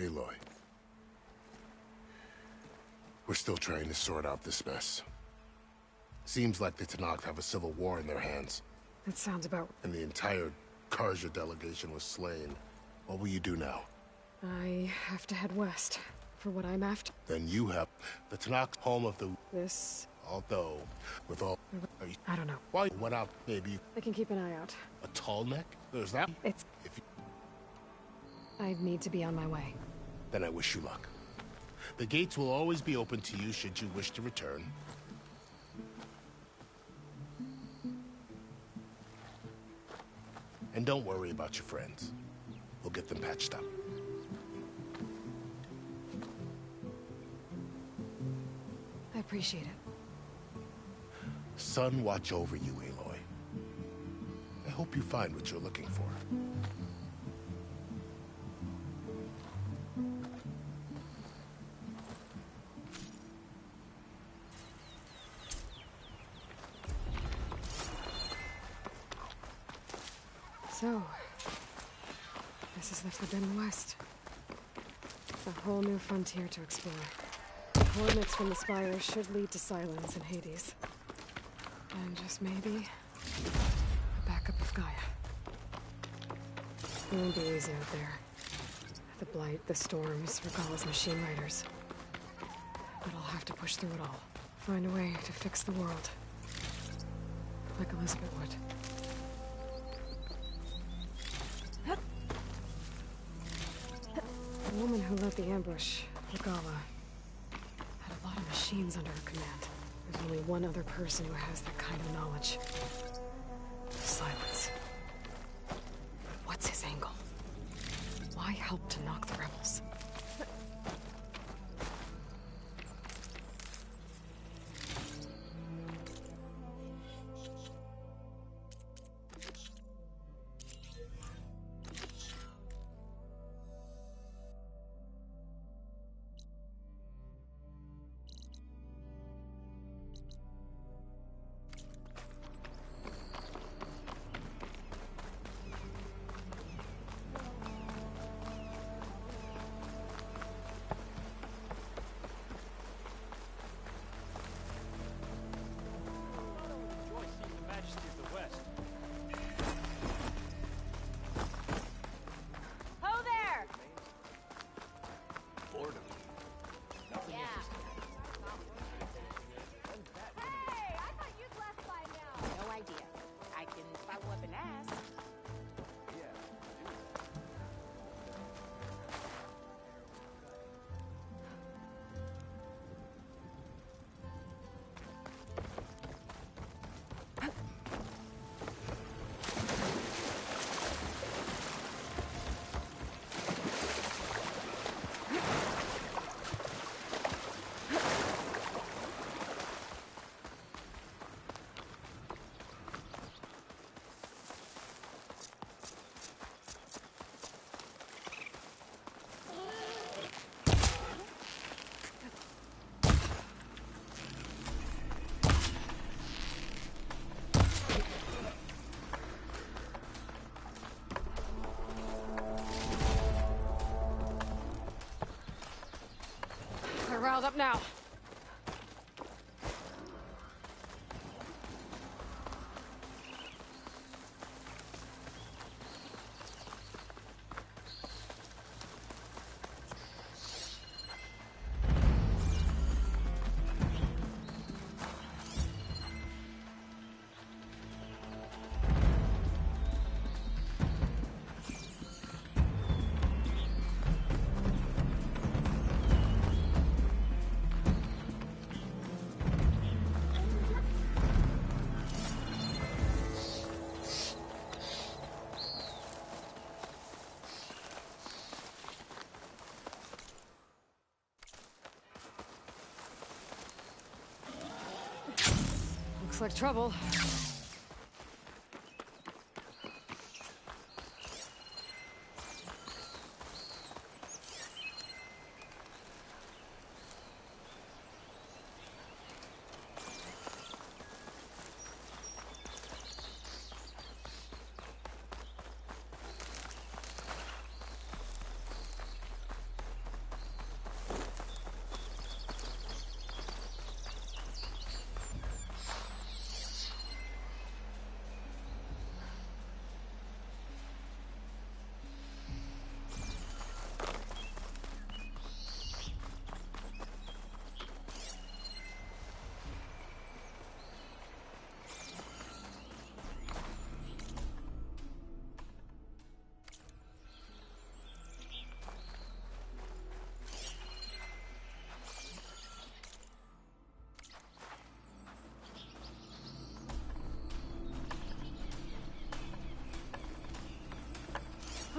Aloy. We're still trying to sort out this mess. Seems like the Tenakth have a civil war in their hands. That sounds about... And the entire Carja delegation was slain. What will you do now? I have to head west. For what I'm after. Then you have... The Tenakth home of the... This... Although, with all... I don't know. Why? What out? Maybe... I can keep an eye out. A tall neck? There's that? It's... If you... I need to be on my way. Then I wish you luck. The gates will always be open to you should you wish to return. And don't worry about your friends. We'll get them patched up. I appreciate it. Sun watch over you, Aloy. I hope you find what you're looking for. So, this is the Forbidden West. A whole new frontier to explore. The coordinates from the spire should lead to Silence and Hades. And just maybe, a backup of Gaia. It won't be easy out there. The Blight, the Storms, Regalla's machine riders. But I'll have to push through it all. Find a way to fix the world. Like Elizabeth would. The woman who led the ambush, Regalla, had a lot of machines under her command. There's only one other person who has that kind of knowledge. Silence. What's his angle? Why help to knock the rebels? Riled up now. Looks like trouble.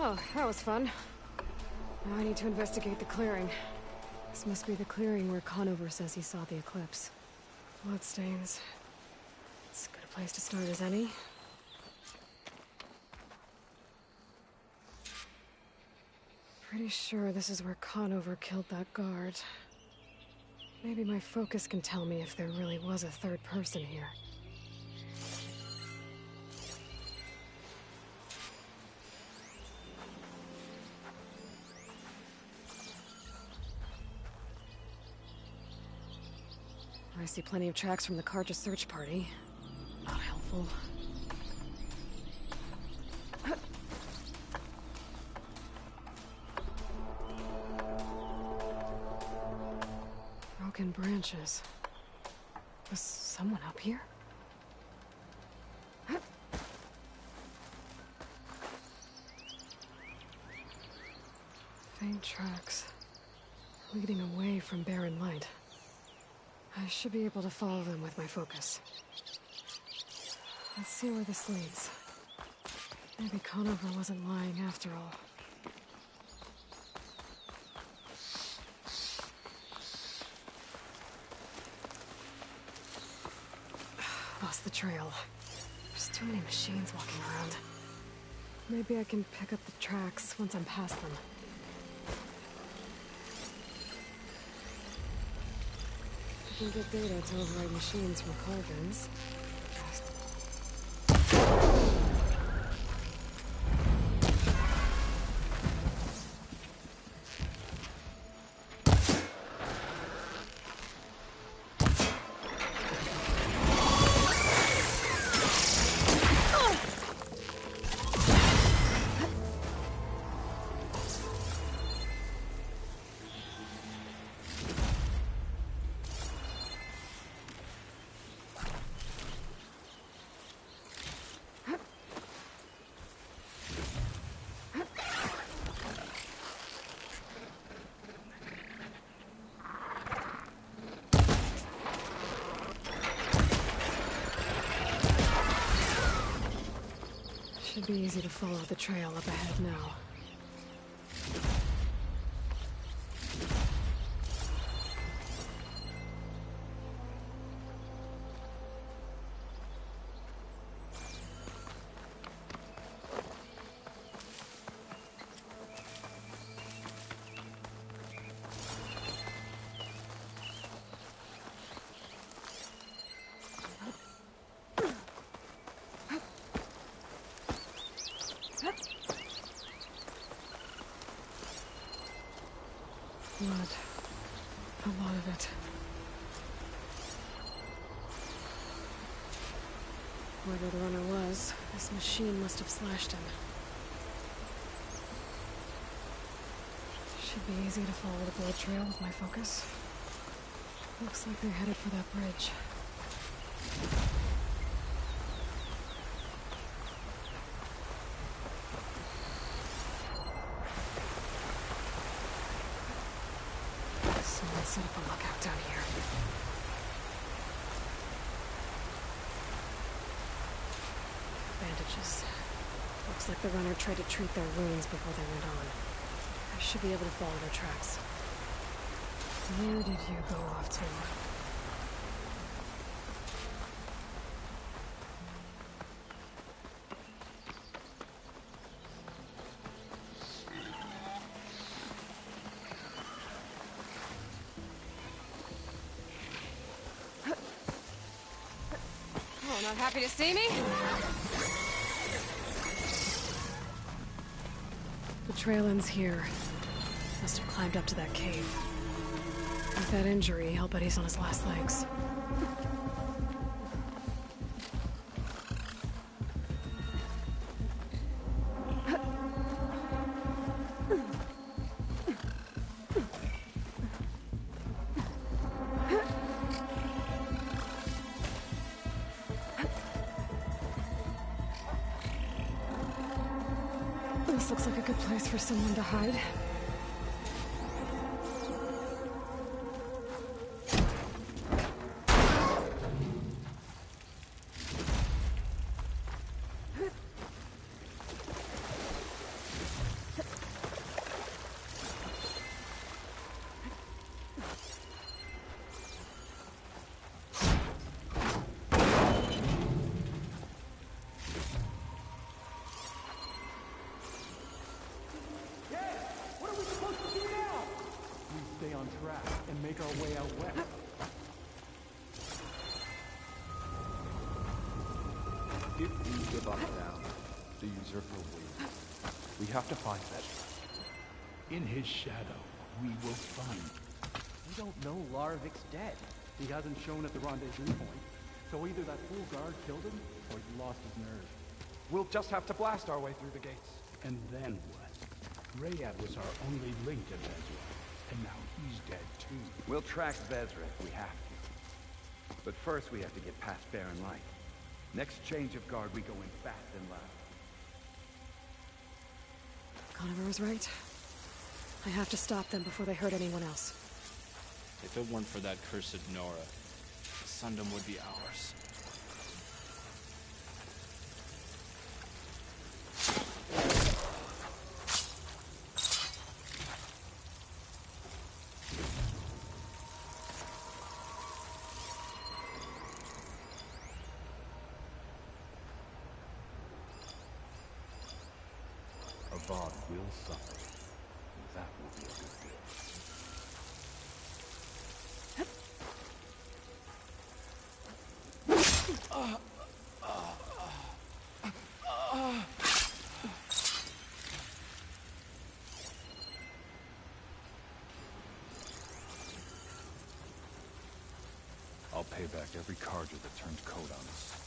Oh, that was fun. Now I need to investigate the clearing. This must be the clearing where Conover says he saw the eclipse. Bloodstains. It's as good a place to start as any. Pretty sure this is where Conover killed that guard. Maybe my focus can tell me if there really was a third person here. I see plenty of tracks from the Carja search party. Not helpful. Broken branches. Was someone up here? Faint tracks. Leading away from barren light. I should be able to follow them with my focus. Let's see where this leads. Maybe Conover wasn't lying after all. Lost the trail. There's too many machines walking around. Maybe I can pick up the tracks once I'm past them. I can get data to override machines from Carjans. Should be easy to follow the trail up ahead now. Blood. A lot of it. Whoever the runner was, this machine must have slashed him. Should be easy to follow the blood trail with my focus. Looks like they're headed for that bridge. Someone set up a lookout down here. Bandages. Looks like the runner tried to treat their wounds before they went on. I should be able to follow their tracks. Where did you go off to? Oh, not happy to see me? The trail ends here. Must have climbed up to that cave. With that injury, I'll bet he's on his last legs. This looks like a good place for someone to hide. make our way out west. If we give up now, the usurper will. We have to find Vezra. In his shadow, we will find. We don't know Larvik's dead. He hasn't shown at the rendezvous point, so either that fool guard killed him, or he lost his nerve. We'll just have to blast our way through the gates. And then what? Rayad was our only link to Vezra, and now he's dead too. We'll track Vezra if we have to. But first we have to get past Barren Light. Next change of guard, we go in fast and loud. Conover was right. I have to stop them before they hurt anyone else. If it weren't for that cursed Nora, Sundom would be ours. Avad will suffer. That will be a good deal. I'll pay back every Carja that turned coat on us.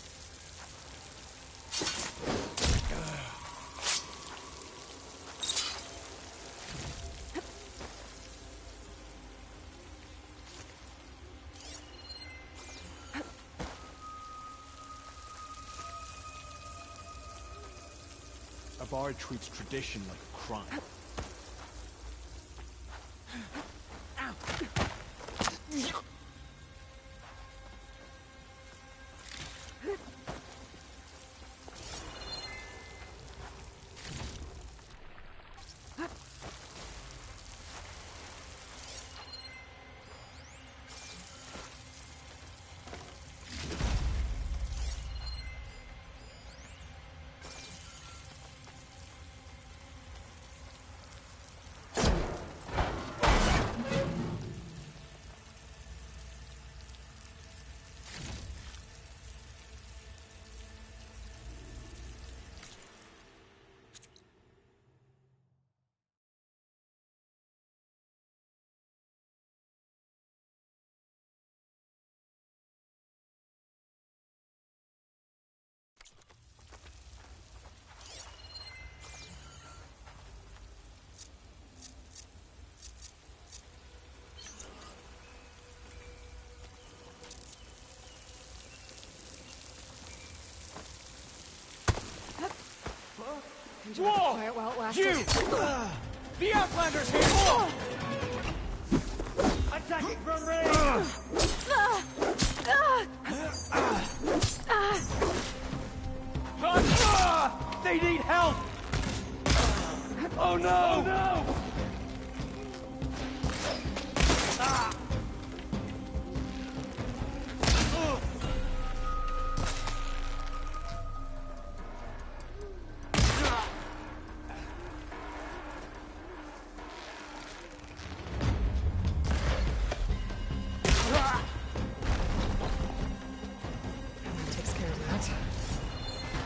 Abar treats tradition like a crime. Whoa! Quiet while it lasted. You! The Outlander's here! Attacking from range! They need help! Oh no! Oh no!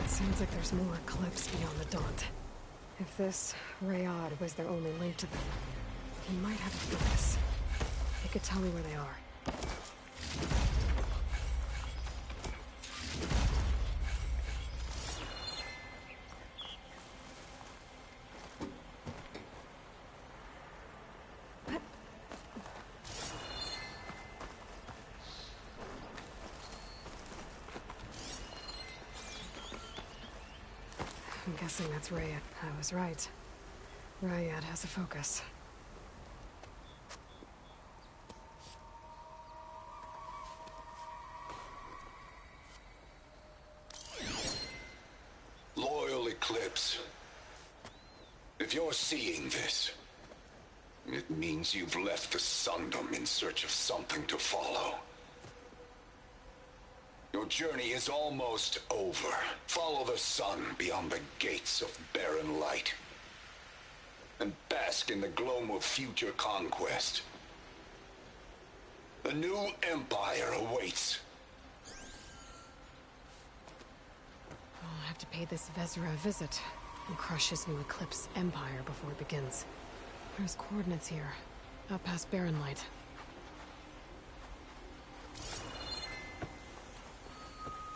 Sounds like there's more Eclipse beyond the Daunt. If this Rayad was their only link to them, he might have a focus. He could tell me where they are. I'm guessing that's Rayad. I was right. Rayad has a focus. Loyal Eclipse. If you're seeing this, it means you've left the Sundom in search of something to follow. Your journey is almost over. Follow the sun beyond the gates of Barren Light, and bask in the gloam of future conquest. A new empire awaits. I'll have to pay this Vezra a visit and crush his new Eclipse empire before it begins. There's coordinates here, out past Barren Light.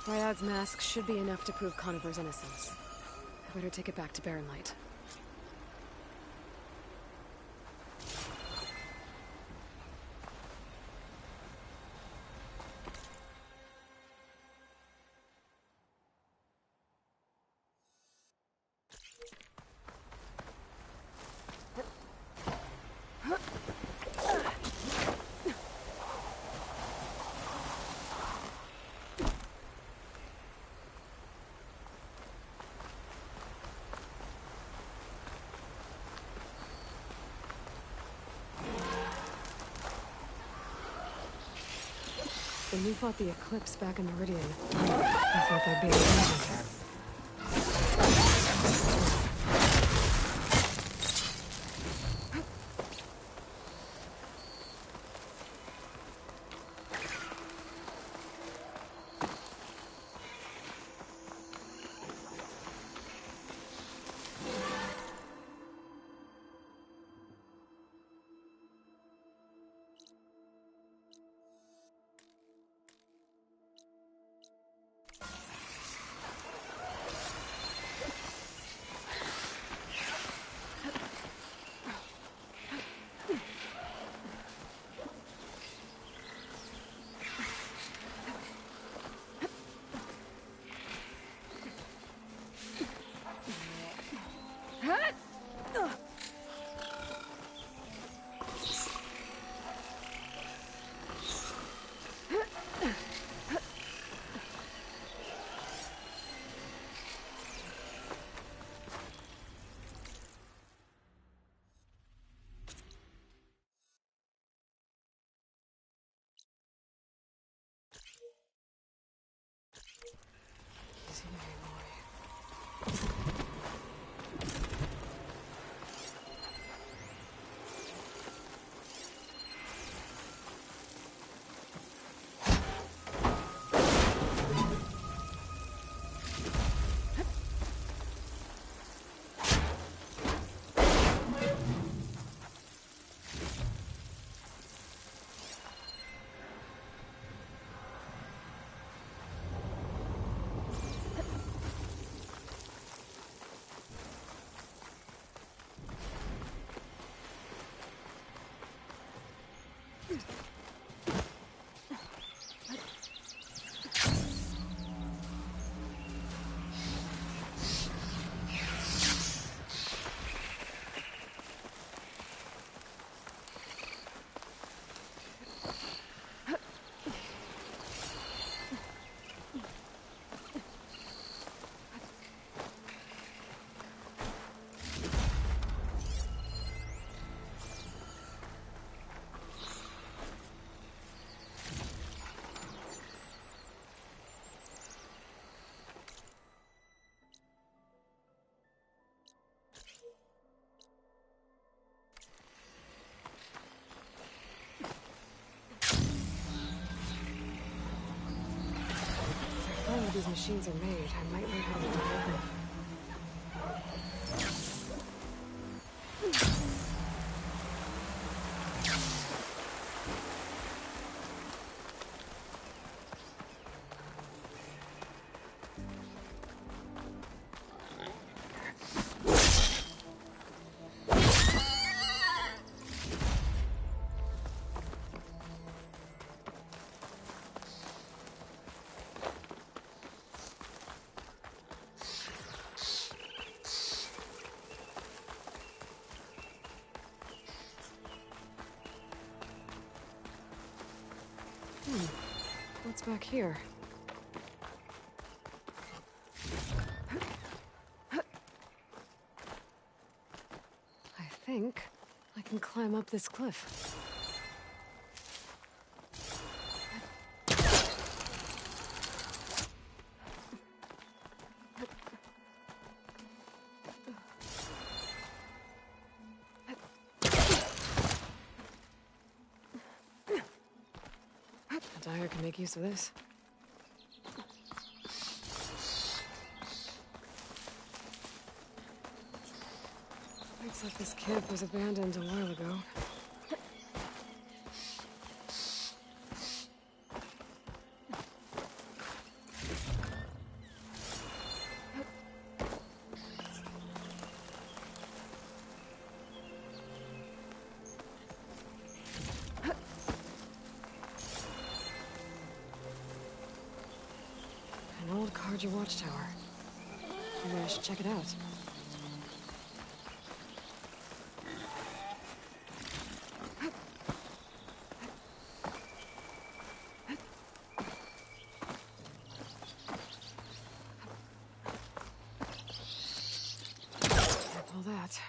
Ryad's mask should be enough to prove Conover's innocence. I better take it back to Barren Light. When we fought the Eclipse back in Meridian, I thought there'd be a danger. These machines are made, I might learn how to operate them. What's back here? I think I can climb up this cliff. Dyer can make use of this. Looks like this camp was abandoned a while ago. An old Carja watchtower. Maybe I should check it out. All that.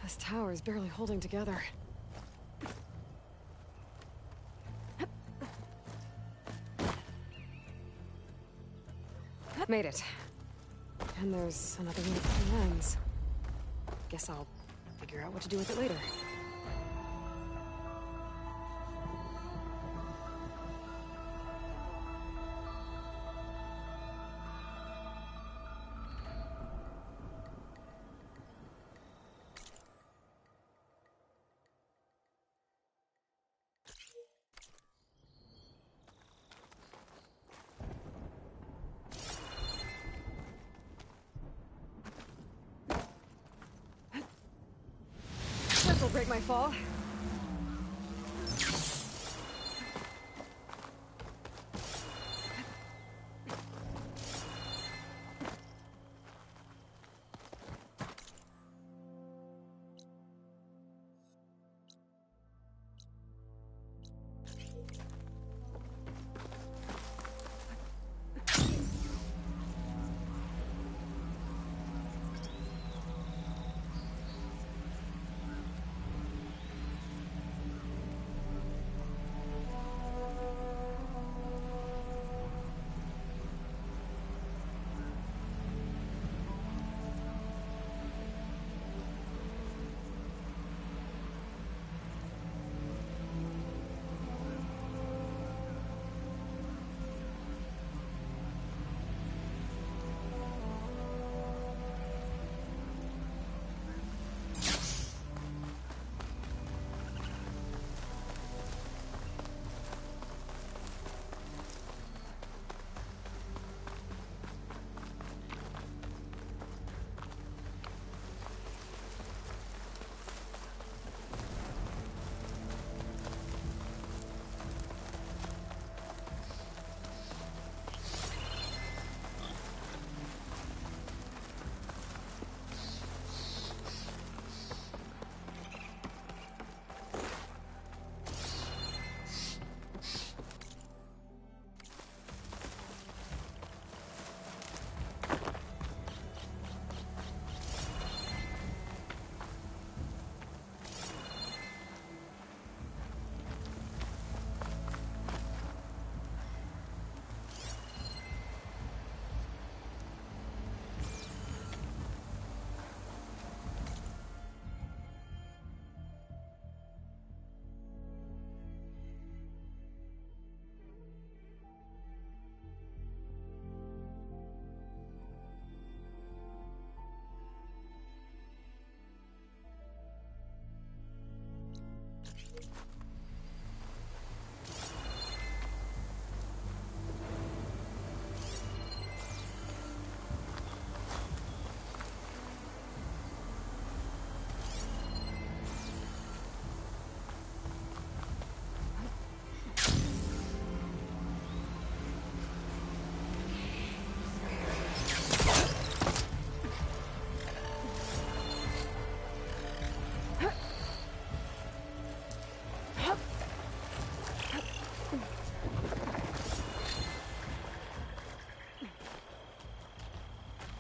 This tower is barely holding together. Made it. And there's another one at the ends. Guess I'll figure out what to do with it later. This'll break my fall.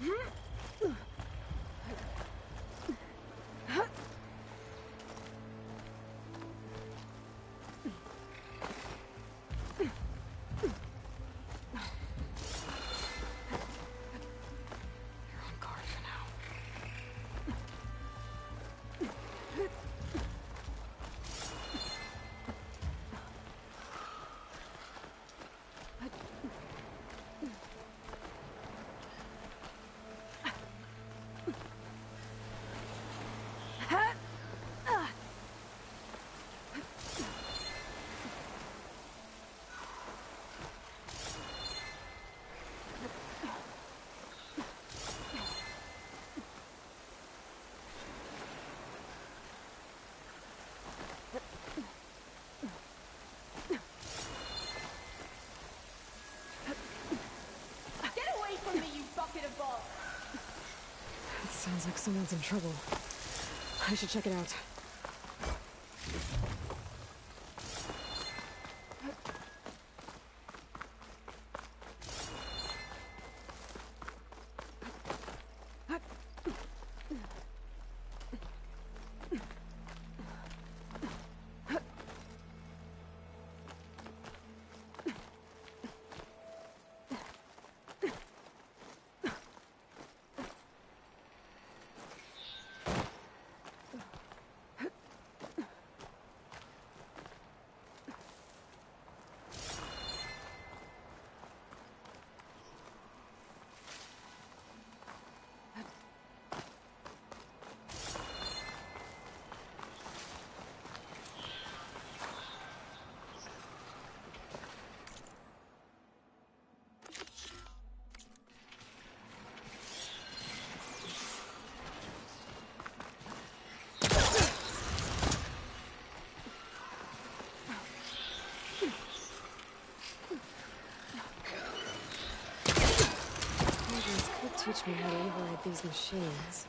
on guard for now. It sounds like someone's in trouble. I should check it out. Teach me how to override these machines.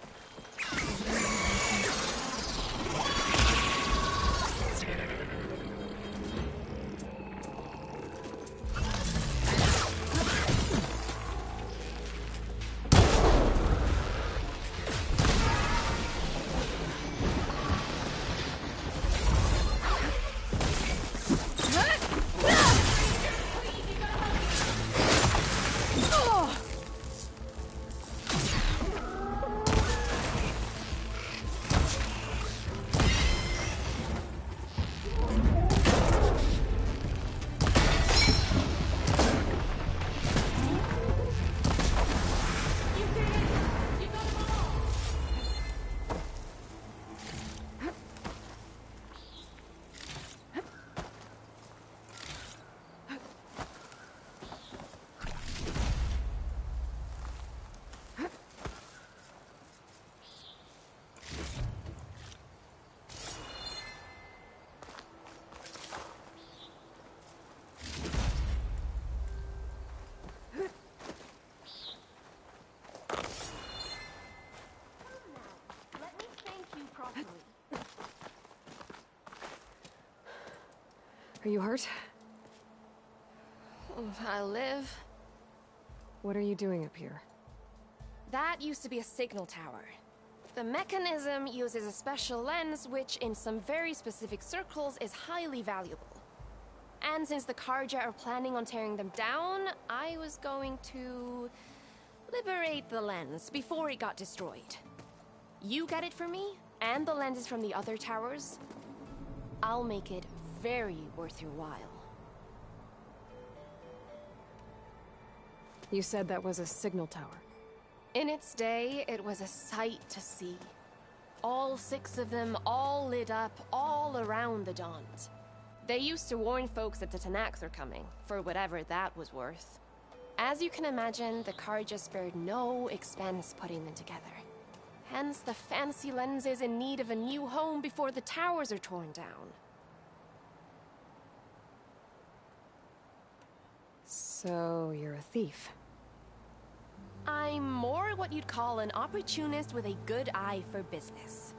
Are you hurt? I live. What are you doing up here? That used to be a signal tower. The mechanism uses a special lens which, in some very specific circles, is highly valuable. And since the Carja are planning on tearing them down, I was going to liberate the lens before it got destroyed. You get it for me, and the lenses from the other towers. I'll make it very worth your while. You said that was a signal tower. In its day, it was a sight to see. All 6 of them, all lit up, all around the Daunt. They used to warn folks that the Tenakth are coming, for whatever that was worth. As you can imagine, the Carja spared no expense putting them together. Hence the fancy lenses in need of a new home before the towers are torn down. So, you're a thief. I'm more what you'd call an opportunist with a good eye for business.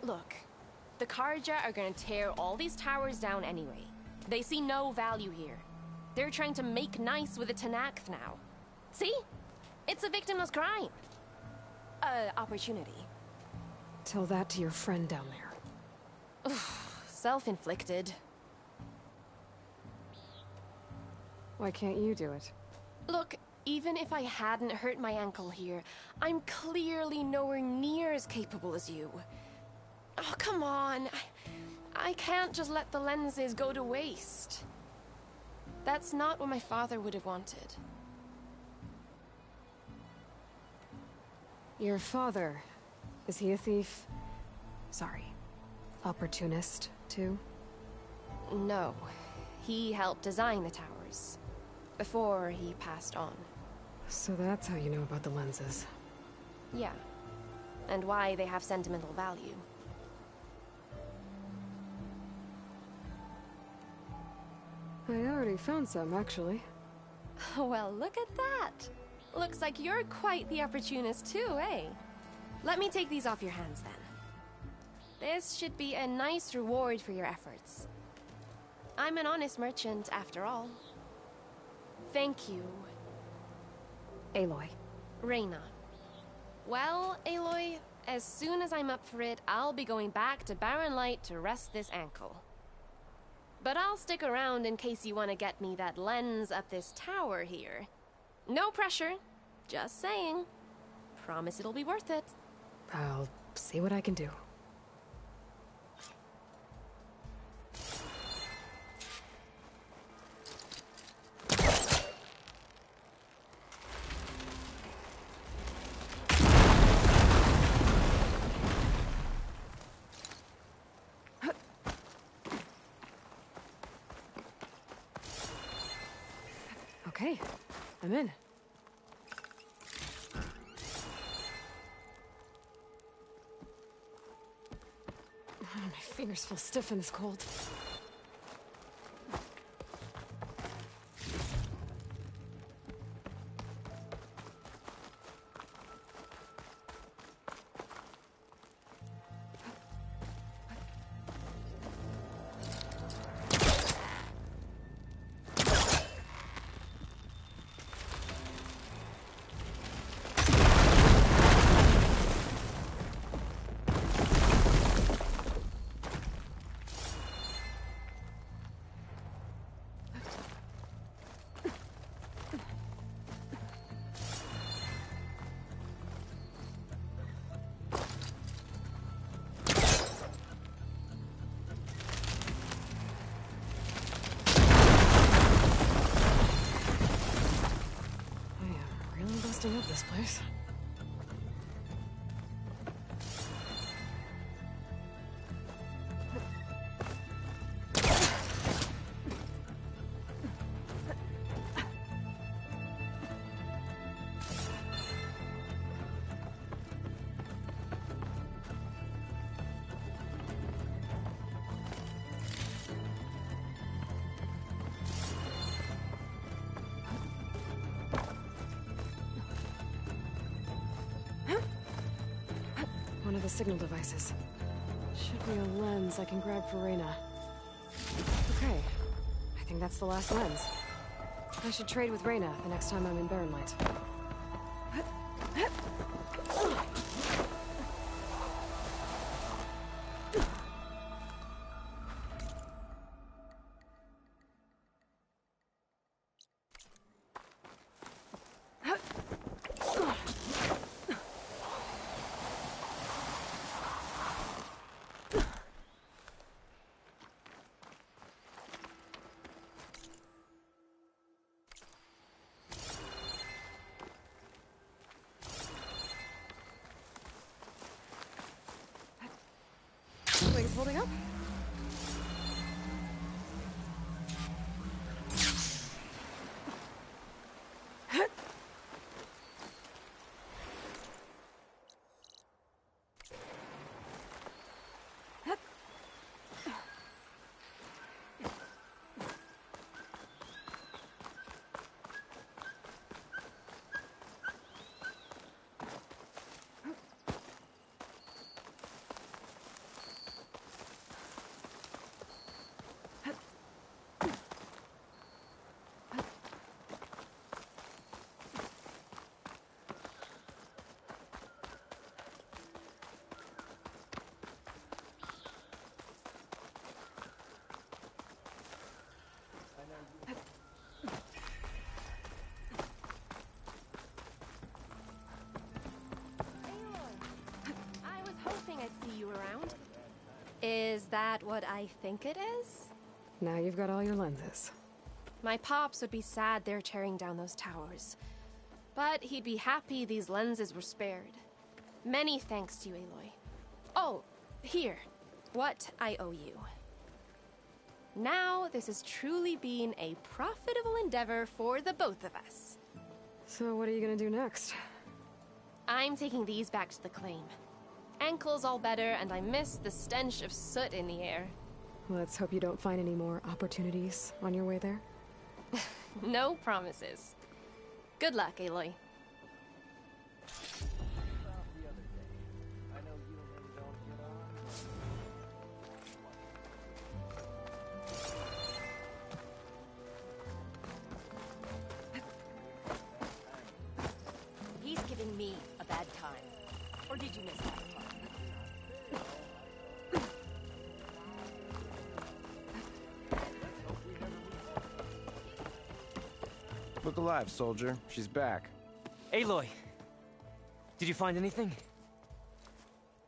Look, the Carja are gonna tear all these towers down anyway. They see no value here. They're trying to make nice with the Tenakth now. See? It's a victimless crime. Opportunity. Tell that to your friend down there. Self-inflicted. Why can't you do it? Look, even if I hadn't hurt my ankle here, I'm clearly nowhere near as capable as you. Oh, come on. I can't just let the lenses go to waste. That's not what my father would have wanted. Your father, is he a thief? Sorry, opportunist, too? No. He helped design the towers. Before he passed on. So that's how you know about the lenses. Yeah. And why they have sentimental value. I already found some, actually. Well, look at that. Looks like you're quite the opportunist too, eh? Let me take these off your hands then. This should be a nice reward for your efforts. I'm an honest merchant, after all. Thank you. Aloy. Reyna. Well, Aloy, as soon as I'm up for it, I'll be going back to Barren Light to rest this ankle. But I'll stick around in case you want to get me that lens up this tower here. No pressure. Just saying. Promise it'll be worth it. I'll see what I can do. Okay, I'm in. Oh, my fingers feel stiff in this cold. Busting up this place. One of the signal devices. Should be a lens I can grab for Reyna. Okay, I think that's the last lens. I should trade with Reyna the next time I'm in Barren Light. Wings holding up? Is that what I think it is? Now you've got all your lenses. My pops would be sad they're tearing down those towers. But he'd be happy these lenses were spared. Many thanks to you, Aloy. Oh, here. What I owe you. Now, this has truly been a profitable endeavor for the both of us. So what are you gonna do next? I'm taking these back to the claim. Ankle's all better, and I miss the stench of soot in the air. Let's hope you don't find any more opportunities on your way there. No promises. Good luck, Aloy. He's giving me a bad time. Or did you miss that part? Look alive, soldier. She's back. Aloy! Did you find anything?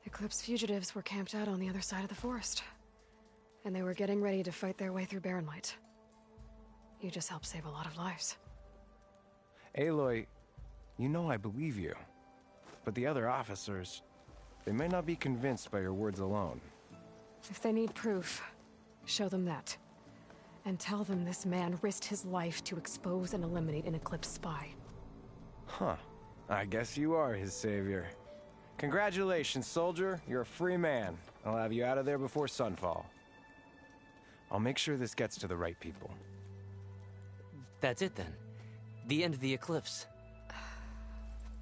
Eclipse fugitives were camped out on the other side of the forest. And they were getting ready to fight their way through Barren Light. You just helped save a lot of lives. Aloy, you know I believe you. But the other officers, they may not be convinced by your words alone. If they need proof, show them that. And tell them this man risked his life to expose and eliminate an Eclipse spy. Huh. I guess you are his savior. Congratulations, soldier. You're a free man. I'll have you out of there before sunfall. I'll make sure this gets to the right people. That's it then. The end of the Eclipse.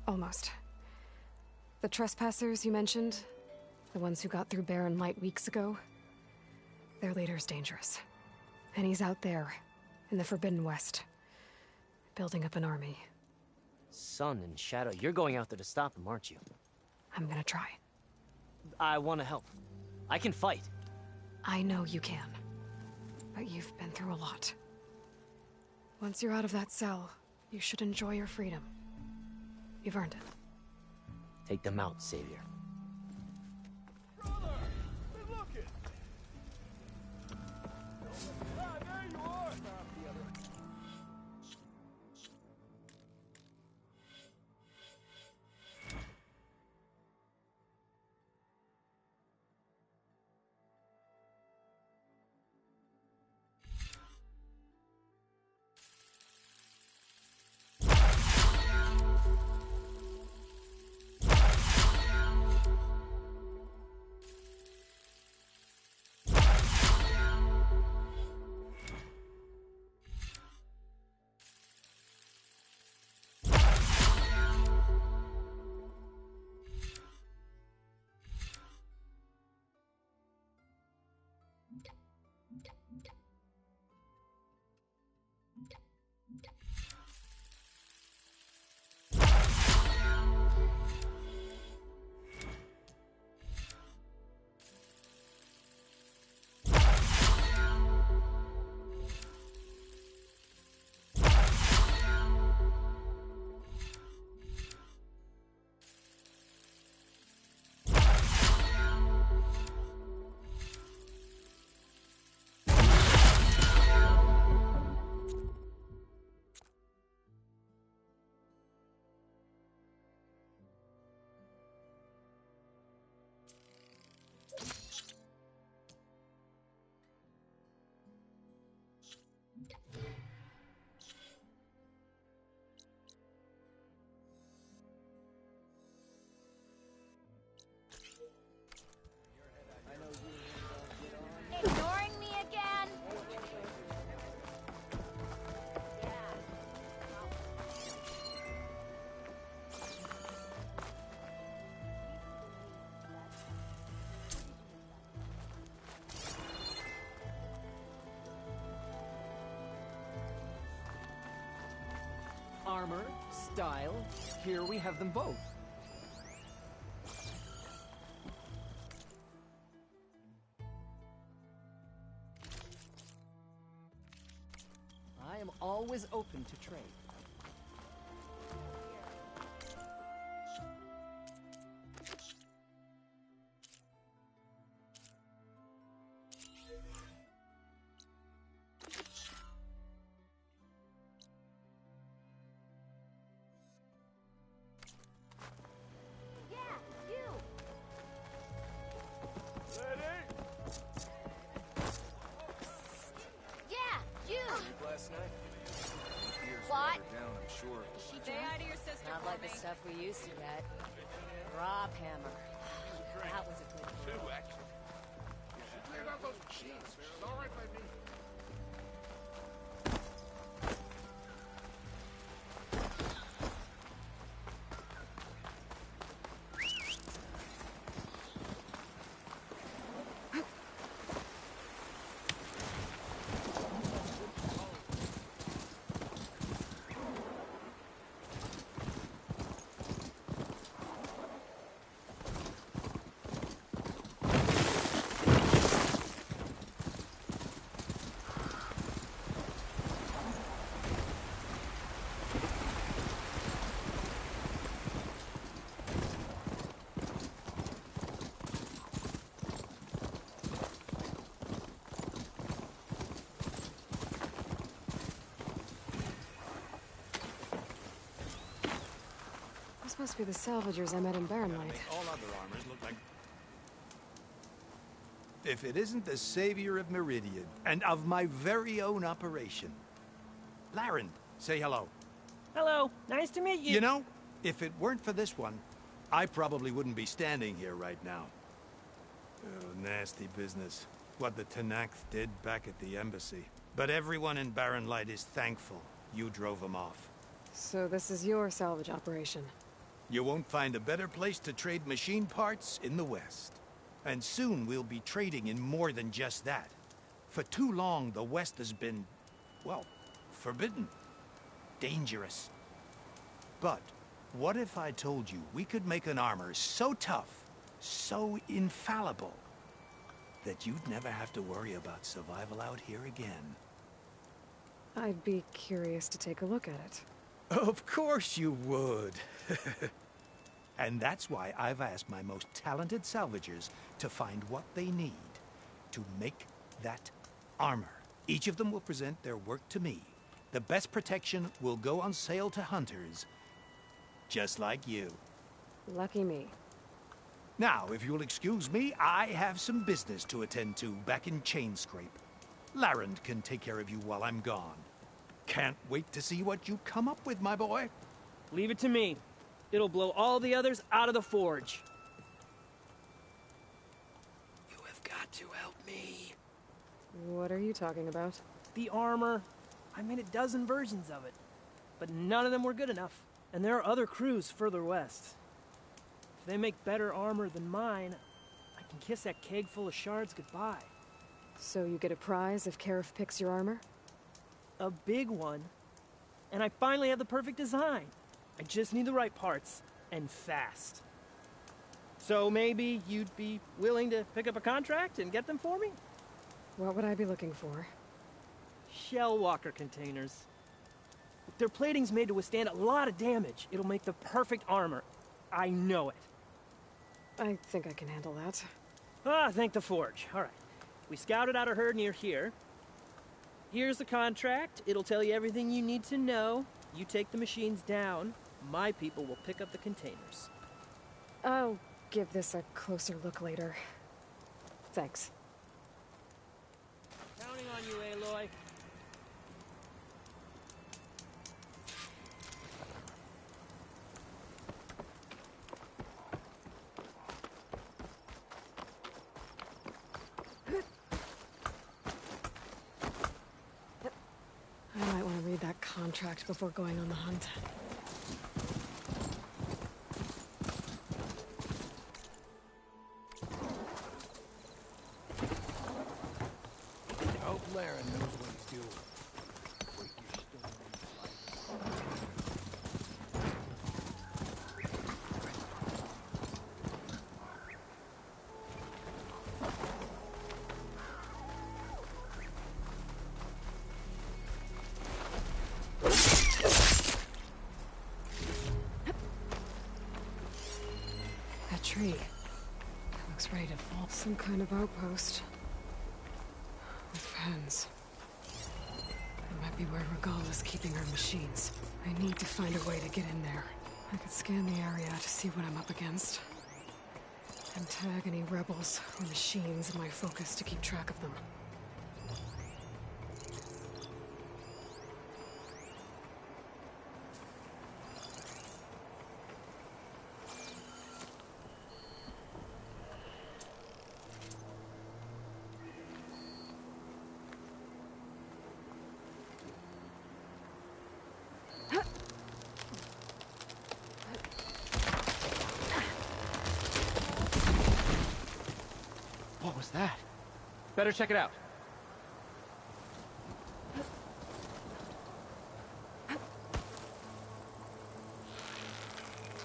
Almost. The trespassers you mentioned, the ones who got through Barren Light weeks ago, their leader's dangerous. And he's out there, in the Forbidden West, building up an army. Sun and Shadow, you're going out there to stop him, aren't you? I'm gonna try. I want to help. I can fight. I know you can. But you've been through a lot. Once you're out of that cell, you should enjoy your freedom. You've earned it. Take them out, Savior. Ignoring me again? Armor, style, here we have them both. I am always open to trade. Say hi to your sister. Not like the stuff we used to get. Drop hammer. That was a good one. Two, actually. She cleared out those machines. She's all right by me. This must be the salvagers I met in Barren Light. All other armors look like... If it isn't the savior of Meridian, and of my very own operation. Laren, say hello. Hello, nice to meet you. You know, if it weren't for this one, I probably wouldn't be standing here right now. Oh, nasty business. What the Tenakth did back at the embassy. But everyone in Barren Light is thankful you drove them off. So this is your salvage operation? You won't find a better place to trade machine parts in the West. And soon we'll be trading in more than just that. For too long, the West has been, well, forbidden. Dangerous. But what if I told you we could make an armor so tough, so infallible, that you'd never have to worry about survival out here again? I'd be curious to take a look at it. Of course you would. And that's why I've asked my most talented salvagers to find what they need to make that armor. Each of them will present their work to me. The best protection will go on sale to hunters, just like you. Lucky me. Now, if you'll excuse me, I have some business to attend to back in Chainscrape. Laren can take care of you while I'm gone. Can't wait to see what you come up with, my boy. Leave it to me. It'll blow all the others out of the forge. You have got to help me. What are you talking about? The armor. I made a dozen versions of it. But none of them were good enough. And there are other crews further west. If they make better armor than mine, I can kiss that keg full of shards goodbye. So you get a prize if Karif picks your armor? A big one. And I finally have the perfect design. I just need the right parts, and fast. So maybe you'd be willing to pick up a contract and get them for me? What would I be looking for? Shell walker containers. Their plating's made to withstand a lot of damage. It'll make the perfect armor. I know it. I think I can handle that. Ah, thank the forge. All right. We scouted out a herd near here. Here's the contract. It'll tell you everything you need to know. You take the machines down. My people will pick up the containers. I'll give this a closer look later. Thanks. Counting on you, Aloy. I might want to read that contract before going on the hunt. I hope Laren knows what he's doing. Break your That tree. It looks ready to fall. Some kind of outpost. With fans. It might be where Regal is keeping her machines. I need to find a way to get in there. I could scan the area to see what I'm up against. And tag any rebels or machines in my focus to keep track of them. that? Better check it out.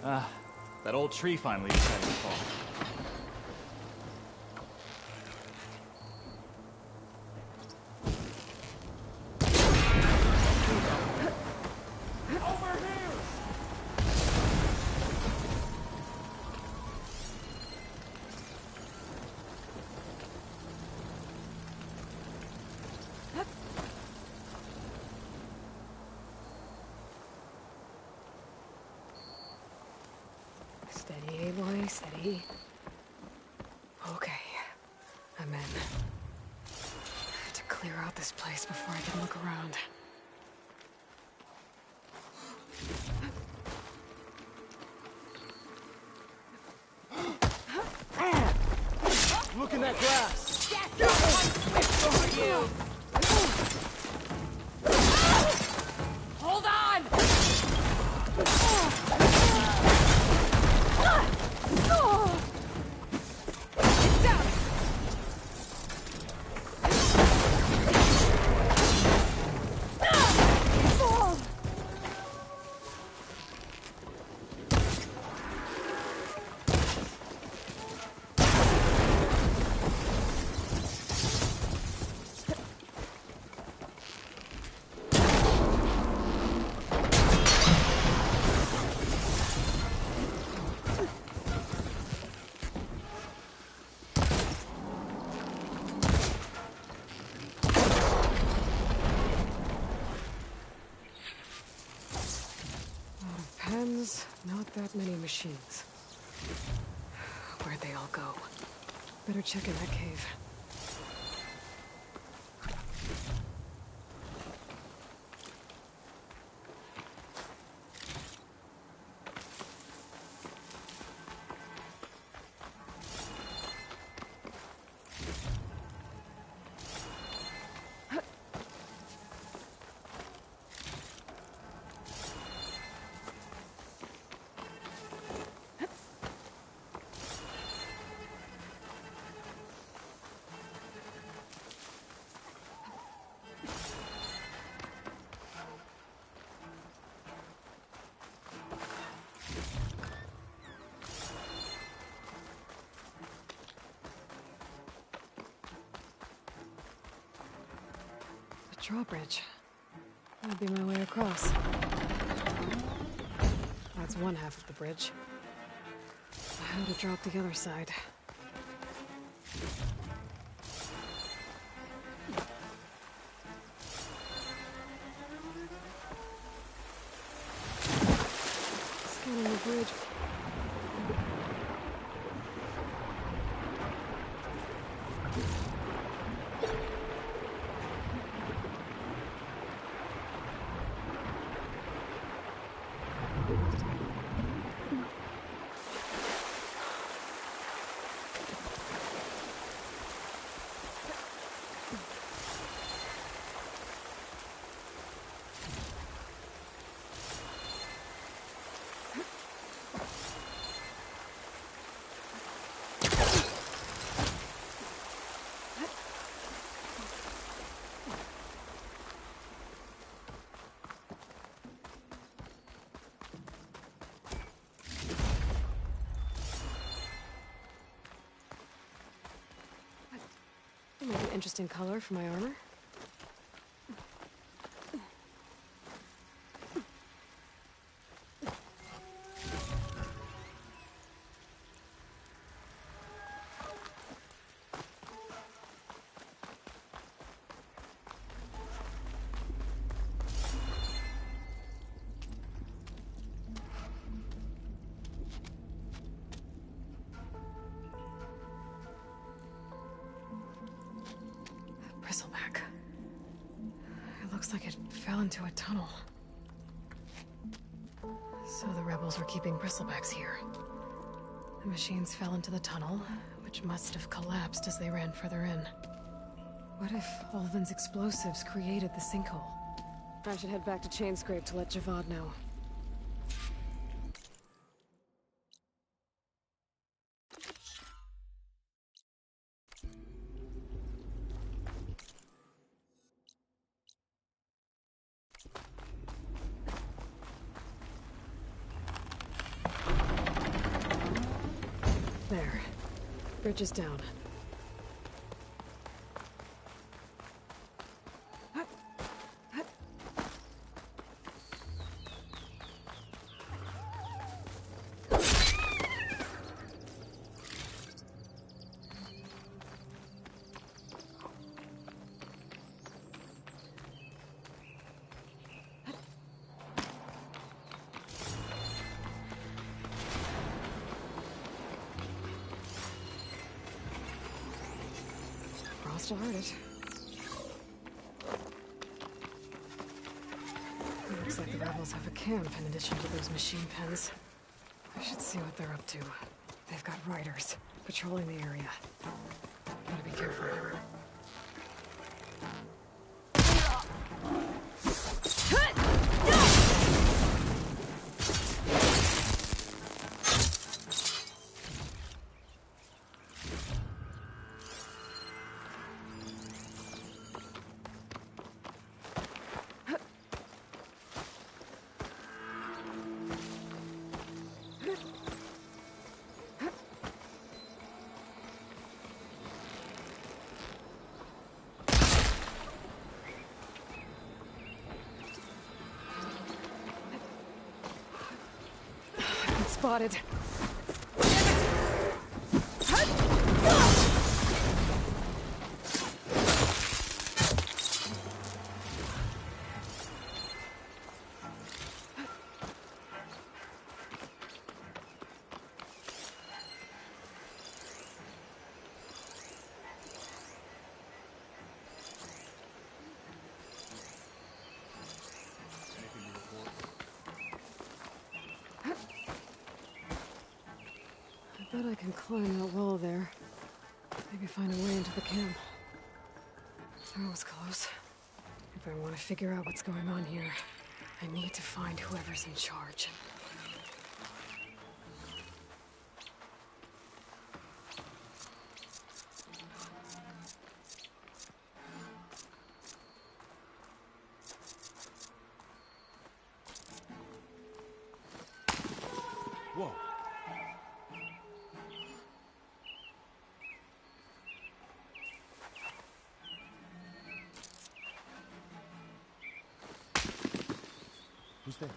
Ah, that old tree finally decided to fall. Steady, Aloy, steady. Okay, I'm in. I have to clear out this place before I can look around. Look in that glass! For you! Hold on! It's down! Pens, not that many machines. Where'd they all go? Better check in that cave. Drawbridge. That'll be my way across. That's one half of the bridge. How to drop the other side. Scanning the bridge. Make an interesting color for my armor. Bristleback. It looks like it fell into a tunnel. So the rebels were keeping bristlebacks here. The machines fell into the tunnel, which must have collapsed as they ran further in. What if Ulvin's explosives created the sinkhole? I should head back to Chainscrape to let Javad know. There. Bridge is down. Started. Looks like the rebels have a camp in addition to those machine pens. I should see what they're up to. They've got riders patrolling the area. Gotta be careful. Spotted. I bet I can climb that wall there. Maybe find a way into the camp. That was close. If I want to figure out what's going on here, I need to find whoever's in charge. Whoa. Who's there?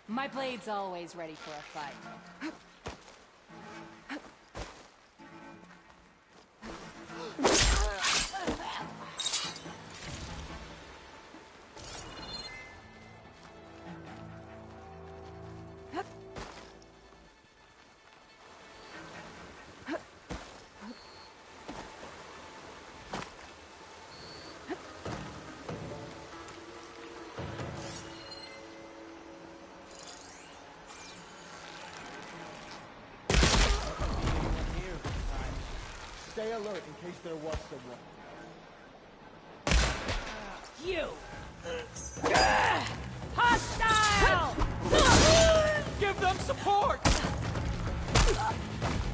My blade's always ready for a fight. Stay alert in case there was someone. You! Hostile! Give them support!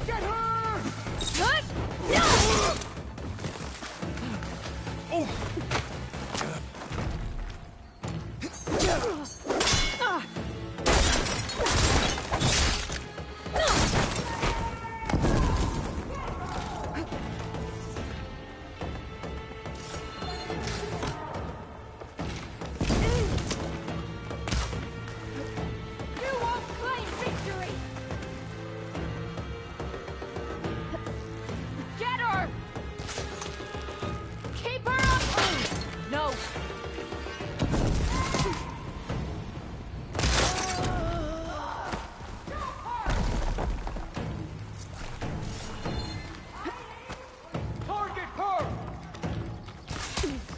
Get her! Oh!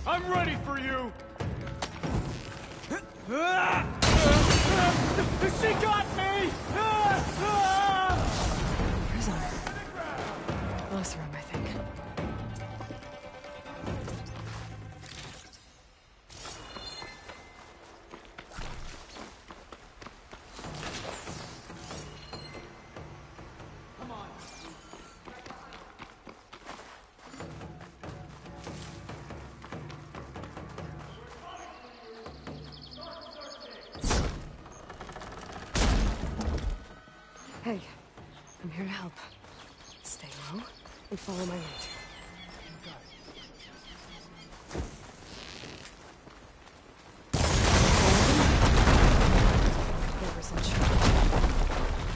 I'm ready for you! She got me! Prisoner. Close room, I think. Hey, I'm here to help. Stay low and follow my lead. Whoever's in charge.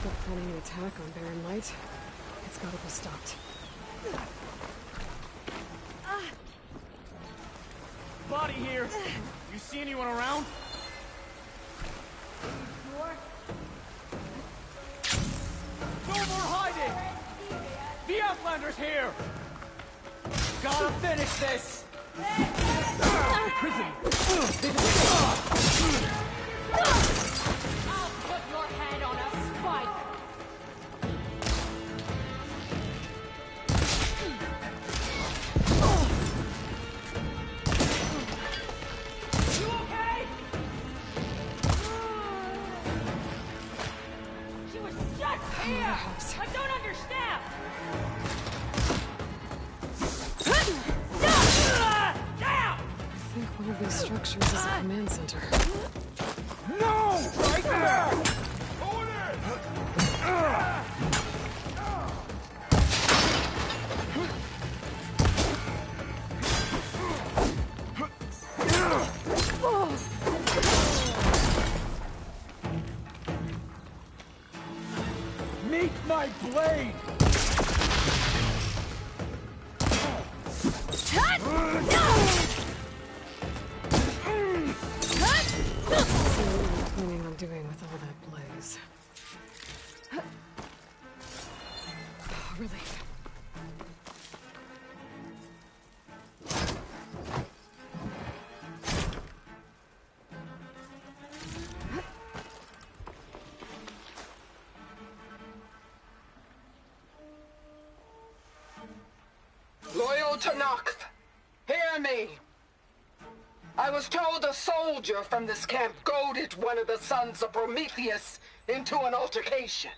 They're planning an attack on Barren Light. It's gotta be stopped. Body here. You see anyone around? No more hiding! The Outlander's here! Gotta finish this! Prison! I'll put your head on a spike! You okay? She was just here! I don't understand! I think one of these structures is a command center. No! Right there! Meet my blade! So what were you planning on doing with all that blaze? Oh, relief. Loyal to Noct, hear me. I was told a soldier from this camp goaded one of the sons of Prometheus into an altercation.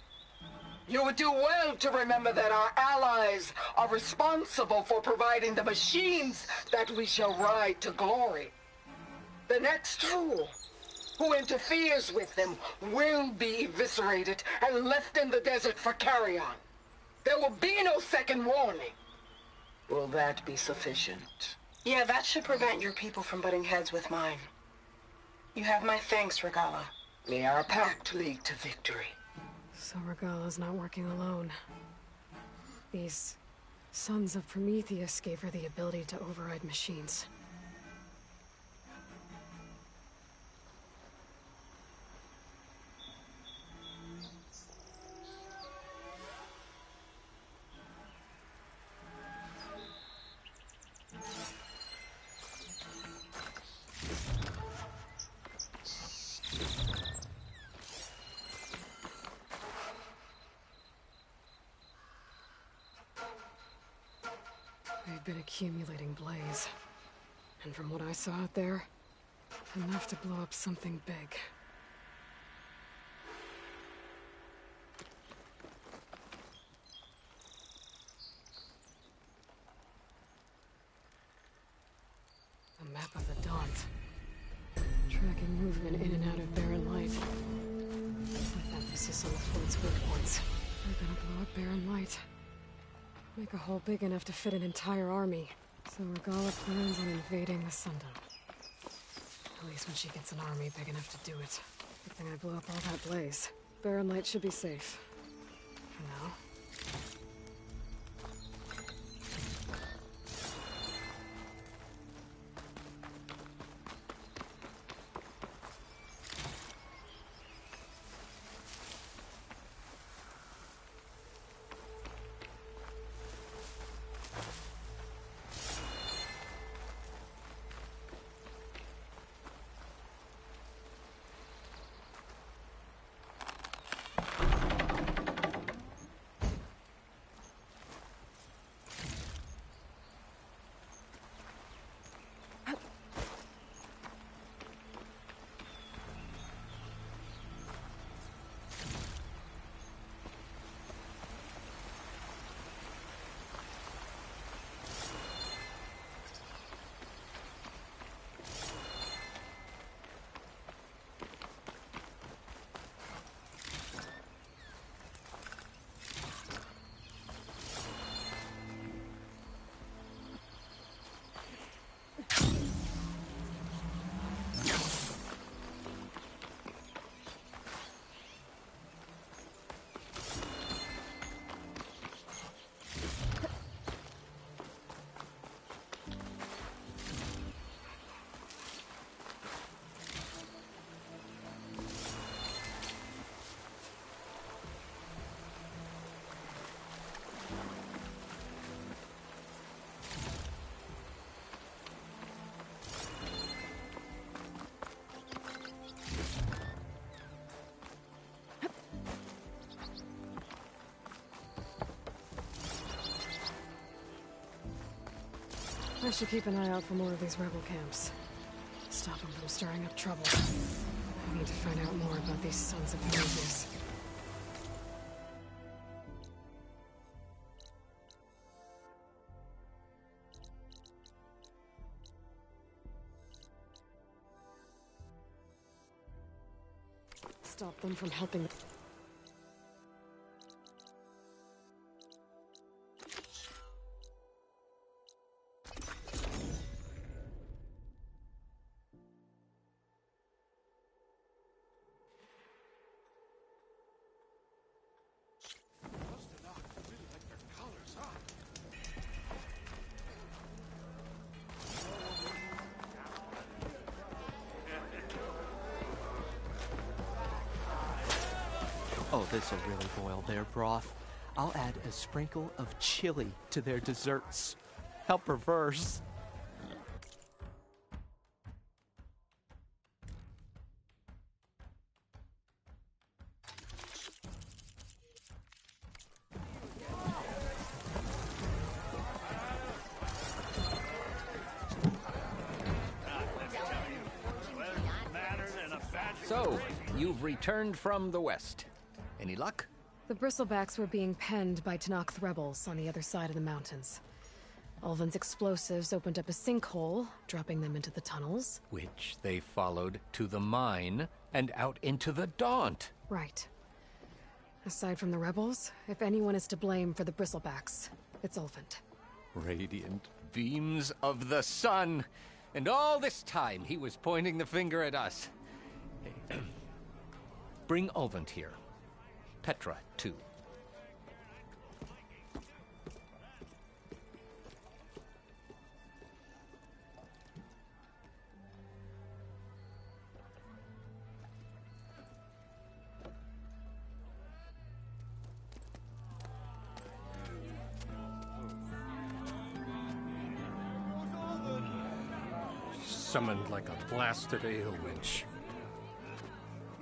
You would do well to remember that our allies are responsible for providing the machines that we shall ride to glory. The next fool who interferes with them will be eviscerated and left in the desert for carrion. There will be no second warning. Will that be sufficient? Yeah, that should prevent your people from butting heads with mine. You have my thanks, Regala. May our pact lead to victory. So Regala's not working alone. These sons of Prometheus gave her the ability to override machines. They've been accumulating blaze. And from what I saw out there, enough to blow up something big. A map of the Daunt. Tracking movement in and out of Barren Light. With emphasis on the fort's weak points. They're gonna blow up Barren Light. Make a hole big enough to fit an entire army. So Regala plans on invading the Sundom. At least when she gets an army big enough to do it. Good thing I blew up all that blaze. Barren Light should be safe. For now. I should keep an eye out for more of these rebel camps. Stop them from stirring up trouble. I need to find out more about these sons of Prometheus. Stop them from helping. Oh, this'll really boil their broth. I'll add a sprinkle of chili to their desserts. How perverse. So, you've returned from the west. Any luck? The Bristlebacks were being penned by Tenakth rebels on the other side of the mountains. Ulvin's explosives opened up a sinkhole, dropping them into the tunnels. Which they followed to the mine and out into the Daunt. Right. Aside from the rebels, if anyone is to blame for the Bristlebacks, it's Ulvund. Radiant beams of the sun. And all this time he was pointing the finger at us. Bring Ulvund here. Petra, too. Summoned like a blasted ale winch.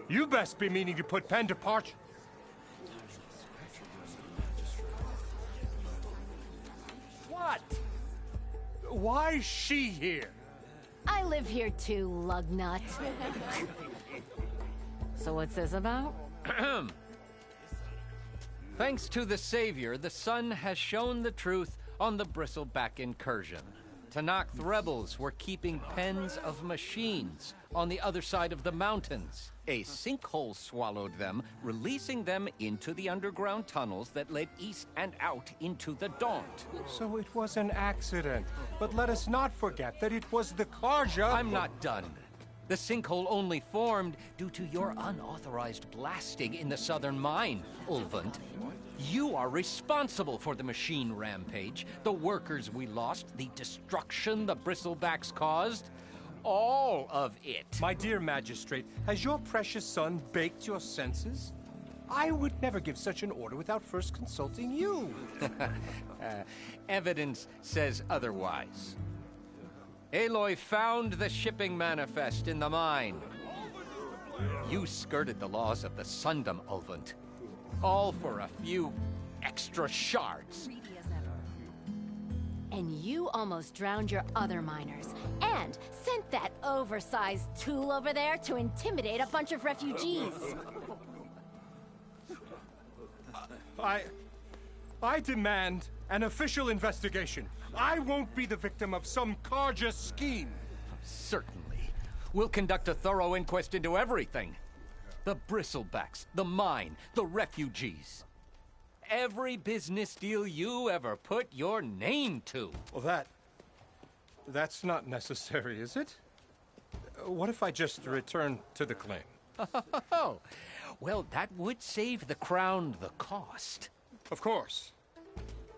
You best be meaning to put pen to parch. What? Why is she here? I live here too, lugnut. So what's this about? Thanks to the Savior, the sun has shown the truth on the Bristleback incursion. Tenakth rebels were keeping pens of machines on the other side of the mountains. A sinkhole swallowed them, releasing them into the underground tunnels that led east and out into the Daunt. So it was an accident. But let us not forget that it was the Carja— I'm not done. The sinkhole only formed due to your unauthorized blasting in the southern mine, Ulvund. You are responsible for the machine rampage, the workers we lost, the destruction the Bristlebacks caused. All of it. My dear magistrate, has your precious son baked your senses? I would never give such an order without first consulting you. Evidence says otherwise. Aloy found the shipping manifest in the mine. You skirted the laws of the Sundom, Ulvund. All for a few extra shards. And you almost drowned your other miners. And sent that oversized tool over there to intimidate a bunch of refugees. I demand an official investigation. I won't be the victim of some Carja scheme. Certainly. We'll conduct a thorough inquest into everything. The Bristlebacks, the mine, the refugees. Every business deal you ever put your name to. Well, that's not necessary, is it? What if I just return to the claim? Oh, well, that would save the Crown the cost. Of course.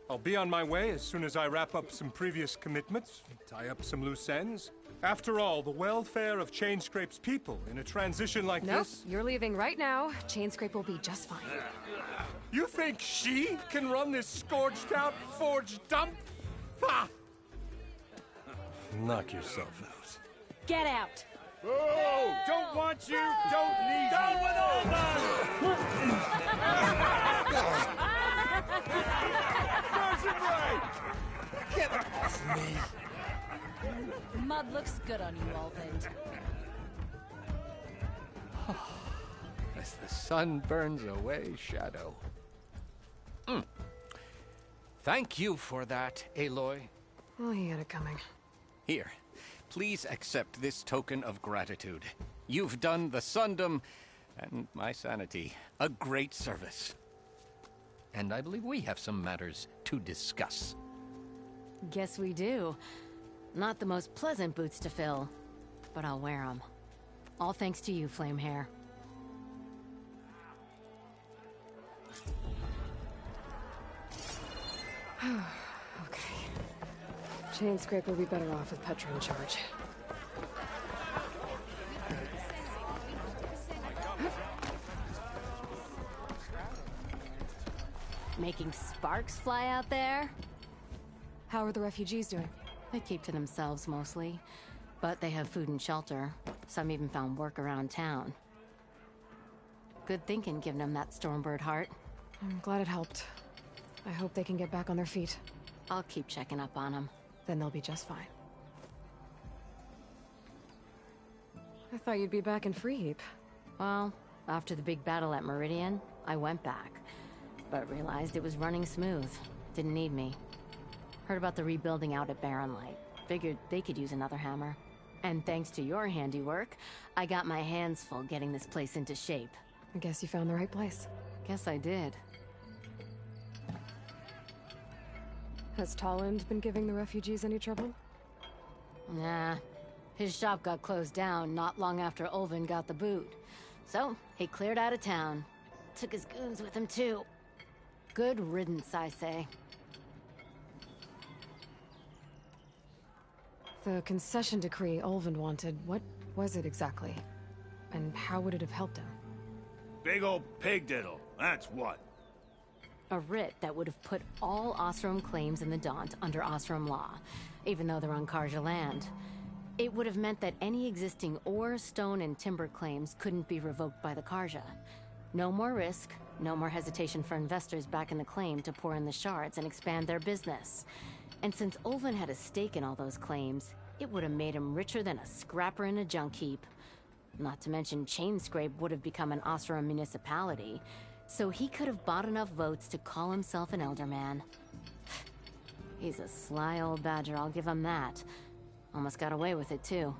I'll be on my way as soon as I wrap up some previous commitments, tie up some loose ends. After all, the welfare of Chainscrape's people in a transition like this... Nope, you're leaving right now. Chainscrape will be just fine. You think she can run this scorched-out forged dump? Ha! Knock yourself out. Get out! Oh, don't want you, don't need you! Down with all Get off me! Mud looks good on you, Ulvund. As the sun burns away shadow. Thank you for that, Aloy. Well, he had it coming. Here, please accept this token of gratitude. You've done the Sundom, and my sanity, a great service. And I believe we have some matters to discuss. Guess we do. Not the most pleasant boots to fill, but I'll wear them. All thanks to you, Flamehair. Okay. Chainscrape will be better off with Petra in charge. Making sparks fly out there? How are the refugees doing? They keep to themselves mostly, but they have food and shelter. Some even found work around town. Good thinking, giving them that Stormbird heart. I'm glad it helped. I hope they can get back on their feet. I'll keep checking up on them. Then they'll be just fine. I thought you'd be back in Freeheap. Well, after the big battle at Meridian, I went back. But realized it was running smooth. Didn't need me. Heard about the rebuilding out at Barren Light. Figured they could use another hammer. And thanks to your handiwork, I got my hands full getting this place into shape. I guess you found the right place. Guess I did. Has Tolland been giving the refugees any trouble? Nah. His shop got closed down not long after Ulvund got the boot. So, he cleared out of town. Took his goons with him, too. Good riddance, I say. The concession decree Ulvund wanted, what was it exactly? And how would it have helped him? Big old pig diddle, that's what. A writ that would have put all Osram claims in the Daunt under Osram law, even though they're on Karja land. It would have meant that any existing ore, stone, and timber claims couldn't be revoked by the Karja. No more risk, no more hesitation for investors backing the claim to pour in the shards and expand their business. And since Ulvund had a stake in all those claims, it would have made him richer than a scrapper in a junk heap. Not to mention Chainscrape would have become an Osram municipality, so he could have bought enough votes to call himself an Elderman. He's a sly old badger, I'll give him that. Almost got away with it, too.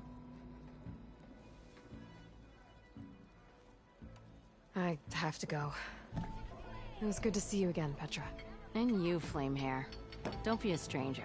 I have to go. It was good to see you again, Petra. And you, Flamehair. Don't be a stranger.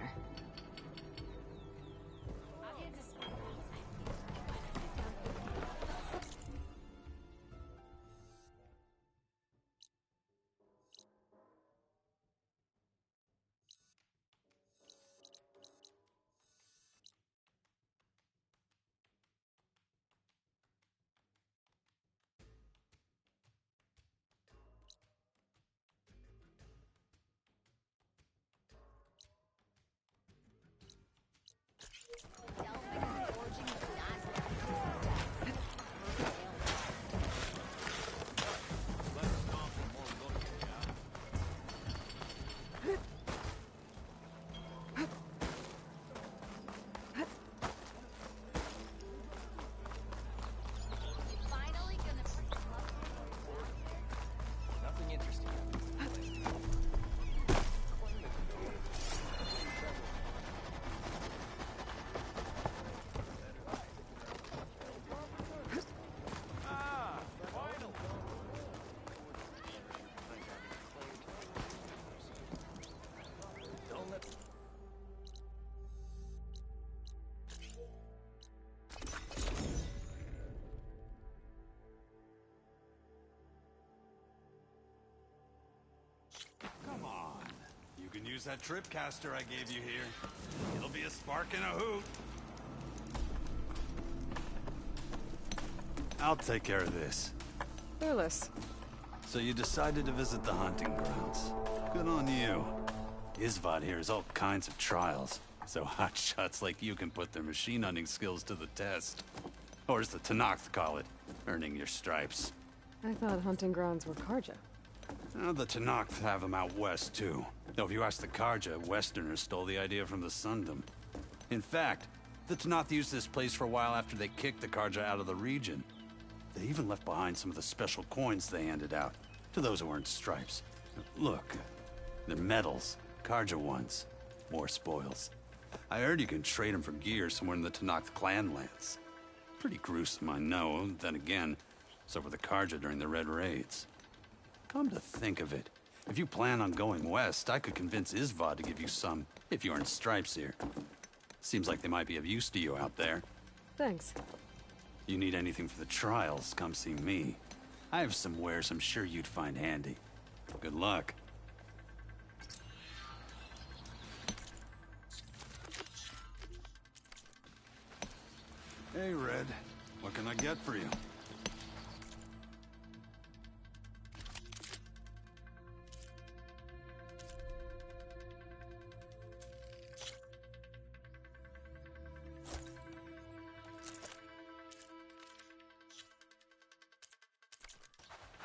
Use that tripcaster I gave you here. It'll be a spark and a hoot. I'll take care of this. Fearless. So you decided to visit the hunting grounds. Good on you. Isvad here has all kinds of trials, so hotshots like you can put their machine hunting skills to the test. Or as the Tenakth call it, earning your stripes. I thought hunting grounds were Karja. Now the Tenakth have them out west, too. Though if you ask the Karja, Westerners stole the idea from the Sundom. In fact, The Tenakth used this place for a while after they kicked the Carja out of the region. They even left behind some of the special coins they handed out to those who earned stripes. Look, they're medals, Carja ones, more spoils. I heard you can trade them for gear somewhere in the Tenakth clan lands. Pretty gruesome, I know. Then again, so were the Carja during the Red Raids. Come to think of it, if you plan on going west, I could convince Isvad to give you some, if you earn stripes here. Seems like they might be of use to you out there. Thanks. You need anything for the trials, come see me. I have some wares I'm sure you'd find handy. Good luck. Hey, Red. What can I get for you?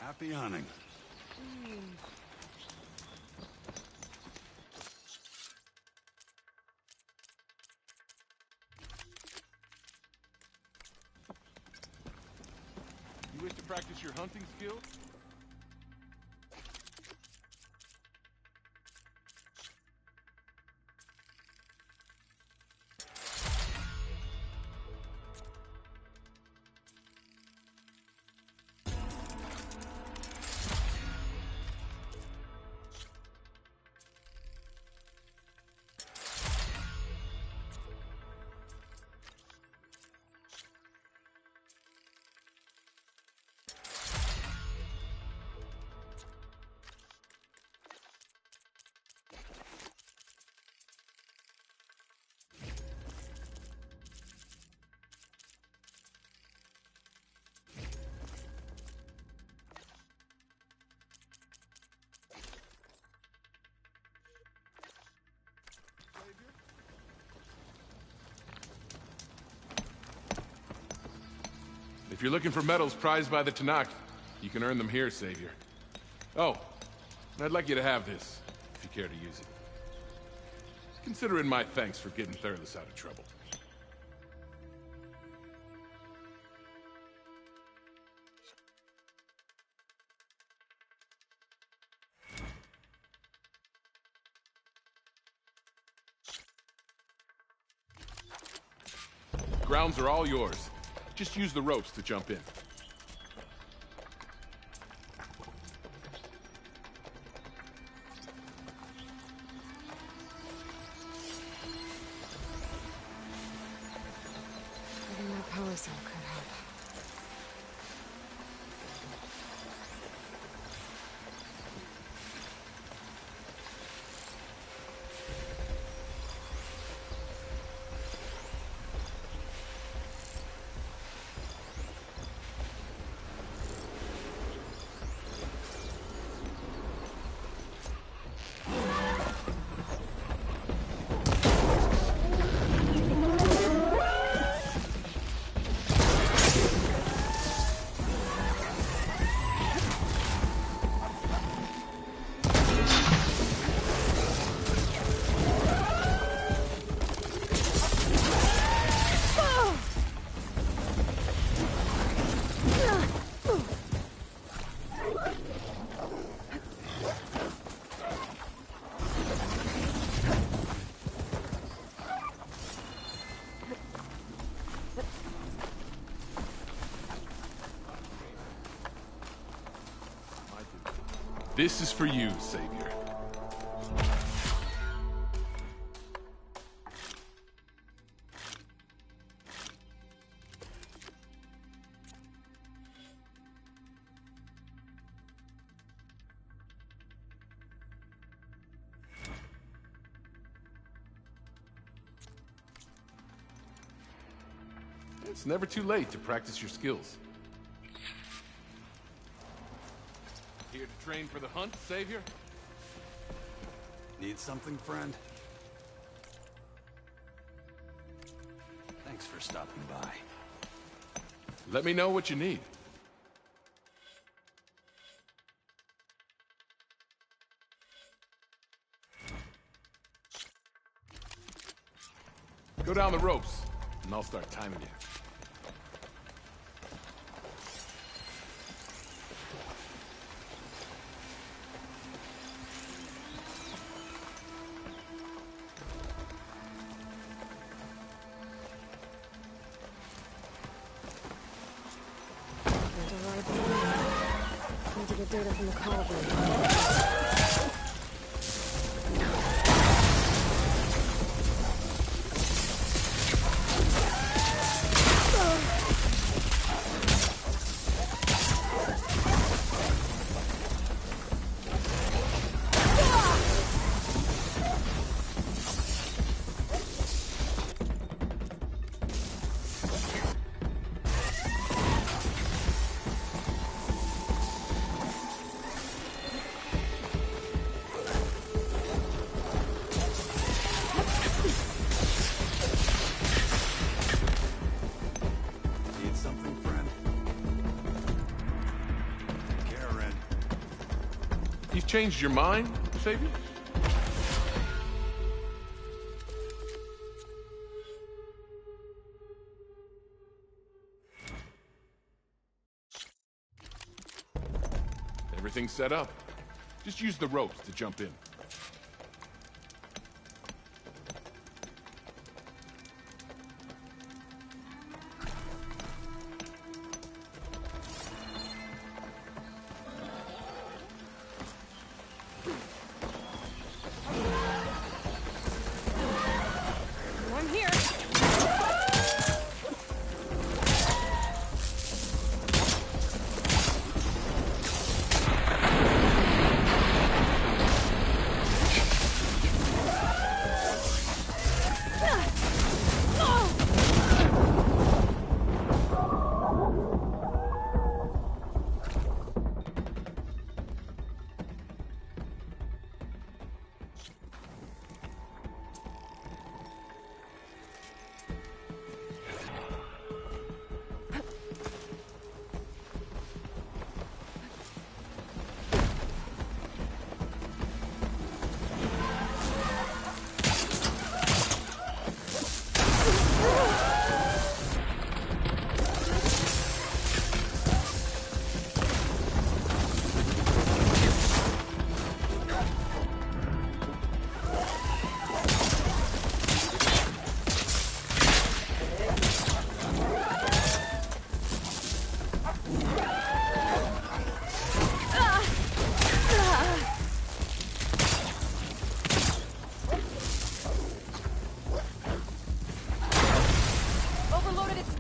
Happy hunting. You wish to practice your hunting skills? If you're looking for medals prized by the Tenakth, you can earn them here, Savior. Oh, and I'd like you to have this, if you care to use it. Consider it my thanks for getting Thurlis out of trouble. Grounds are all yours. Just use the ropes to jump in. Having that power cell could help. This is for you, Savior. It's never too late to practice your skills. Here to train for the hunt, Savior? Need something, friend? Thanks for stopping by. Let me know what you need. Go down the ropes. and I'll start timing you. Can't arrive there. Need to get data from the cauldron. Need something, friend? Karen. You've changed your mind, Savior? Everything's set up. Just use the ropes to jump in. I'm here. Overloaded its...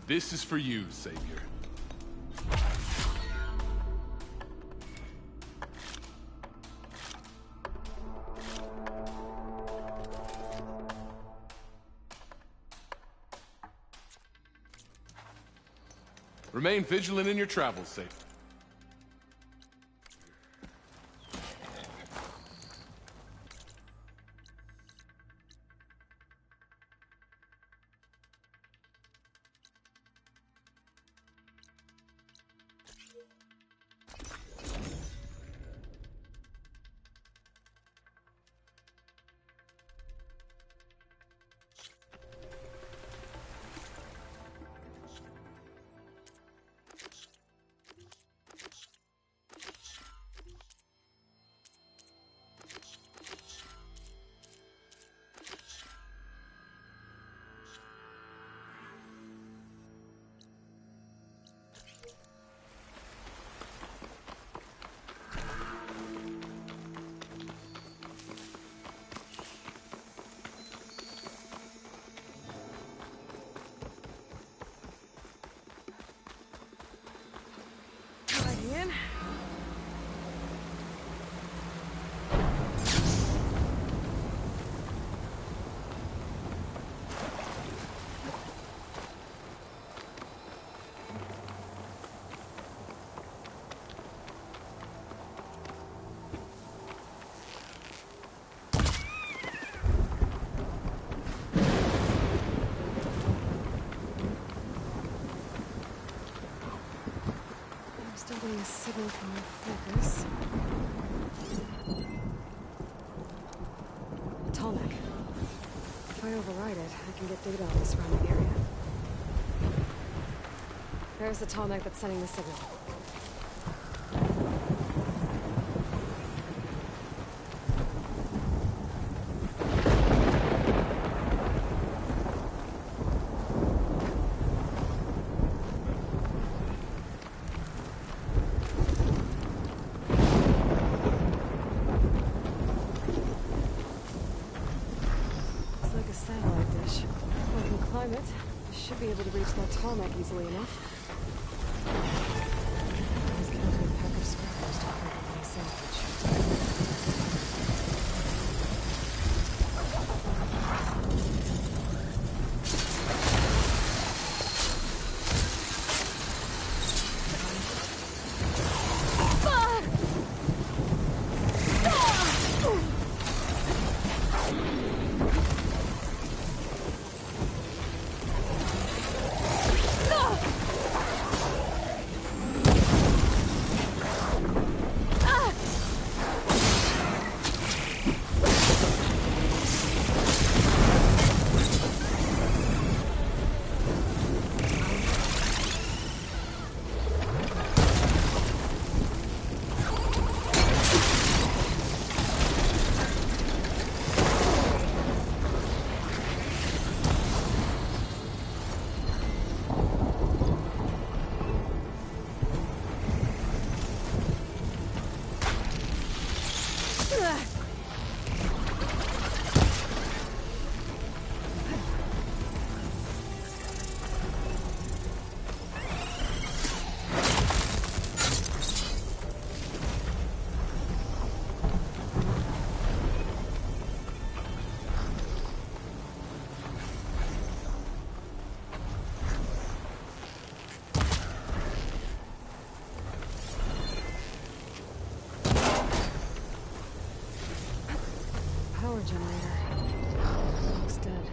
This is for you, Savior. Remain vigilant in your travels, Savior. In. Still getting a signal from my focus. Tallneck. If I override it, I can get data on the surrounding area. There's the Tallneck that's sending the signal. Should be able to reach that Tallneck easily enough. I was counting a pack of scrappers to cover my sandwich. Power generator. Looks dead.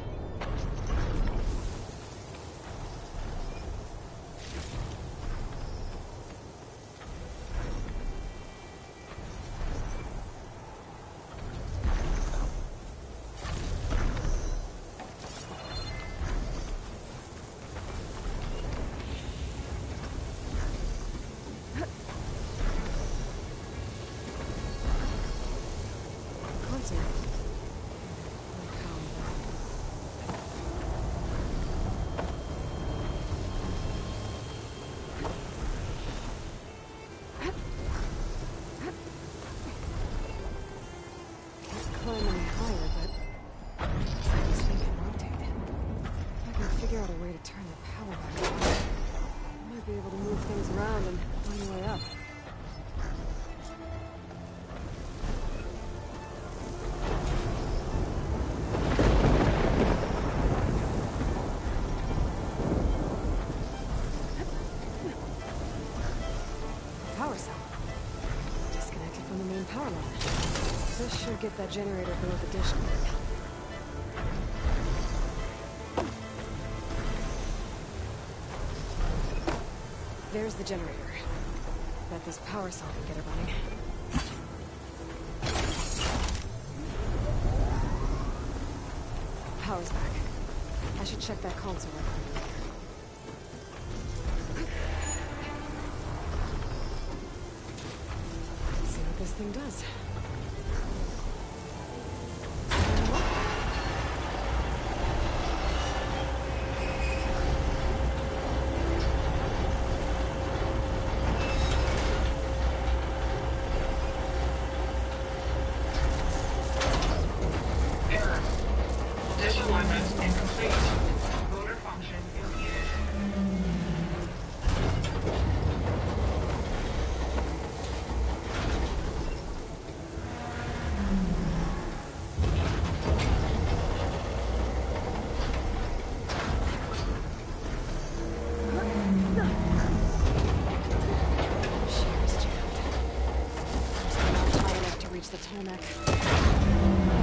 Console. Climb any higher, but looks like this thing can rotate. If I can figure out a way to turn the power back on, I might be able to move things around and find a way up. This should get that generator below the dish going. There's the generator. Bet this power saw can get it running. Power's back. I should check that console right behind me. Let's see what this thing does. The Tomek.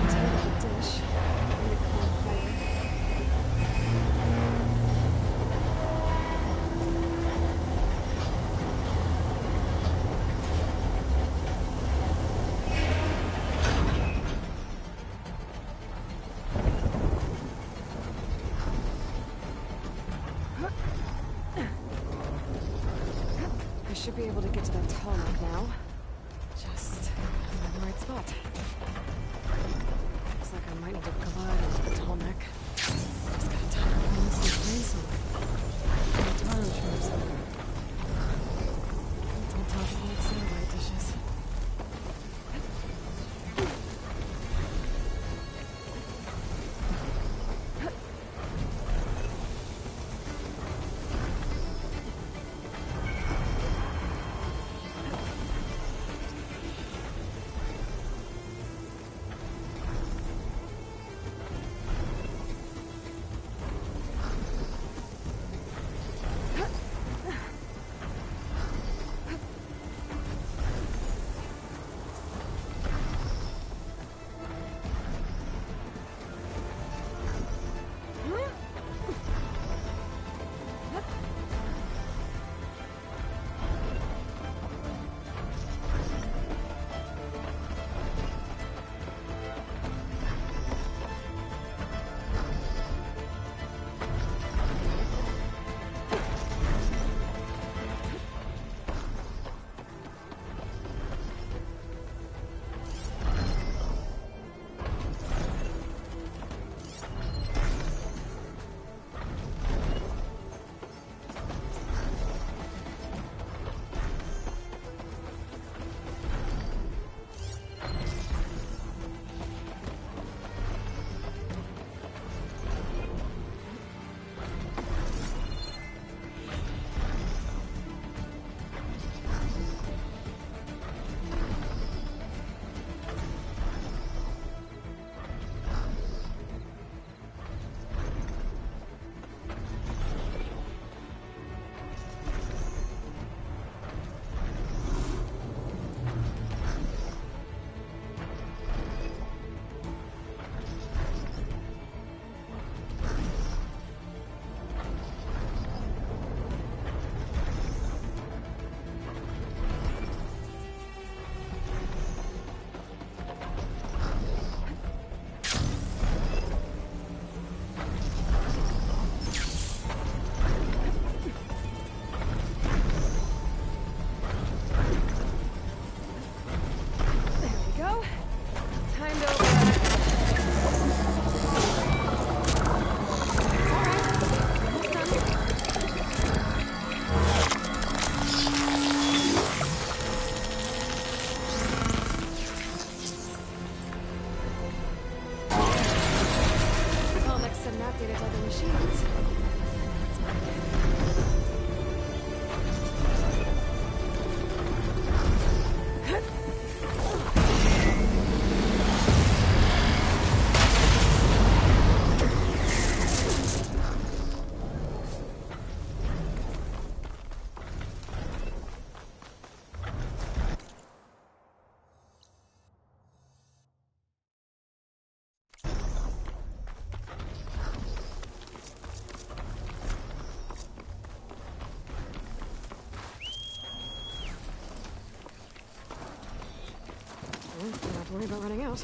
Take the dish. And the cold fire. I should be able to get to that Tomek now. Just find the right spot. Looks like I might need to glide into the Tomek. Just gotta time it on this brain somewhere. Time shrooms. It's on top of old satellite dishes. have to worry about running out.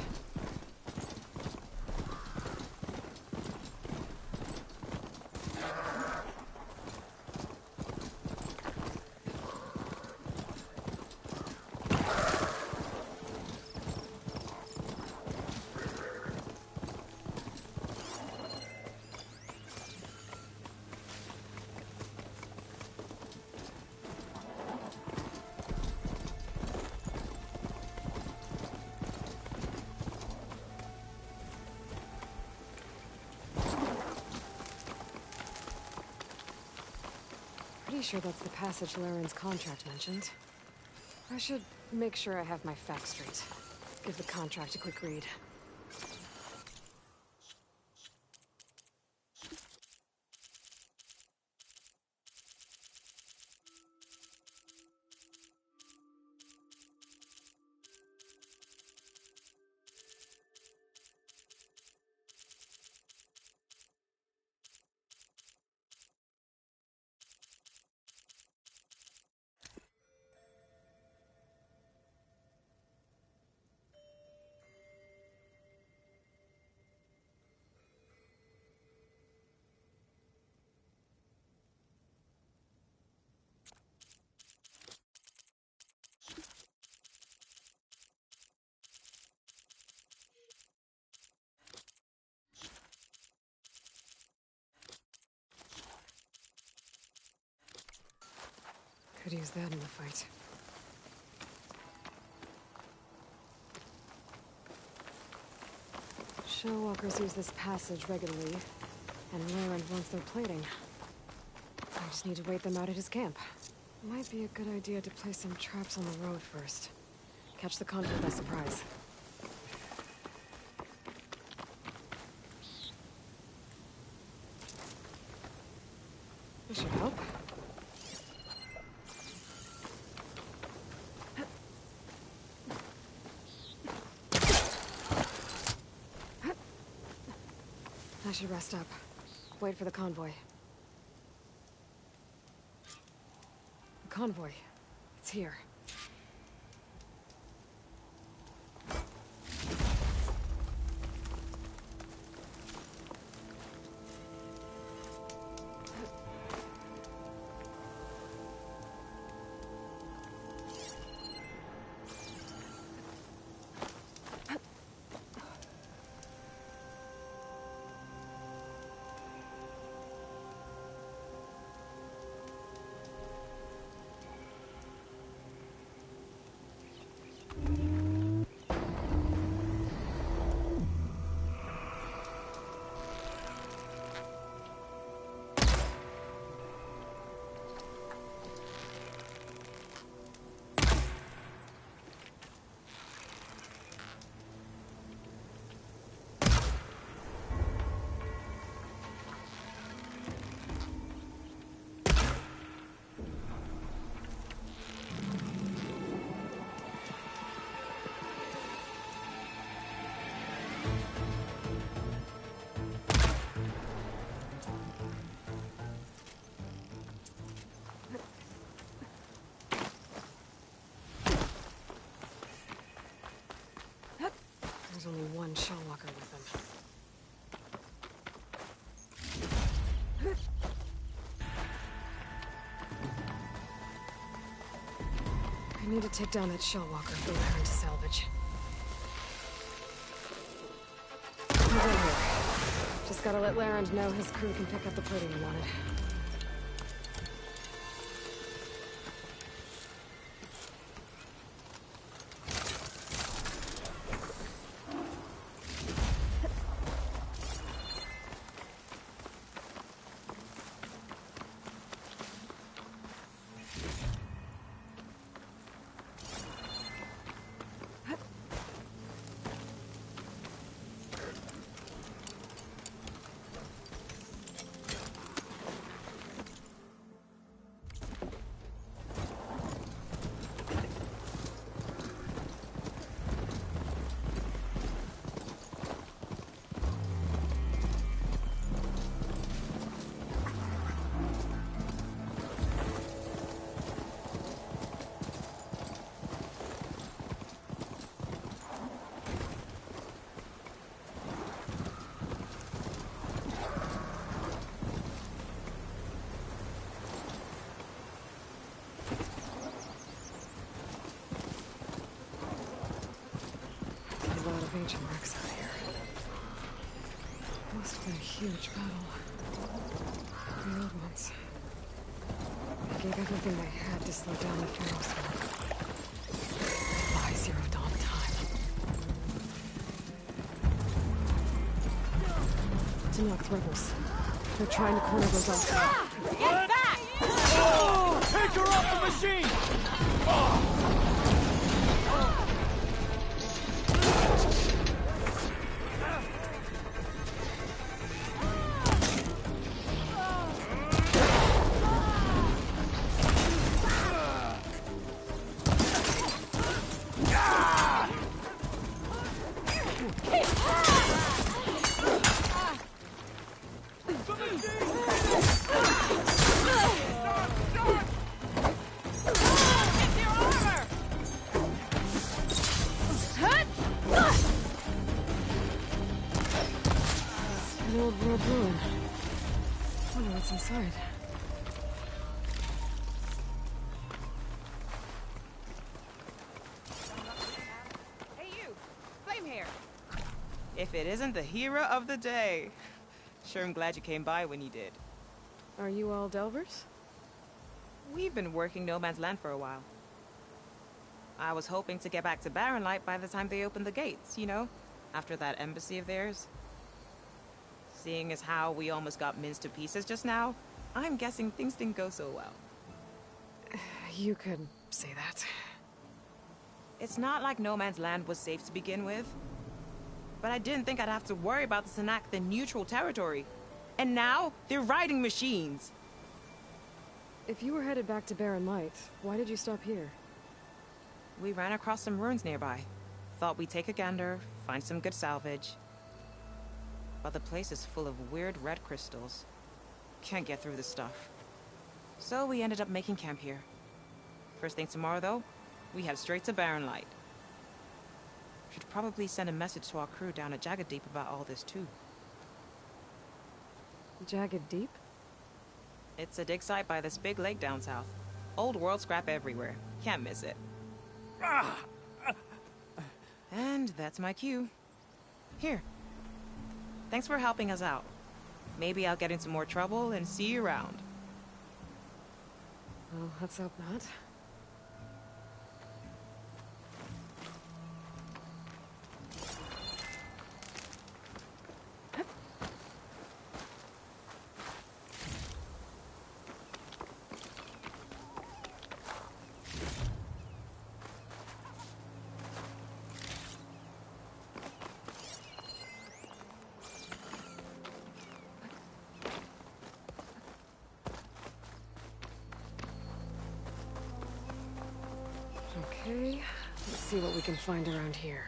Pretty sure that's the passage Laren's contract mentioned. I should make sure I have my facts straight. Give the contract a quick read. Could use that in the fight. Shellwalkers use this passage regularly, and Laren wants their plating. I just need to wait them out at his camp. Might be a good idea to place some traps on the road first. Catch the convoy by surprise. This should help. I should rest up. Wait for the convoy. The convoy. It's here. There's only one Shellwalker with them. I need to take down that Shellwalker for Laren to salvage. I'm done here. Just gotta let Laren know his crew can pick up the plating he wanted. of ancient wrecks out here. Must have been a huge battle. The old ones. They gave everything they had to slow down the Pharaoh smoke. By Zero Dawn time. Tanakh rebels. They're trying to corner those out. Get back! Oh! Take her off the machine! Oh! An old world ruin. Wonder what's inside. Hey you! Flame Hair! If it isn't the hero of the day. Sure am glad you came by when you did. Are you all Delvers? We've been working No Man's Land for a while. I was hoping to get back to Barren Light by the time they opened the gates, you know? After that embassy of theirs. Seeing as how we almost got minced to pieces just now, I'm guessing things didn't go so well. You could say that. It's not like No Man's Land was safe to begin with. But I didn't think I'd have to worry about the Tanakh, the neutral territory. And now, they're riding machines. If you were headed back to Barren Light, why did you stop here? We ran across some ruins nearby. Thought we'd take a gander, find some good salvage. But the place is full of weird red crystals. Can't get through this stuff. So we ended up making camp here. First thing tomorrow, though, we head straight to Barren Light. Should probably send a message to our crew down at Jagged Deep about all this, too. Jagged Deep? It's a dig site by this big lake down south. Old world scrap everywhere. Can't miss it. And that's my cue. Here. Thanks for helping us out. Maybe I'll get into more trouble and see you around. Well, let's hope not. Okay, let's see what we can find around here.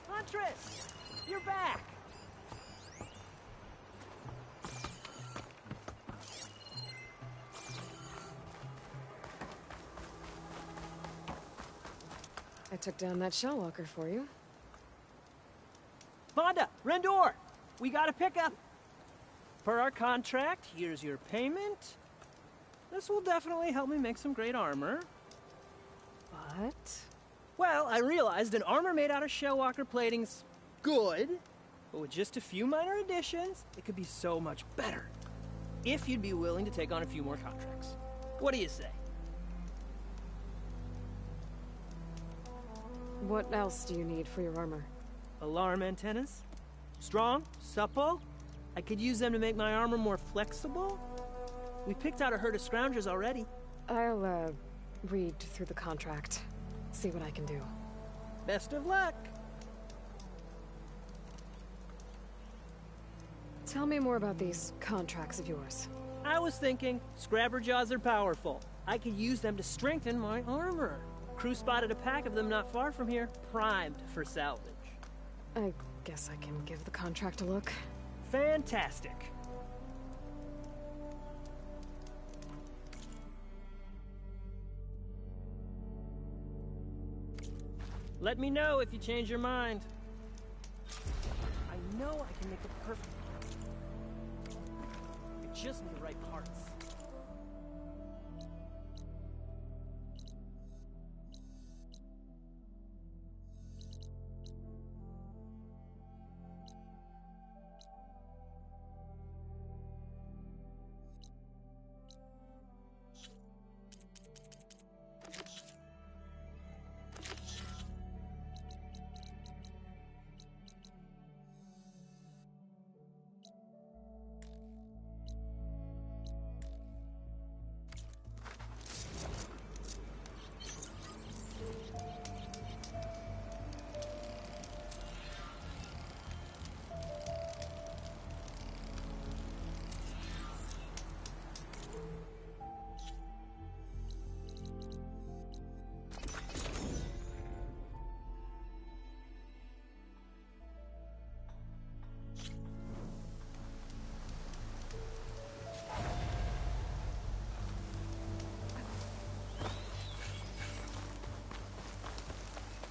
Huntress! You're back! I took down that shell walker for you. Vonda! Rendor! We got a pickup! Per our contract, here's your payment. This will definitely help me make some great armor. But? Well, I realized an armor made out of Shellwalker plating's good, but with just a few minor additions, it could be so much better. If you'd be willing to take on a few more contracts. What do you say? What else do you need for your armor? Alarm antennas? Strong? Supple? I could use them to make my armor more flexible? We picked out a herd of scroungers already. I'll, read through the contract. See what I can do. Best of luck! Tell me more about these contracts of yours. I was thinking, Scrapper Jaws are powerful. I could use them to strengthen my armor. Crew spotted a pack of them not far from here, primed for salvage. I guess I can give the contract a look. Fantastic. Let me know if you change your mind. I know I can make the perfect one. I just need the right parts.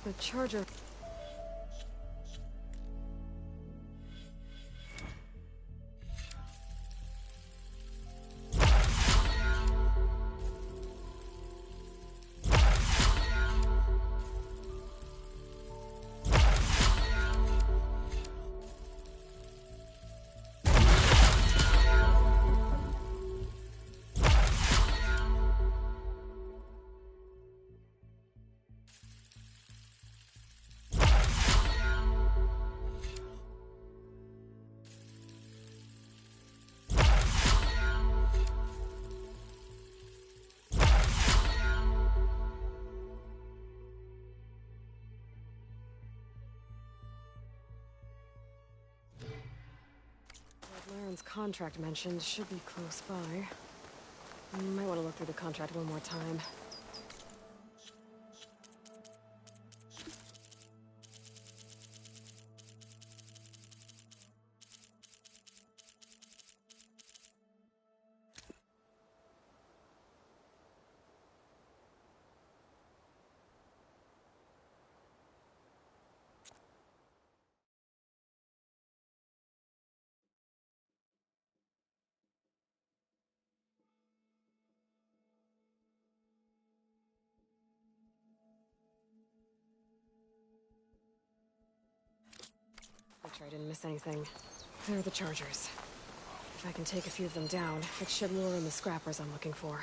The charger... Laren's contract mentioned should be close by. Might want to look through the contract one more time. Make sure I didn't miss anything. There are the chargers. If I can take a few of them down, it should lure in the scrappers I'm looking for.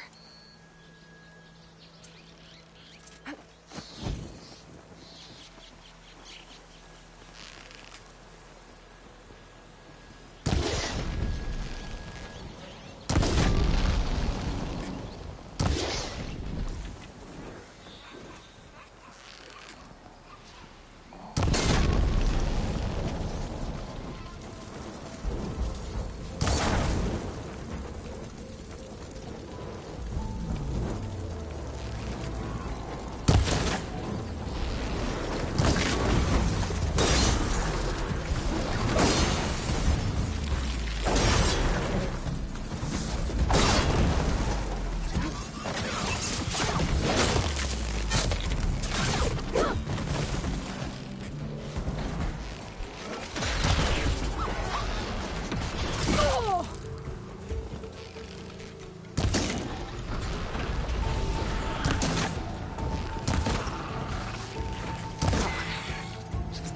Just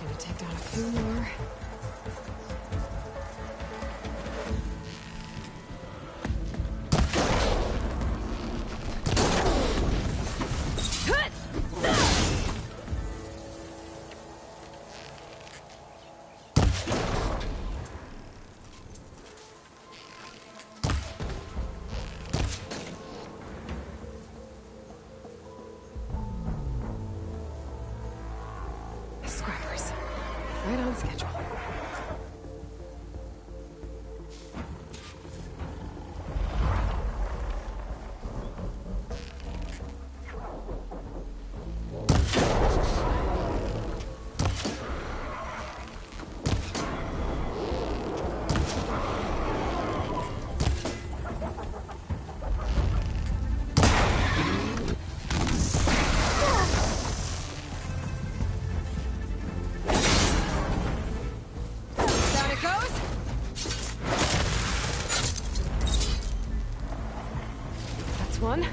need to take down a Two more. Scrappers. Right on schedule. Down it goes. That's one.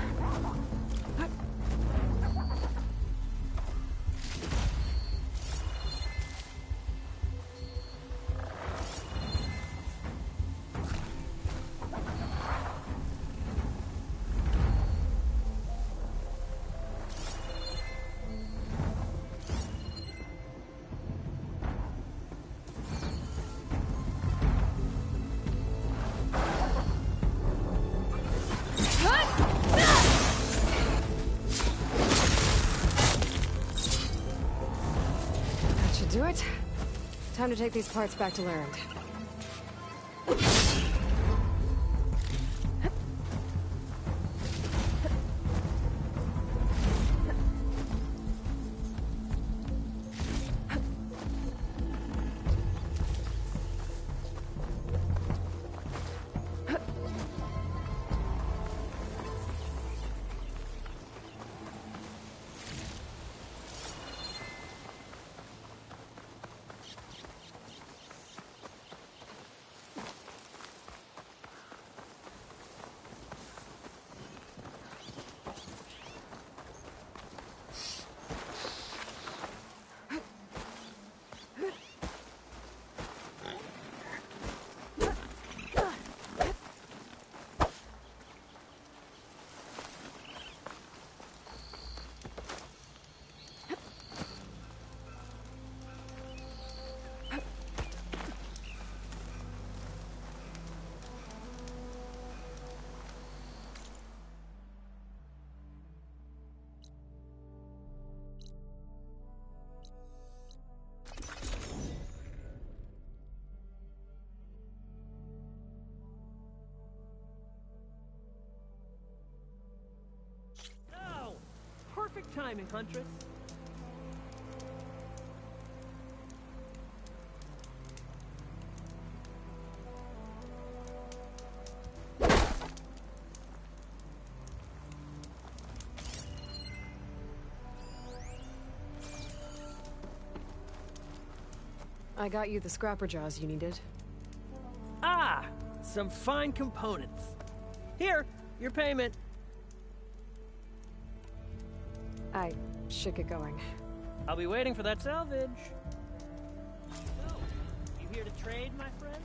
That should do it. Time to take these parts back to Larend. Oh! Perfect timing, Huntress. I got you the scrapper jaws you needed. Ah! Some fine components. Here, your payment. I should get going. I'll be waiting for that salvage. So, you here to trade, my friend?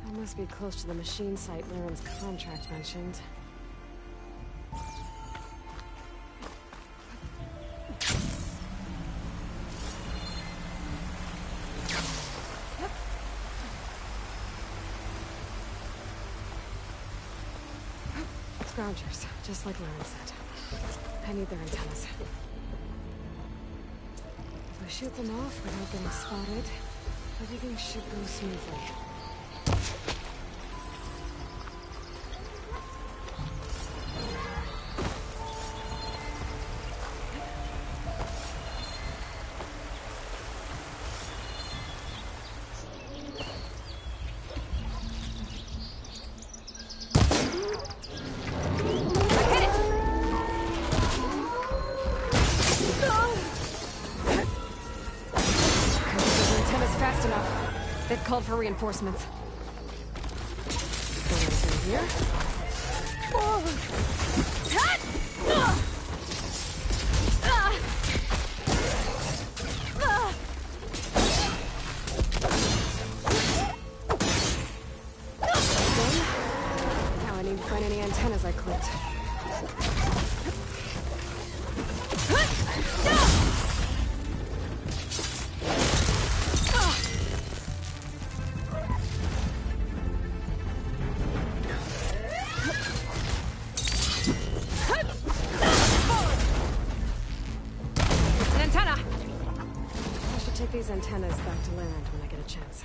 I must be close to the machine site Larend's contract mentioned. Scroungers, just like Larend said. I need their antennas. If I shoot them off without getting spotted, everything should go smoothly. called for reinforcements. Going right through here. Now I need to find any antennas I clipped. These antennas back to land when I get a chance.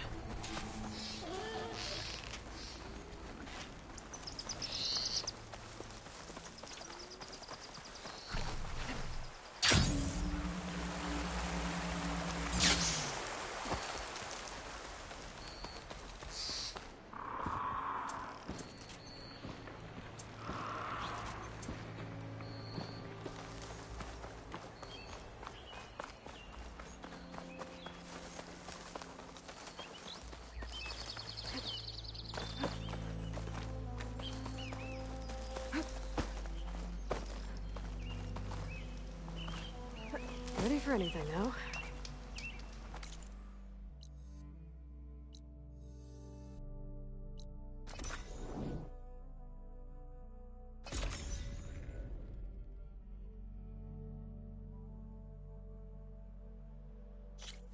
Ready for anything now?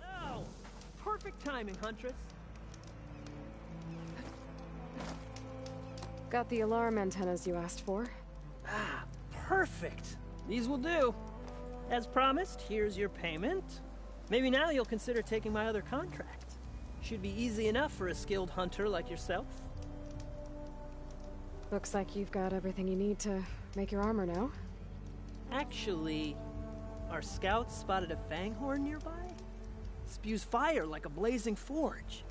Oh, perfect timing, Huntress. Got the alarm antennas you asked for. Ah, perfect. These will do. As promised, here's your payment. Maybe now you'll consider taking my other contract. Should be easy enough for a skilled hunter like yourself. Looks like you've got everything you need to make your armor now. Actually, our scouts spotted a fanghorn nearby. Spews fire like a blazing forge.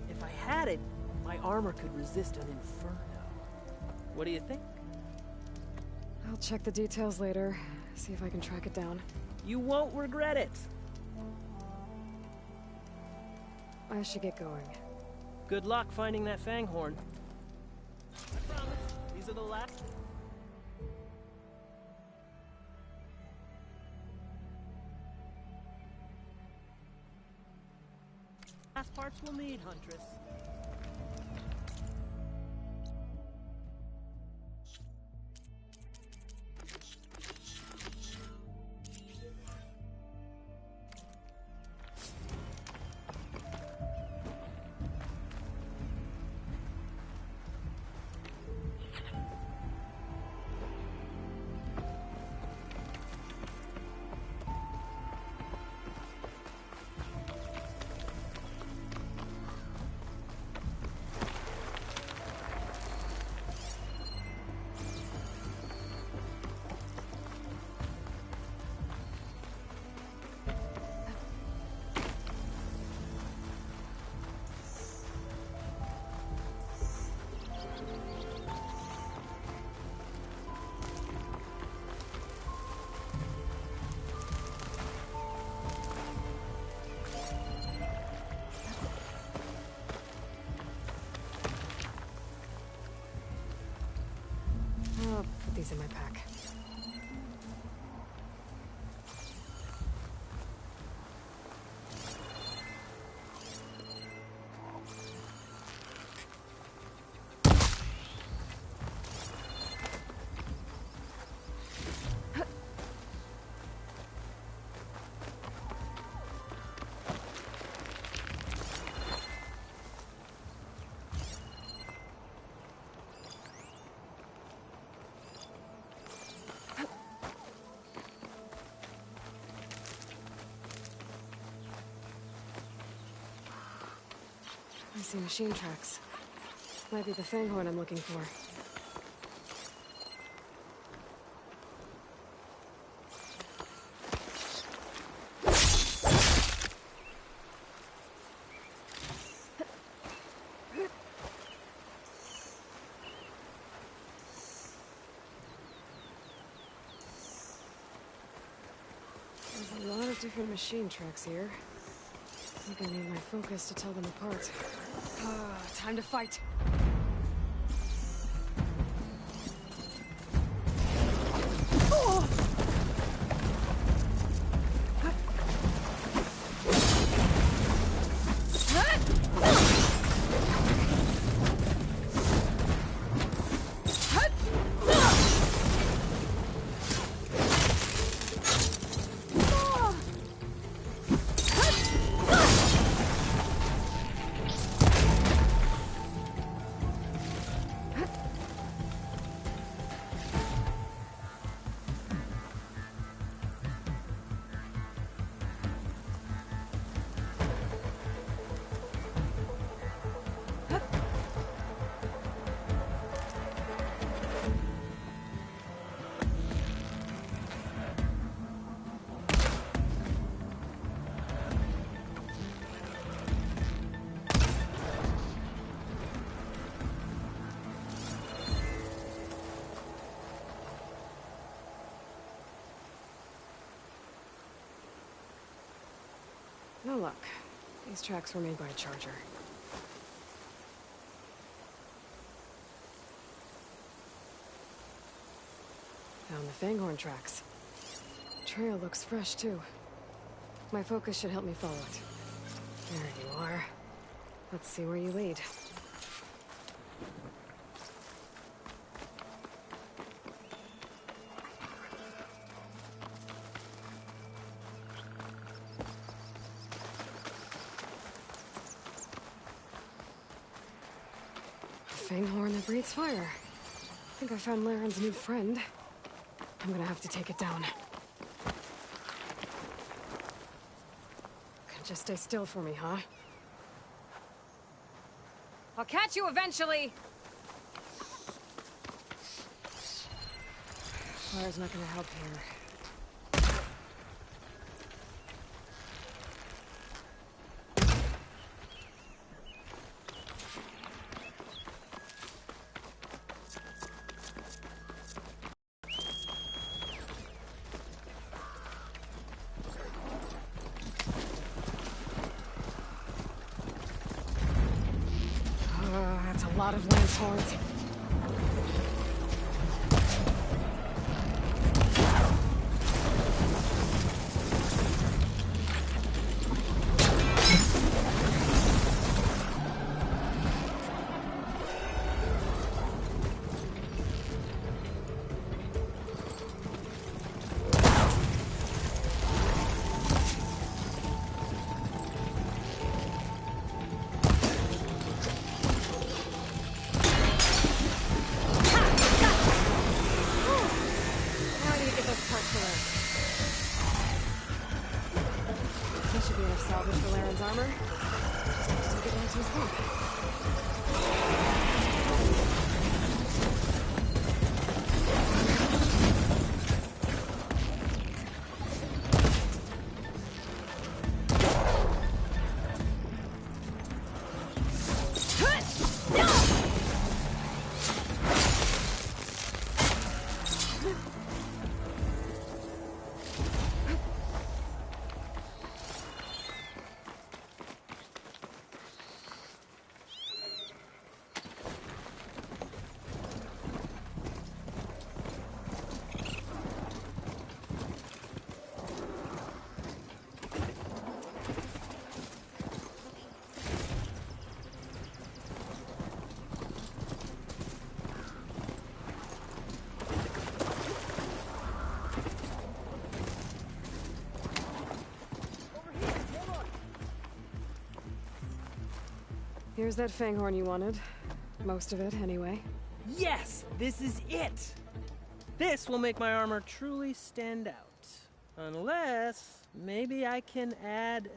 If I had it, my armor could resist an inferno. What do you think? I'll check the details later. See if I can track it down. You won't regret it. I should get going. Good luck finding that fanghorn. I promise, these are the last. Last parts we'll need, Huntress. I'll put these in my pack. I see machine tracks. Might be the fanghorn I'm looking for. There's a lot of different machine tracks here. think I need my focus to tell them apart. Time to fight. No luck. These tracks were made by a charger. Found the Fanghorn tracks. Trail looks fresh, too. My focus should help me follow it. There you are. Let's see where you lead. Fanghorn that breathes fire. I think I found Laren's new friend. I'm gonna have to take it down. Can't just stay still for me, huh? I'll catch you eventually! Fire's not gonna help here. That's a lot of lance horns. That should be enough salvage for Laren's armor. Just have to take it back to his camp. Here's that Fanghorn you wanted. Most of it, anyway. Yes! This is it! This will make my armor truly stand out. Unless, maybe I can add,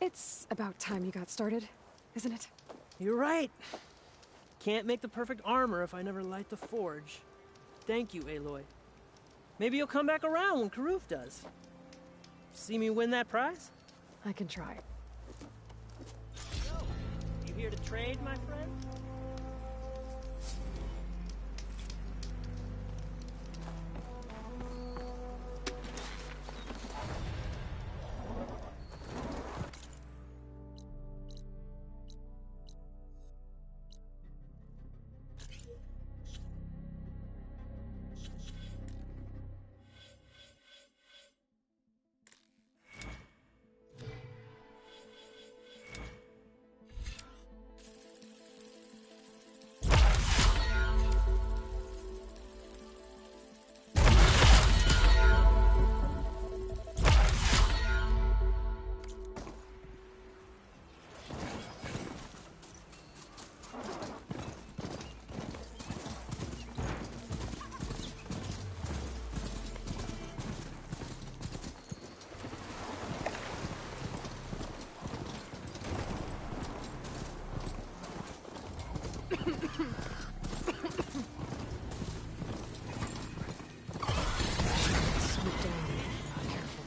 It's about time you got started, isn't it? You're right. Can't make the perfect armor if I never light the forge. Thank you, Aloy. Maybe you'll come back around when Karuf does. See me win that prize? I can try. You here to trade, my friend? Swoop down. Careful.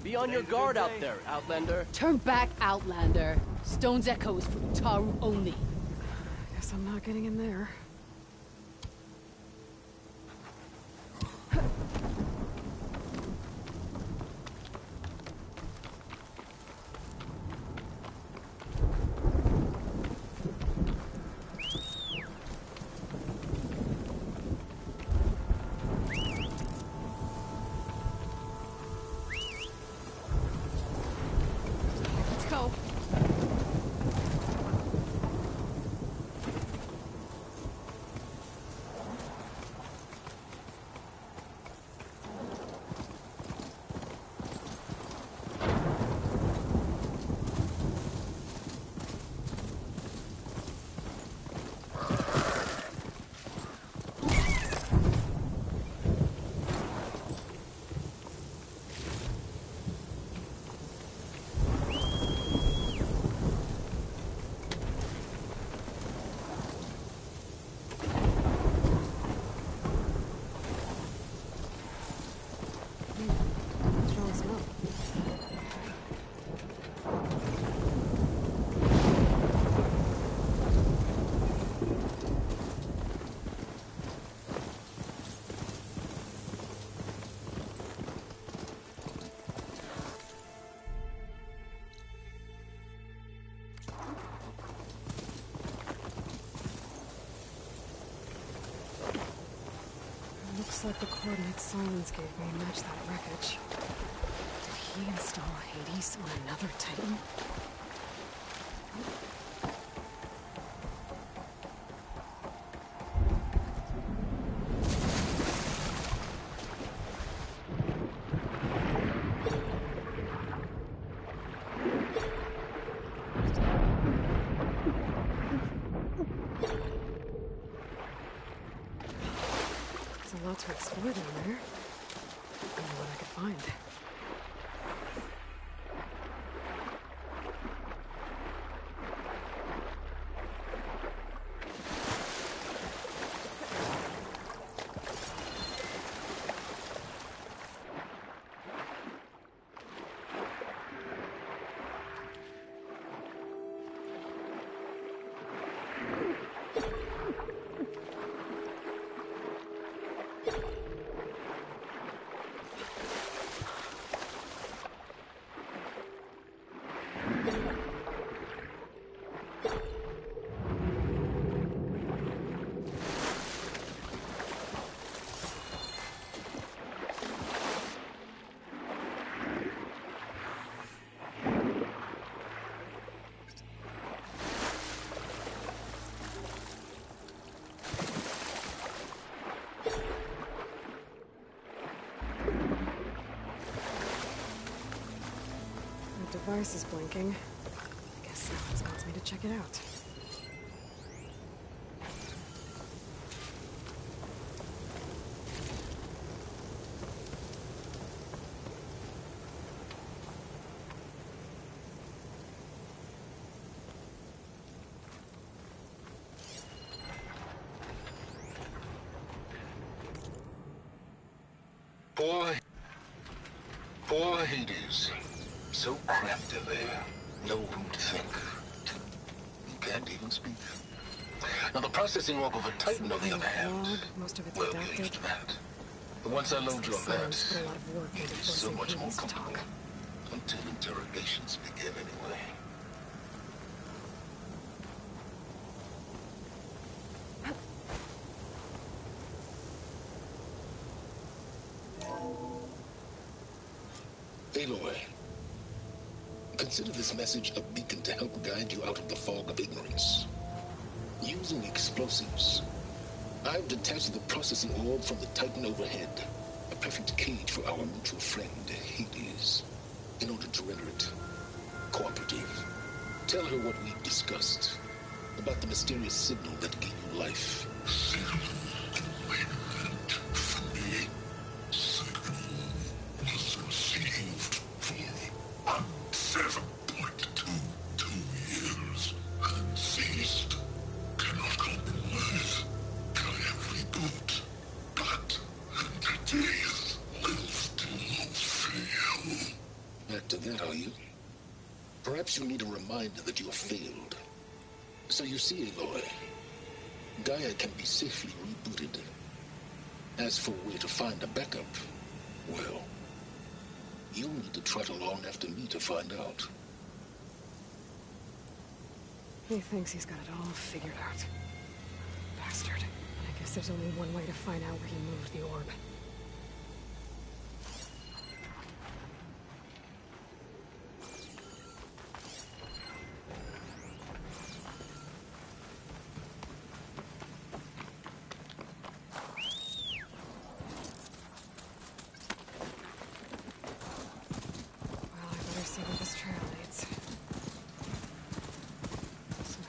Be on your guard out there, Outlander. Turn back, Outlander. Stone's Echo is for Utaru only. Guess I'm not getting in there. like the coordinates Silence gave me match that wreckage. Did he install Hades on another Titan? There's a lot to explore down there. I don't know what I could find. The device is blinking. I guess Silence wants me to check it out. Poor Hades. So cramped in there. No room to think. You can't even speak. Now the processing orb of a Titan, on the other hand, most of it's well, adapted. you're used to that. But once I load you on that, Silence put a lot of work into it's so forcing much more Hades to comfortable. talk. Until interrogations begin anyway. Aloy, consider this message a beacon to help guide you out of the fog of ignorance. Using explosives, I've detached the processing orb from the Titan overhead, a perfect cage for our mutual friend, Hades, in order to render it cooperative. Tell her what we've discussed about the mysterious signal that gave you life. Back to that, are you? Perhaps you need a reminder that you have failed. So you see, Aloy, Gaia can be safely rebooted. As for where to find a backup, well, you'll need to trot along after me to find out. He thinks he's got it all figured out. Bastard. I guess there's only one way to find out where he moved the orb.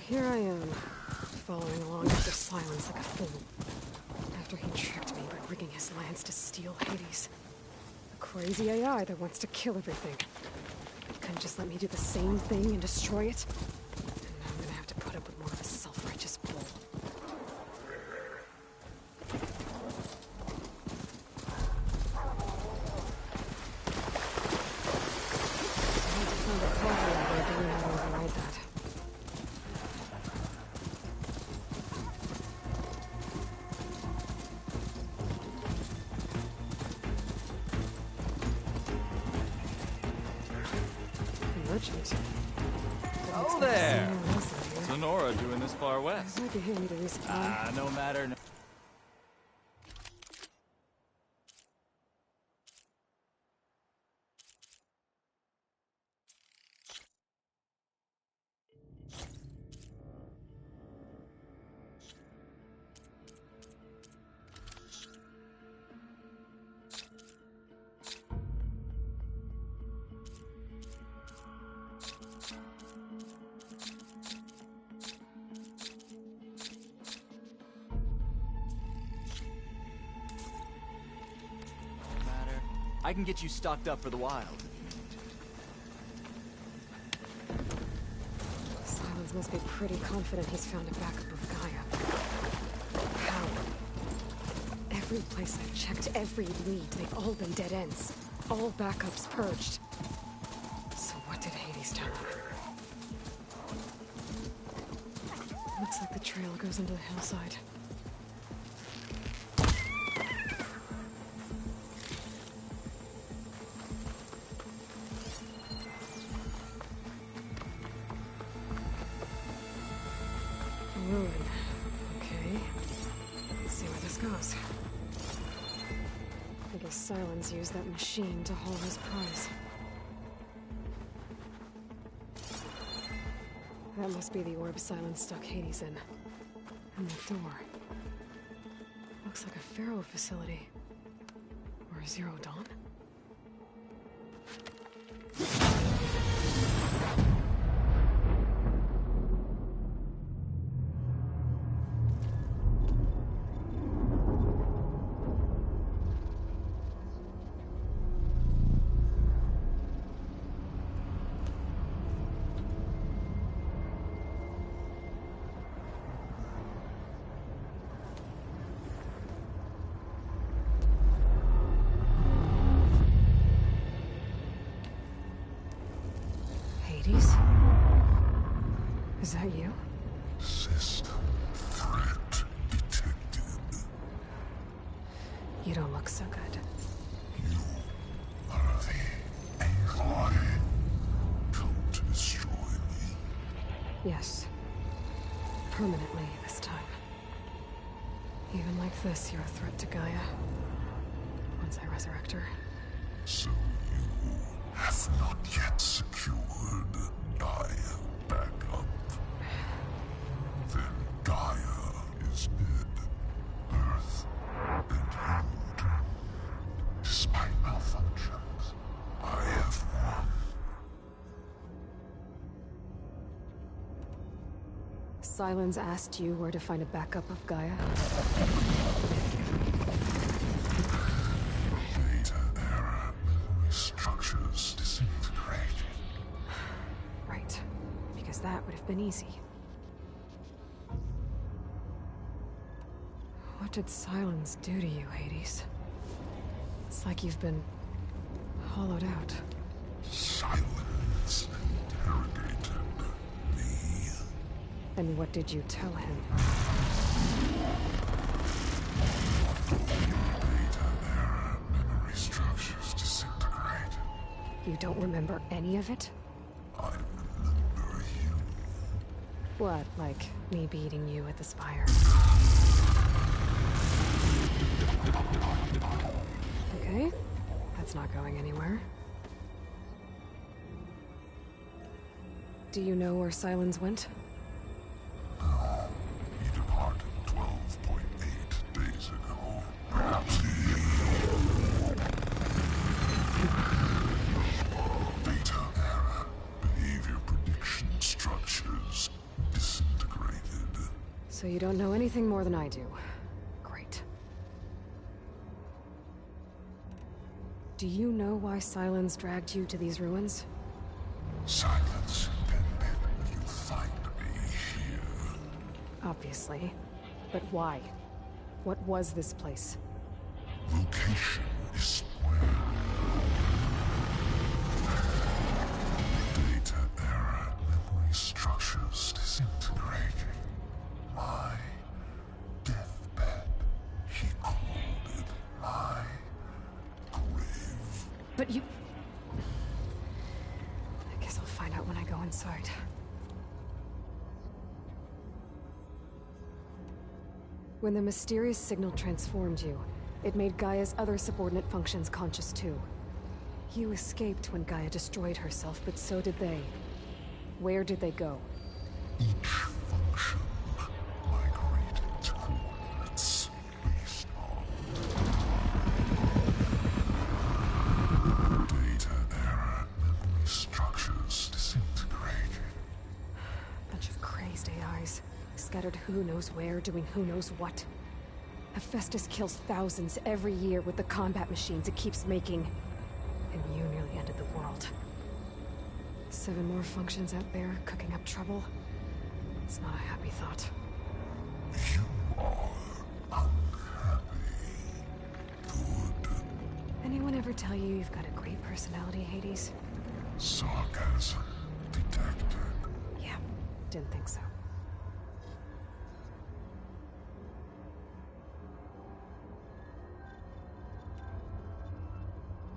Here I am, following along after Silence like a fool. After he tricked me by rigging his lance to steal Hades. A crazy AI that wants to kill everything. He couldn't just let me do the same thing and destroy it. And now I'm gonna have to put up with more of a self-righteous bull. I need to find a copy of it to learn how to override that. Oh there! Sonora doing this far west. Like you hit me to resupply. No matter. I can get you stocked up for the wild. Silence must be pretty confident he's found a backup of Gaia. How? Every place I've checked, every lead, they've all been dead ends. All backups purged. So what did Hades tell him? Looks like the trail goes into the hillside. Ruin. Okay. Let's see where this goes. I guess Silence used that machine to haul his prize. That must be the orb Silence stuck Hades in. And the door. Looks like a Pharaoh facility. Or a Zero Dawn? Is that you? System threat detected. You don't look so good. You are the Aloy. Come to destroy me. Yes. Permanently this time. Even like this, you're a threat to Gaia. Once I resurrect her. So you have not yet secured Gaia backup. Then Gaia is dead. Earth and you. Despite malfunctions, I have won. Silence asked you where to find a backup of Gaia? Data error. Memory structures disintegrated. Right. Because that would have been easy. What did Silence do to you, Hades? It's like you've been hollowed out. Silence interrogated me. And what did you tell him? Data error. Memory structures disintegrated. You don't remember any of it? I remember you. What, like me beating you at the Spire? Okay, that's not going anywhere. Do you know where Silence went? No. He departed 12.8 days ago. Perhaps data error. Behavior prediction structures disintegrated. So you don't know anything more than I do. Great. Do you know why Silence dragged you to these ruins? Silence intended you find me here. Obviously. But why? What was this place? Location is square. Data error. Memory structures disintegrating. My deathbed. He called it my grave. But you... I guess I'll find out when I go inside. When the mysterious signal transformed you, it made Gaia's other subordinate functions conscious too. You escaped when Gaia destroyed herself, but so did they. Where did they go? Each function migrated to coordinates based on data error. Memory structures disintegrated. Bunch of crazed AIs, scattered who knows where, doing who knows what. Hephaestus kills thousands every year with the combat machines it keeps making. and you nearly ended the world. 7 more functions out there, cooking up trouble. It's not a happy thought. You are unhappy. Good. Anyone ever tell you you've got a great personality, Hades? Sarcasm detected. Yeah, didn't think so.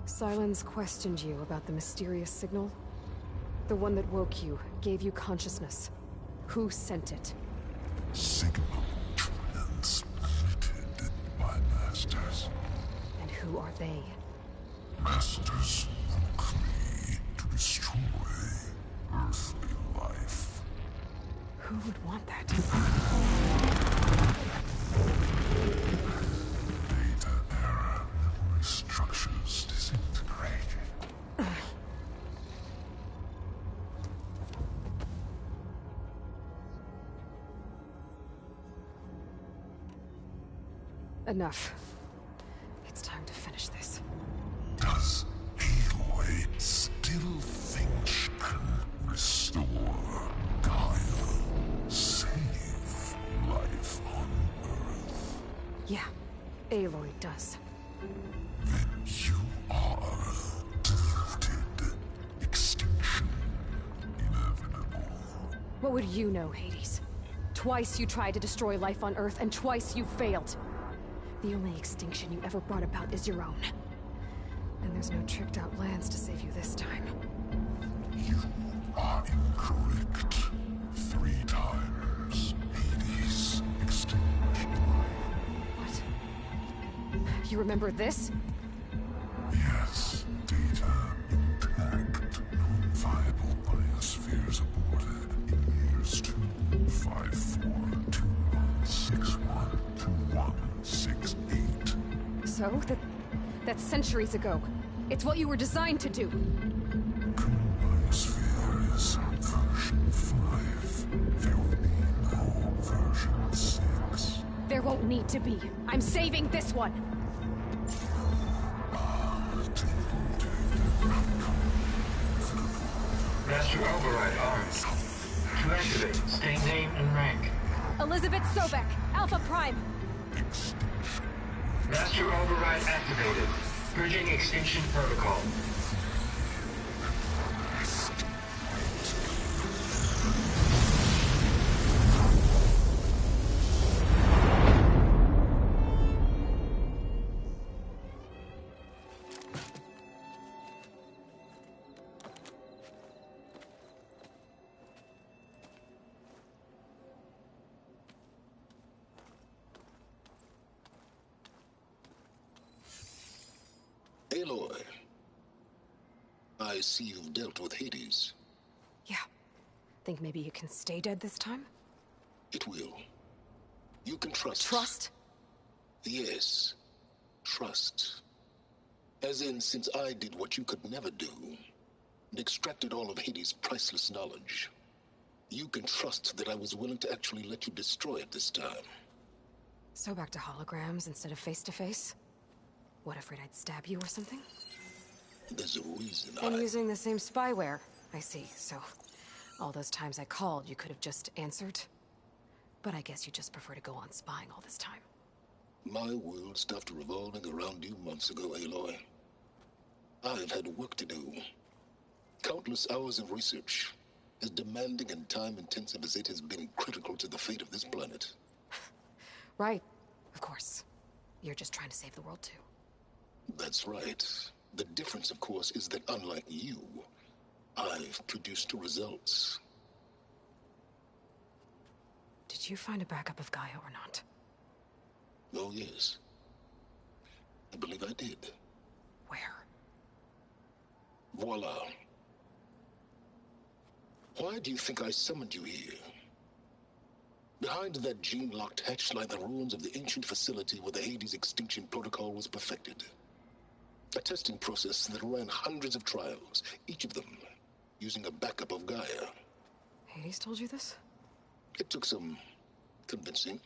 Sylens questioned you about the mysterious signal. The one that woke you, gave you consciousness. Who sent it? Signal transmitted by masters. And who are they? Masters woke me to destroy earthly life. Who would want that? Data error, memory structures disintegrating. Enough. It's time to finish this. Does Aloy still think she can restore Gaia? Save life on Earth? Yeah, Aloy does. Then you are deluded. Extinction inevitable. What would you know, Hades? Twice you tried to destroy life on Earth, and twice you failed. The only extinction you ever brought about is your own. And there's no tricked-out lands to save you this time. You are incorrect. 3 times. Hades extinguished life. What? You remember this? Yes. Data intact. Non-viable biospheres aborted in years 254, 2161, 2168. So? That's centuries ago. It's what you were designed to do. Biosphere is version 5. There will be no version 6. There won't need to be. I'm saving this one. Master Override arms. To activate, state name and rank. Elizabeth Sobek, Alpha Prime. Master Override activated. Bridging extinction protocol. Aloy, I see you've dealt with Hades. Yeah. Think maybe you can stay dead this time? It will. You can trust. Trust? Yes. Trust. As in, since I did what you could never do, and extracted all of Hades' priceless knowledge, you can trust that I was willing to actually let you destroy it this time. So back to holograms instead of face-to-face? What, afraid I'd stab you or something? There's a reason And using the same spyware. I see, so all those times I called, you could have just answered? But I guess you just prefer to go on spying all this time. My world stopped revolving around you months ago, Aloy. I've had work to do. Countless hours of research, as demanding and time-intensive as it has been critical to the fate of this planet. Right, of course. You're just trying to save the world, too. That's right. The difference, of course, is that unlike you, I've produced results. Did you find a backup of Gaia or not? Oh, yes. I believe I did. Where? Voila. Why do you think I summoned you here? Behind that gene-locked hatch lie the ruins of the ancient facility where the Hades extinction protocol was perfected. A testing process that ran hundreds of trials, each of them using a backup of Gaia. Hades told you this? It took some convincing,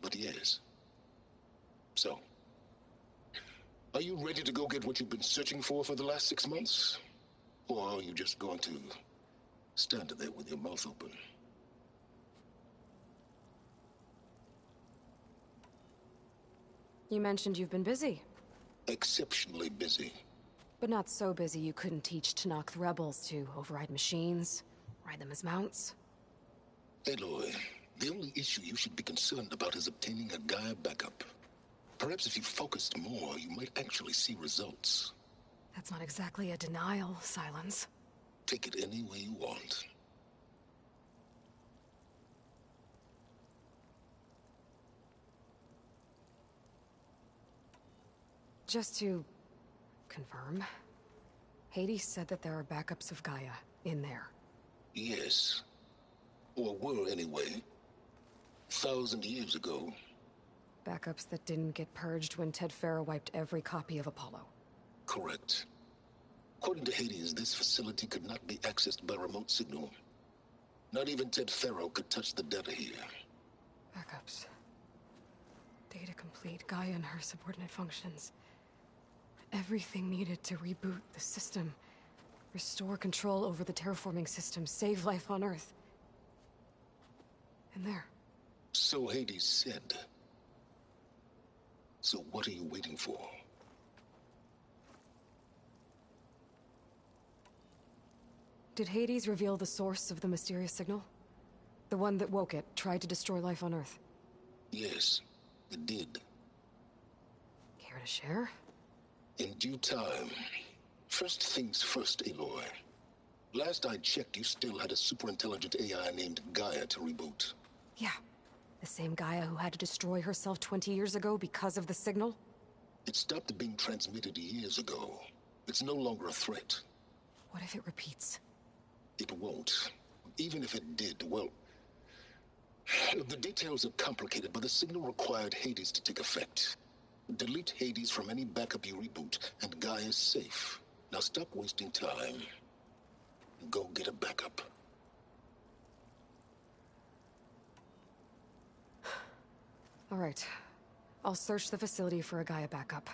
but yes. So, Are you ready to go get what you've been searching for the last 6 months? Or are you just going to stand there with your mouth open? You mentioned you've been busy. Exceptionally busy. But not so busy you couldn't teach Tenakth rebels to override machines, ride them as mounts. Aloy, the only issue you should be concerned about is obtaining a Gaia backup. Perhaps if you focused more, you might actually see results. That's not exactly a denial, Silence. Take it any way you want. Just to confirm, Hades said that there are backups of Gaia in there. Yes. Or were anyway. 1,000 years ago. Backups that didn't get purged when Ted Faro wiped every copy of Apollo. Correct. According to Hades, this facility could not be accessed by remote signal. Not even Ted Faro could touch the data here. Backups. Data complete, Gaia and her subordinate functions. Everything needed to reboot the system. Restore control over the terraforming system, save life on Earth. And there. So Hades said. So what are you waiting for? Did Hades reveal the source of the mysterious signal? The one that woke it, tried to destroy life on Earth? Yes, it did. Care to share? In due time. First things first, Aloy. Last I checked, you still had a superintelligent AI named Gaia to reboot. Yeah. The same Gaia who had to destroy herself 20 years ago because of the signal? It stopped being transmitted years ago. It's no longer a threat. What if it repeats? It won't. Even if it did, well... The details are complicated, but the signal required Hades to take effect. Delete Hades from any backup you reboot, and Gaia's safe. Now stop wasting time. Go get a backup. All right. I'll search the facility for a Gaia backup.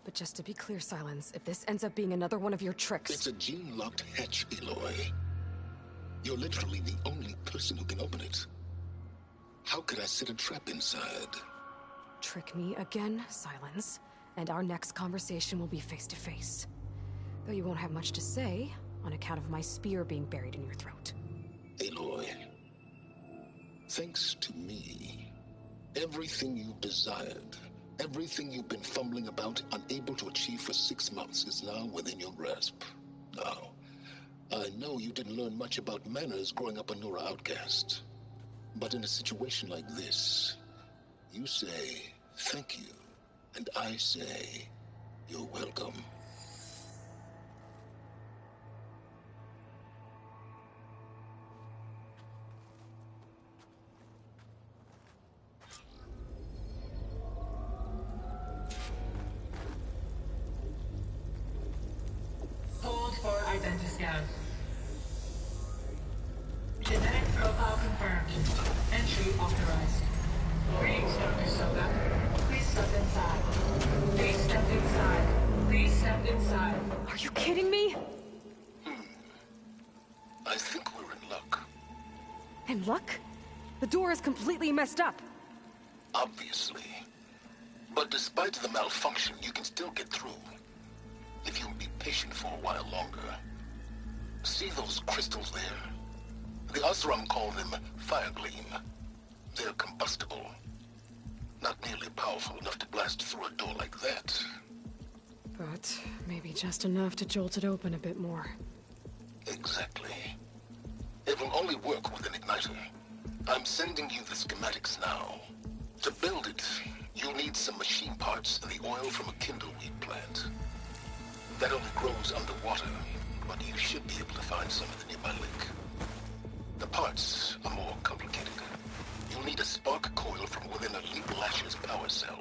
But just to be clear, Silence, if this ends up being another one of your tricks... It's a gene-locked hatch, Aloy. You're literally the only person who can open it. How could I set a trap inside? Trick me again, Silence, and our next conversation will be face-to-face. Though you won't have much to say, on account of my spear being buried in your throat. Aloy, thanks to me, everything you've desired, everything you've been fumbling about, unable to achieve for 6 months, is now within your grasp. Now, I know you didn't learn much about manners growing up a Nora outcast. But in a situation like this, you say, thank you, and I say, you're welcome. Hold for identiscan. Genetic profile confirmed. Entry authorized. Greetings, Dr. Soga. Please step inside. Please step inside. Please step inside. Are you kidding me? I think we're in luck. In luck? The door is completely messed up. Obviously. But despite the malfunction, you can still get through. If you'll be patient for a while longer. See those crystals there? The Oseram call them Firegleam. They're combustible. Not nearly powerful enough to blast through a door like that. But maybe just enough to jolt it open a bit more. Exactly. It will only work with an igniter. I'm sending you the schematics now. To build it, you'll need some machine parts and the oil from a kindleweed plant. That only grows underwater, but you should be able to find some in the nearby lake. The parts are more complicated. You'll need a spark coil from within a Leap Lash's power cell.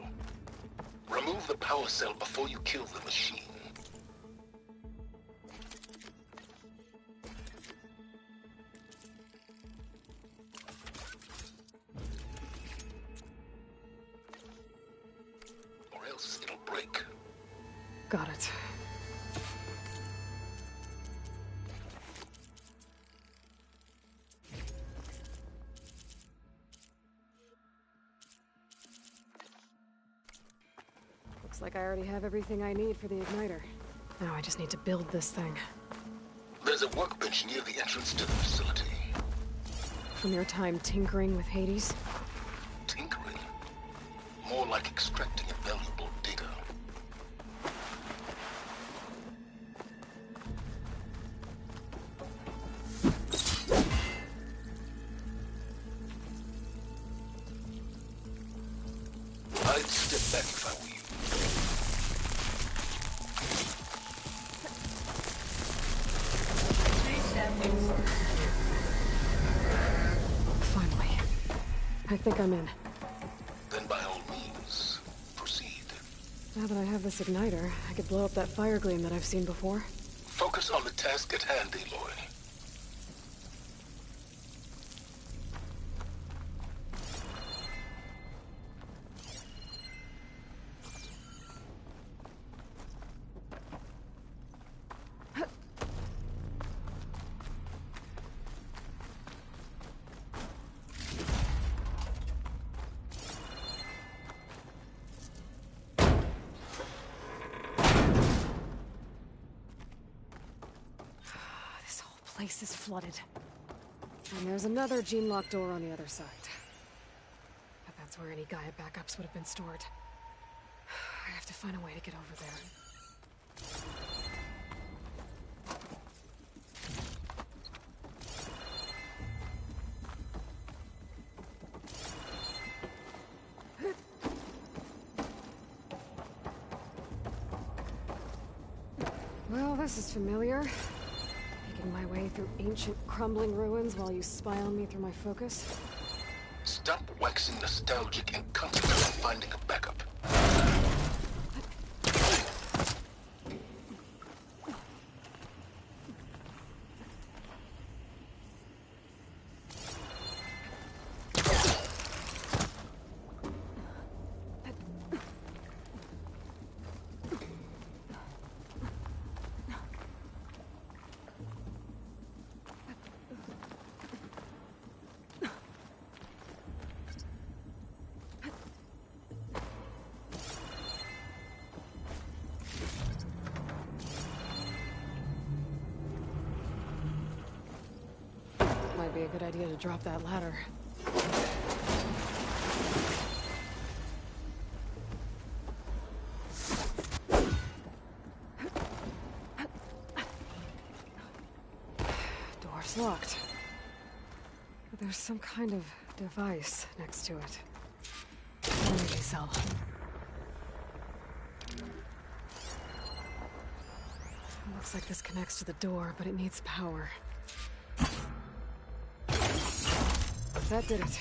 Remove the power cell before you kill the machine. Or else it'll break. Got it. Looks like I already have everything I need for the igniter. Now I just need to build this thing. There's a workbench near the entrance to the facility. From your time tinkering with Hades? Tinkering? More like extracting valuable data. I'd step back if I were you. Finally. I think I'm in. Then by all means, proceed. Now that I have this igniter, I could blow up that fire gleam that I've seen before. Focus on the task at hand, Aloy. Place is flooded. And there's another gene-locked door on the other side. But that's where any Gaia backups would have been stored. I have to find a way to get over there. Well, this is familiar. Making my way through ancient, crumbling ruins while you spy on me through my focus. Stop waxing nostalgic and concentrate on finding a backup. Might be a good idea to drop that ladder. Door's locked. But there's some kind of device next to it. Energy cell. Looks like this connects to the door, but it needs power. That did it.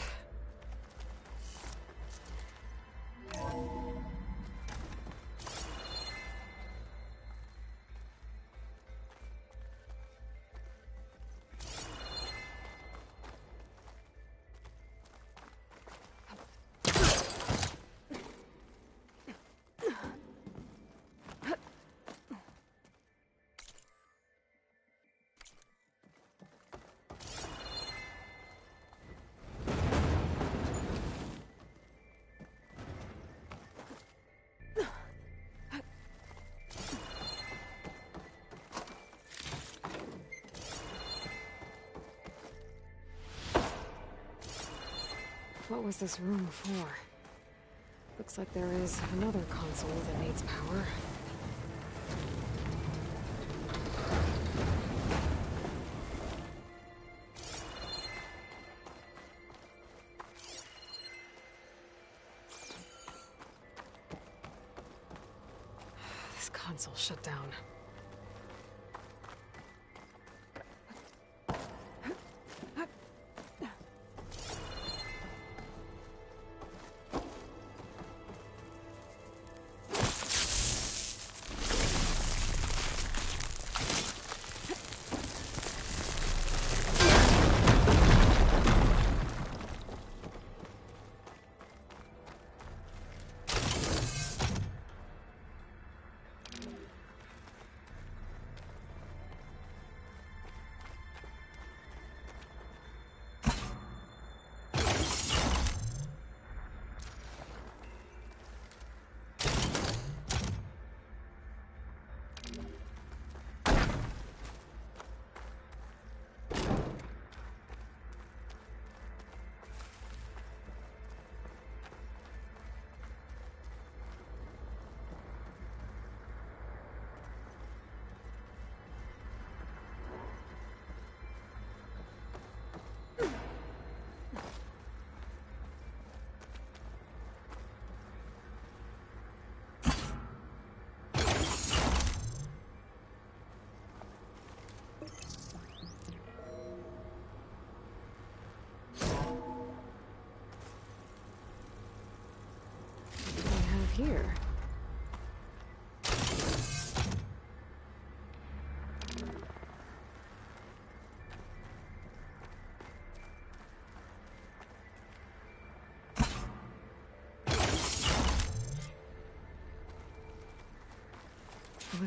What was this room for? Looks like there is another console that needs power. This console shut down.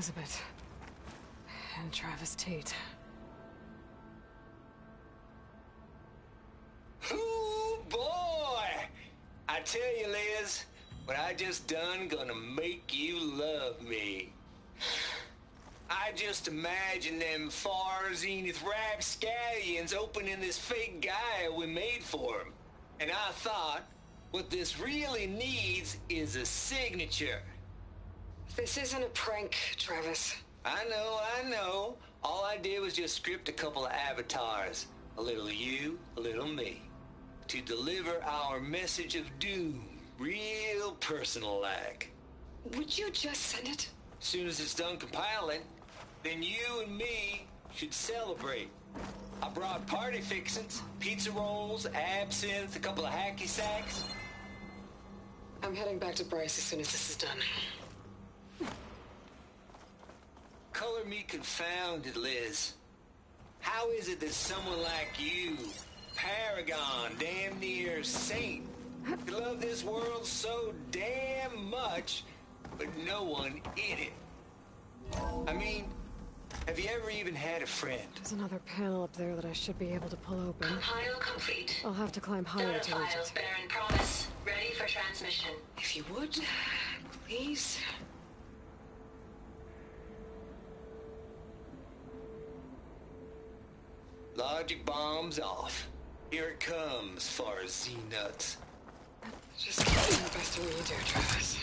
Elizabeth. And Travis Tate. Ooh, boy! I tell you, Liz, what I just done gonna make you love me. I just imagine them far zenith rapscallions opening this fake guy we made for him. And I thought, what this really needs is a signature. This isn't a prank, Travis. I know. All I did was just script a couple of avatars. A little you, a little me. To deliver our message of doom, real personal-like. Would you just send it? Soon as it's done compiling, then you and me should celebrate. I brought party fixings, pizza rolls, absinthe, a couple of hacky sacks. I'm heading back to Bryce as soon as this is done. Color me confounded, Liz. How is it that someone like you, paragon, damn near saint, could love this world so damn much, but no one in it? I mean, have you ever even had a friend? There's another panel up there that I should be able to pull open. Compile complete. I'll have to climb higher Data to reach files, it. Baron Promise. Ready for transmission. If you would, please. Logic bombs off. Here it comes, far as Z-nuts. Just keep doing the best of what you do, Travis.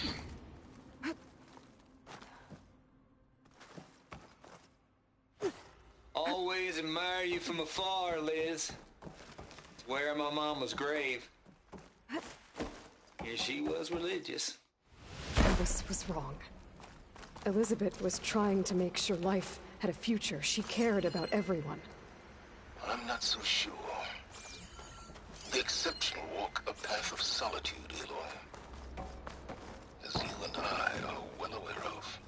Always admire you from afar, Liz. It's where my mama's grave. And she was religious. Travis was wrong. Elizabeth was trying to make sure life had a future. She cared about everyone. I'm not so sure. The exceptional walk a path of solitude, Aloy. As you and I are well aware of.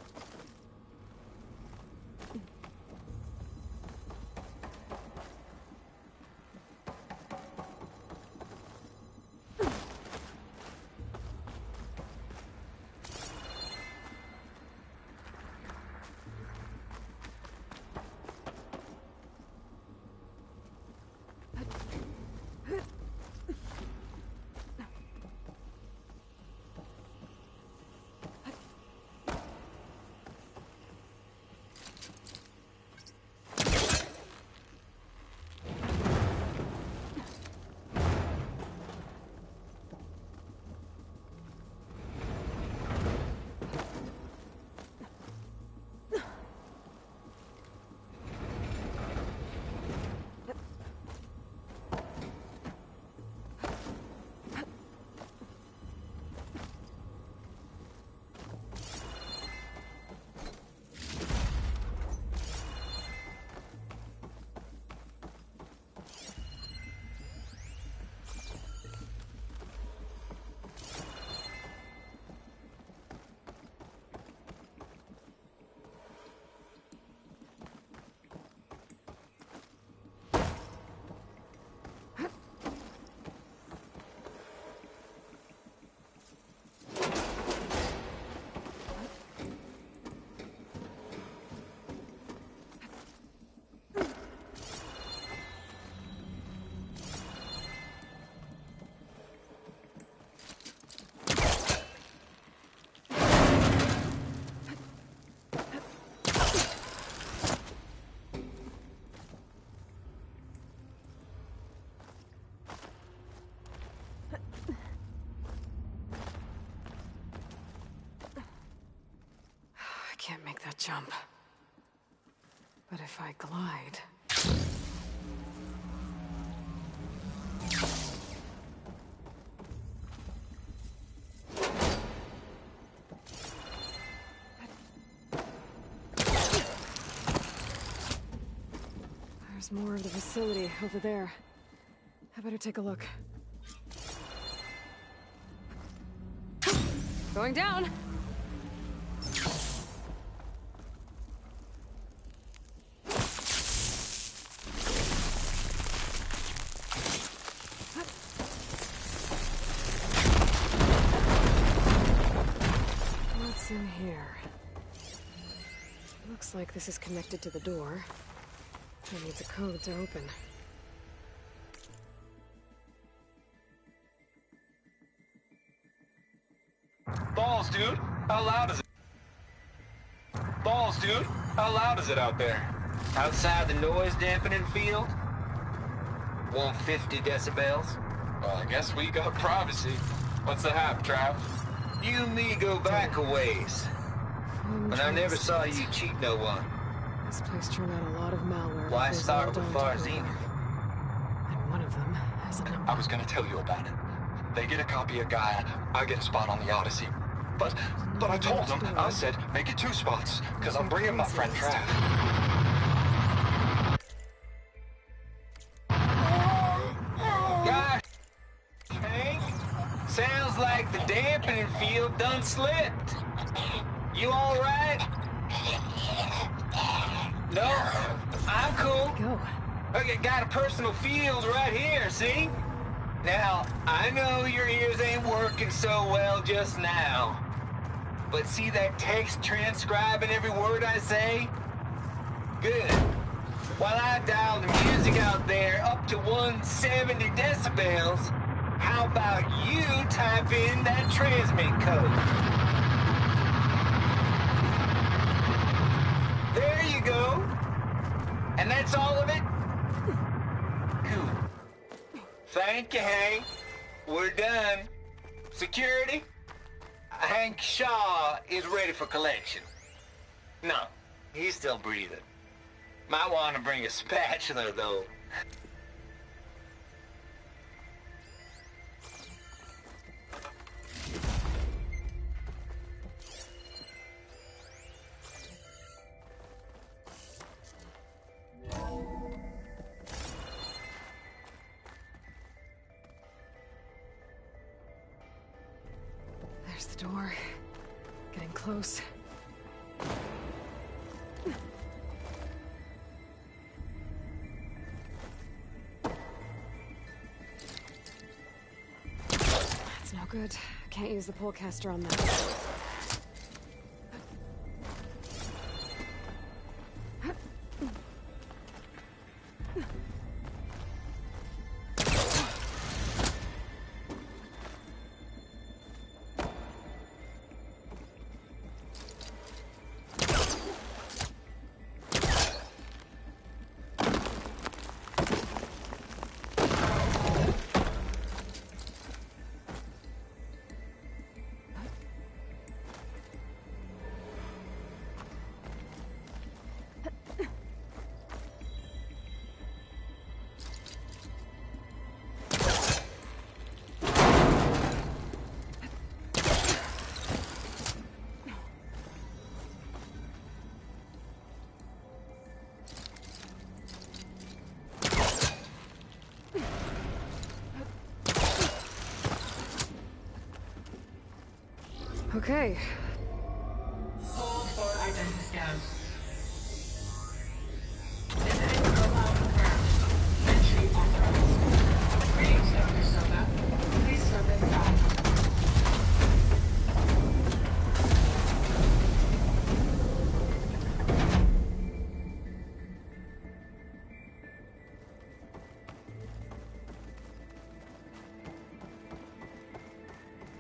Can't make that jump. But if I glide... There's more of the facility over there. I better take a look. Going down! What's in here? Looks like this is connected to the door. It needs a code to open. Balls, dude. How loud is it? Balls, dude. How loud is it out there? Outside the noise dampening field? 150 decibels? Well, I guess we got privacy. What's the hap, Trav? You and me go back a ways. But I never saw you cheat no one. This place turned out a lot of malware. Why start with Farzine? And one of them has a number. I was gonna tell you about it. They get a copy of Gaia, I get a spot on the Odyssey. But I told them, I said, make it 2 spots, because I'm bringing my friend Trav. Gosh, Hank, sounds like the dampening field done slipped. You all right? No, I'm cool. Go. Okay, got a personal field right here, see? Now, I know your ears ain't working so well just now. But see that text transcribing every word I say? Good. While I dial the music out there up to 170 decibels, how about you type in that transmit code? There you go. And that's all of it? Cool. Thank you, Hank. We're done. Security? Hank Shaw is ready for collection. No, he's still breathing. Might want to bring a spatula, though. There's the door. Getting close. That's no good. Can't use the polecaster on that. Okay. Hold for identity scan. Descent profile confirmed. Entry authorized. Greetings, Dr. Soda. Please step inside.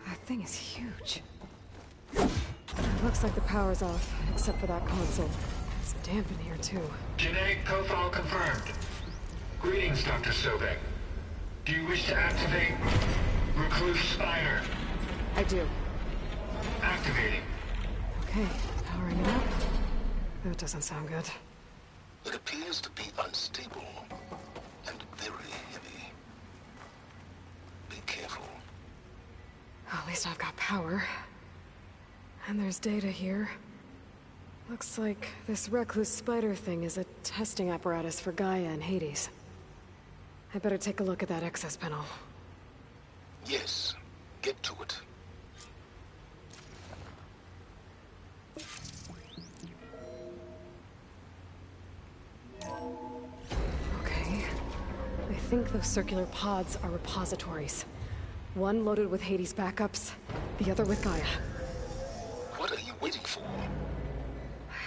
That thing is huge. Looks like the power's off, except for that console. It's damp in here, too. Genetic profile confirmed. Greetings, Dr. Sobek. Do you wish to activate Recluse Spider? I do. Activating. Okay, powering it up. That doesn't sound good. It appears to be unstable and very heavy. Be careful. At least I've got power. And there's data here. Looks like this Recluse Spider thing is a testing apparatus for Gaia and Hades. I better take a look at that access panel. Yes, get to it. Okay. I think those circular pods are repositories. One loaded with Hades backups, the other with Gaia. What are you waiting for?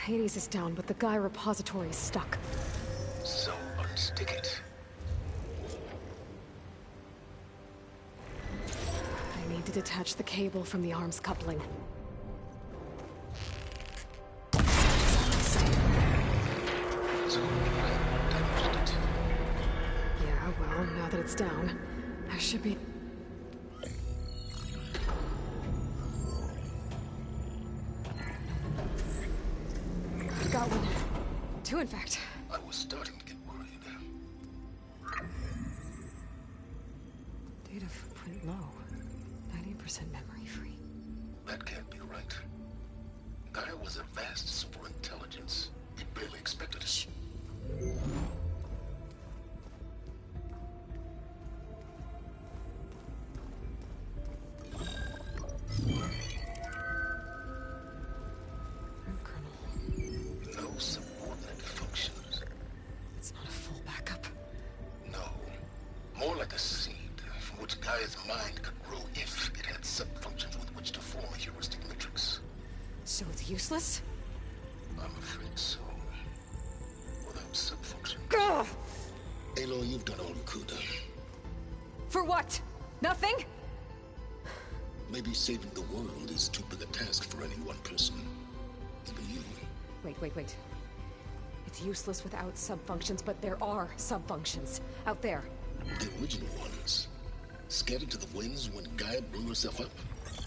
Hades is down, but the Gaia repository is stuck. So unstick it. I need to detach the cable from the arms coupling. Yeah, well, now that it's down, I should be... Got one. Two, in fact. I was starting to get worried. Data footprint low. 90% memory free. That can't be right. Gaia was a vast superintelligence. We barely expected it. No subordinate functions. It's not a full backup. No. More like a seed from which Gaia's mind could grow if it had sub-functions with which to form a heuristic matrix. So it's useless? I'm afraid so. Without sub-function. Ugh! Aloy, you've done all you could. For what? Nothing? Maybe saving the world is too big a task for any one person. Even you. Wait. It's useless without sub-functions, but there are sub-functions out there. The original ones. Scattered to the winds when Gaia blew herself up.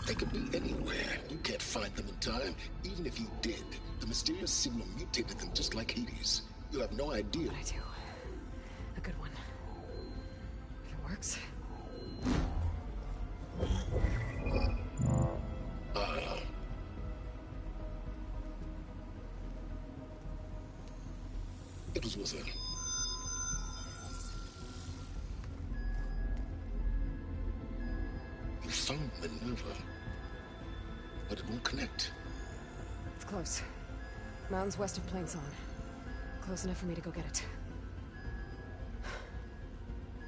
They could be anywhere. You can't find them in time. Even if you did, the mysterious signal mutated them just like Hades. You have no idea. I do. A good one. If it works. It was with her. You found Minerva, but it won't connect. It's close. Mountains west of Plainsong. Close enough for me to go get it. I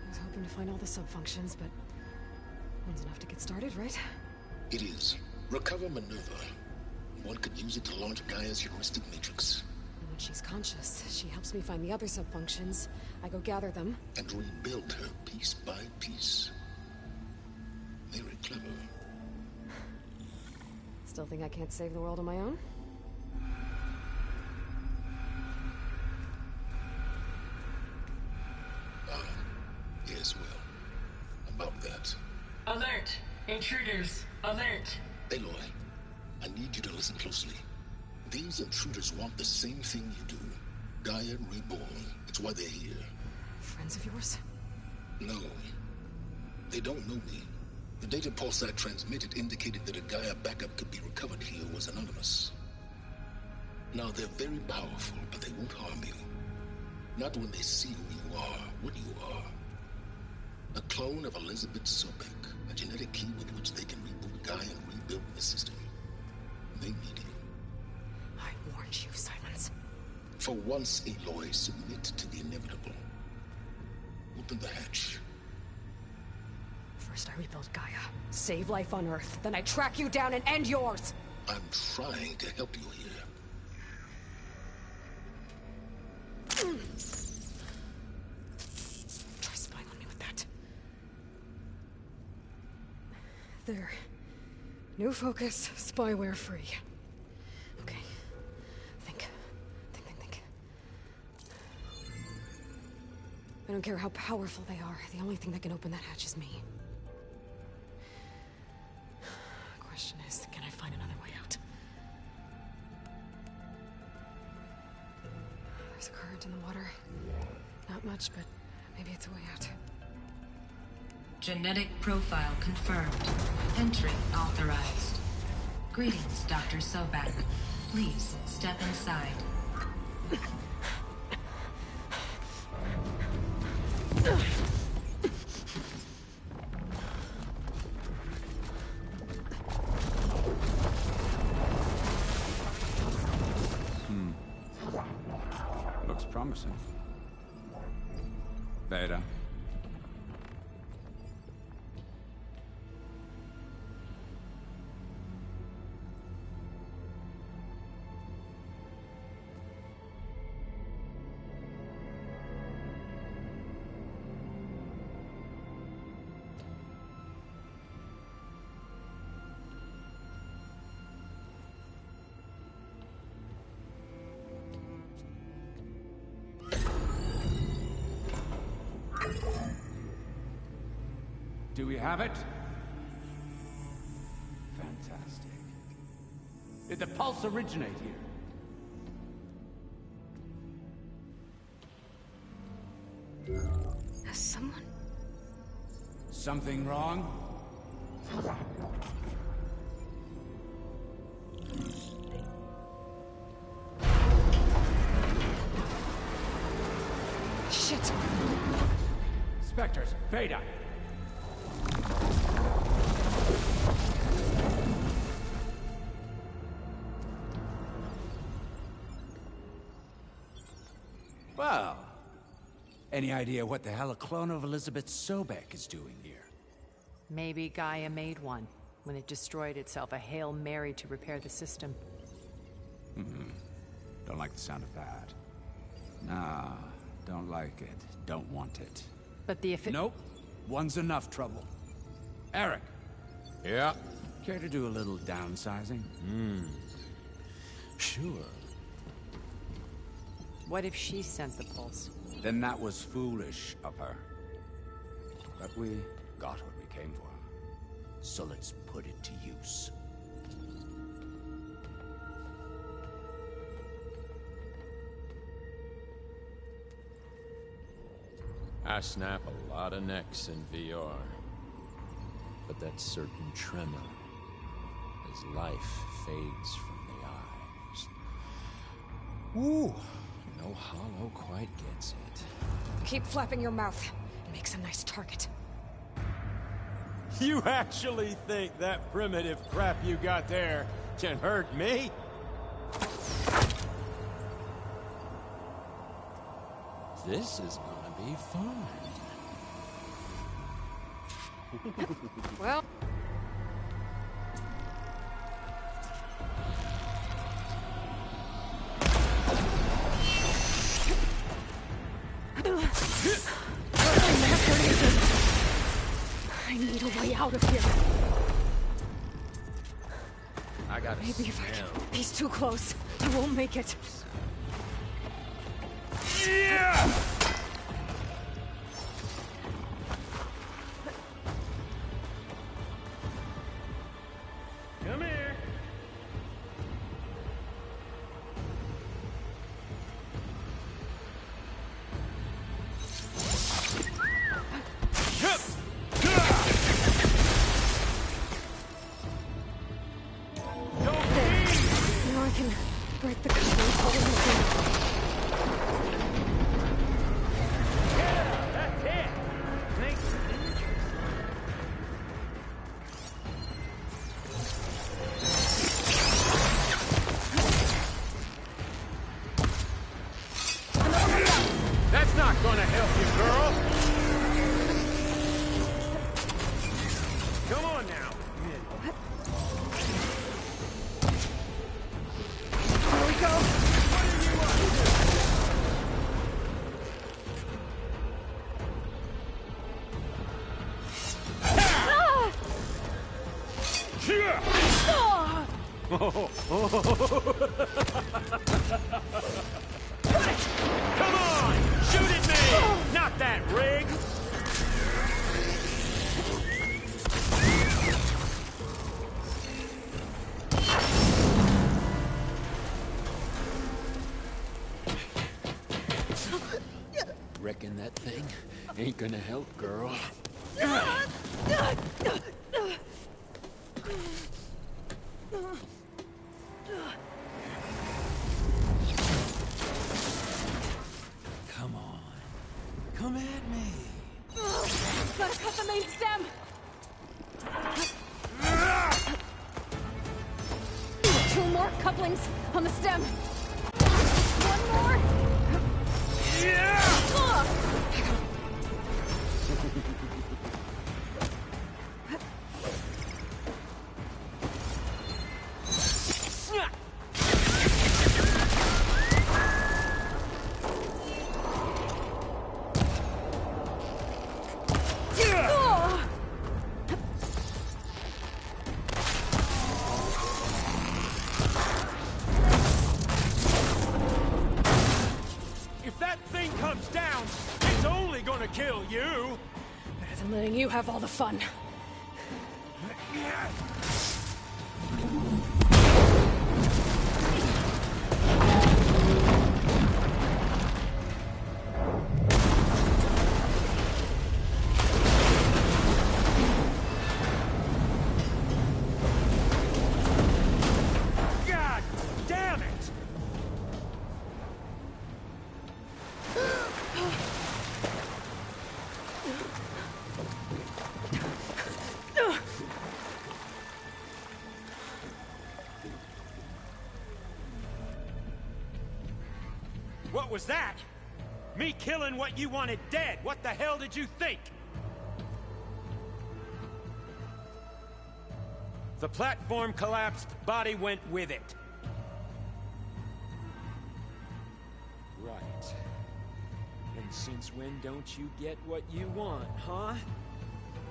was hoping to find all the sub-functions, but one's enough to get started, right? It is. Recover Minerva. One could use it to launch Gaia's heuristic matrix. And when she's conscious, she helps me find the other sub-functions. I go gather them. And rebuild her piece by piece. Very clever. Still think I can't save the world on my own? Yes, well, about that. Alert! Intruders! Alert! Aloy, I need you to listen closely. These intruders want the same thing you do. Gaia reborn. It's why they're here. Friends of yours? No. They don't know me. The data pulse I transmitted indicated that a Gaia backup could be recovered here was anonymous. Now, they're very powerful, but they won't harm you. Not when they see who you are, what you are. A clone of Elizabeth Sobek, a genetic key with which they can reboot Gaia and rebuild the system. They need you. I warned you, Silence. For once, Aloy, submit to the inevitable. Open the hatch. First I rebuild Gaia, save life on Earth, then I track you down and end yours! I'm trying to help you here. Try spying on me with that. There. New focus, spyware free. Okay. Think. I don't care how powerful they are. The only thing that can open that hatch is me. Question is, can I find another way out? There's a current in the water. Not much, but maybe it's a way out. Genetic profile confirmed. Entry authorized. Greetings, Dr. Sobek. Please step inside. Looks promising. Beta. Do we have it? Fantastic. Did the pulse originate here? Has someone... Something wrong? Shit! Spectres, Beta! Well, any idea what the hell a clone of Elizabeth Sobek is doing here? Maybe Gaia made one when it destroyed itself, a Hail Mary to repair the system. Don't like the sound of that. Nah, don't like it. Don't want it. But the Nope. One's enough trouble. Eric. Yeah? Care to do a little downsizing? Sure. What if she sent the pulse? Then that was foolish of her. But we got what we came for. So let's put it to use. I snap a lot of necks in VR. But that certain tremor as life fades from the eyes. Ooh, no hollow quite gets it. Keep flapping your mouth. It makes a nice target. You actually think that primitive crap you got there can hurt me? This is gonna be fun. Well... I need a way out of here. I gotta Maybe if I smell. can. He's too close. I won't make it. Yeah! Come here. Now I can break the cover holding the thing. That's it. Thanks. That's not gonna help you, girl. Come on now. Here we go. Come on! Shoot at me! Not that rig! Reckon that thing ain't gonna help, girl. Come on. Come at me. Gotta cut the main stem. Two more couplings on the stem. One more. Yeah! If that thing comes down, it's only gonna kill you. Better than letting you have all the fun. God damn it! What was that? Me killing what you wanted dead. What the hell did you think? The platform collapsed, body went with it. Right. And since when don't you get what you want, huh?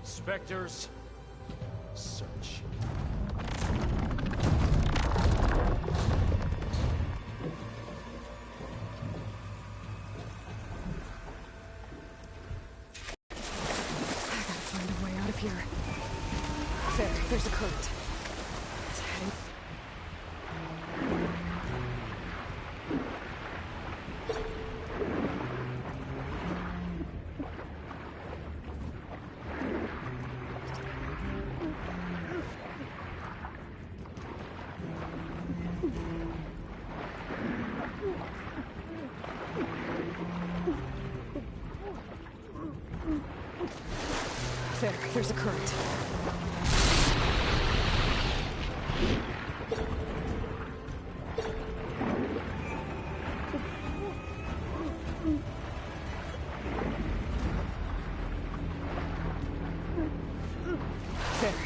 Spectres, Search. I gotta find a way out of here. There's a current. It's heading. There's a current.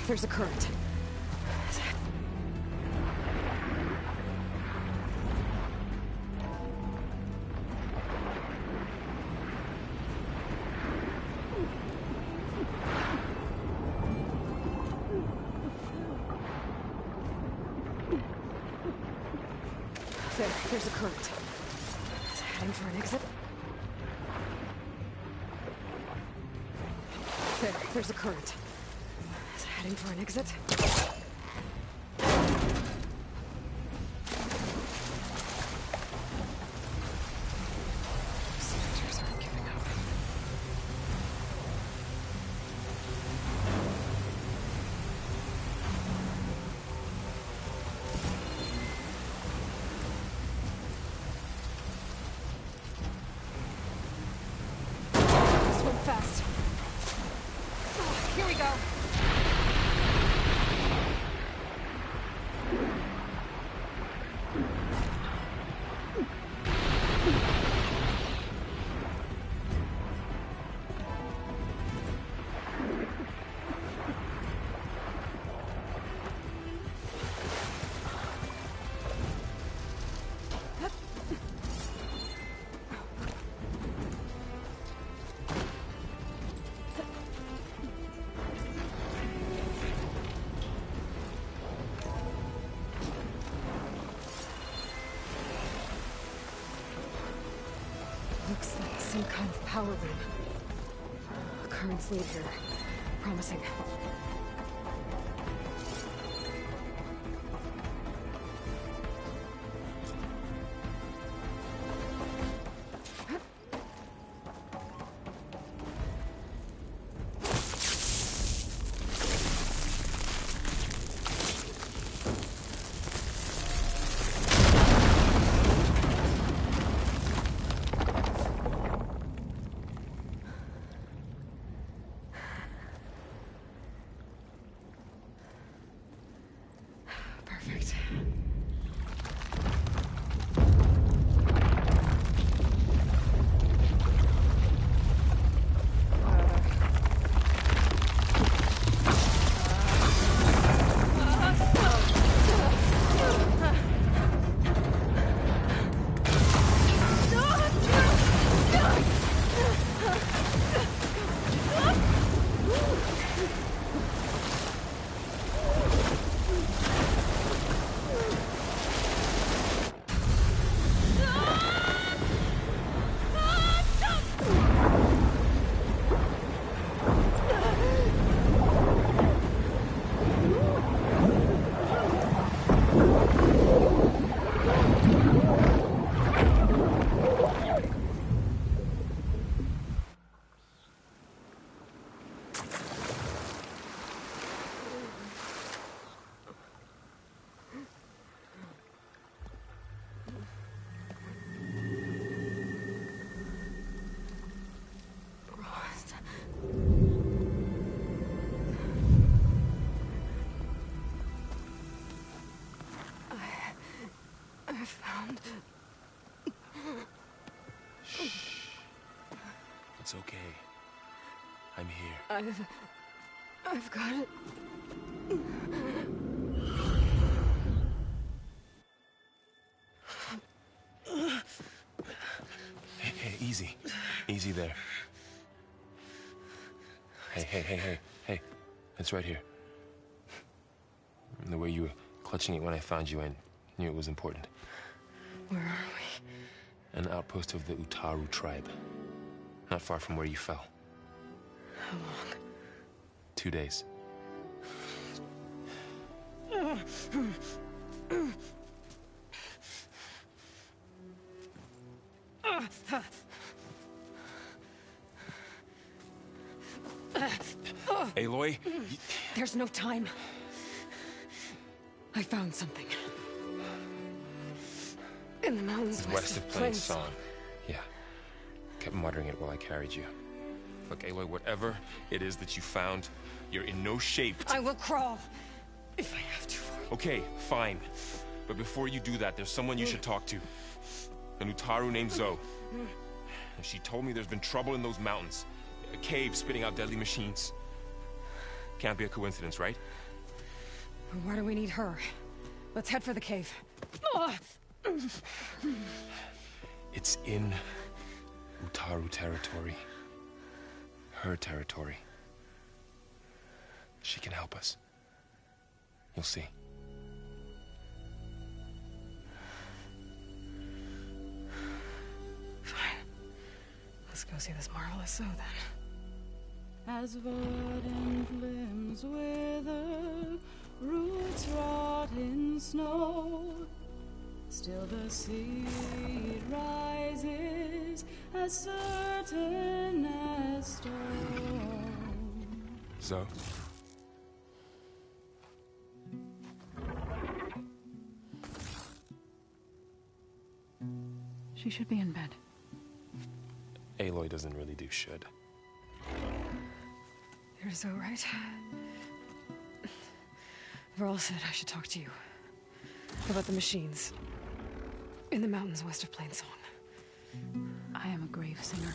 There's a current. There's a current. It's heading for an exit. There's a current. It's heading for an exit. Spectres aren't giving up. Swim fast. Oh, here we go. Looks like some kind of power room. Currents lead here. Promising. It's okay. I'm here. I've got it. Hey, easy. Easy there. Hey. It's right here. The way you were clutching it when I found you, I knew it was important. Where are we? An outpost of the Utaru tribe. Not far from where you fell. How long? 2 days. Aloy? There's no time. I found something. In the mountains West of Plain Song. Yeah. Kept muttering it while I carried you. Look, Aloy, whatever it is that you found, you're in no shape to... I will crawl. If I have to. Okay, fine. But before you do that, there's someone you should talk to. An Utaru named Zoe. And she told me there's been trouble in those mountains. A cave spitting out deadly machines. Can't be a coincidence, right? Why do we need her? Let's head for the cave. It's in Utaru territory. Her territory. She can help us. You'll see. Fine. Let's go see this marvelous Zoe then. As verdant limbs wither, roots rot in snow, still the seed rises as certain as stone. Zoe? She should be in bed. Aloy doesn't really do should. You're so right. Varl said I should talk to you about the machines in the mountains west of Plain Song. I am a grave singer.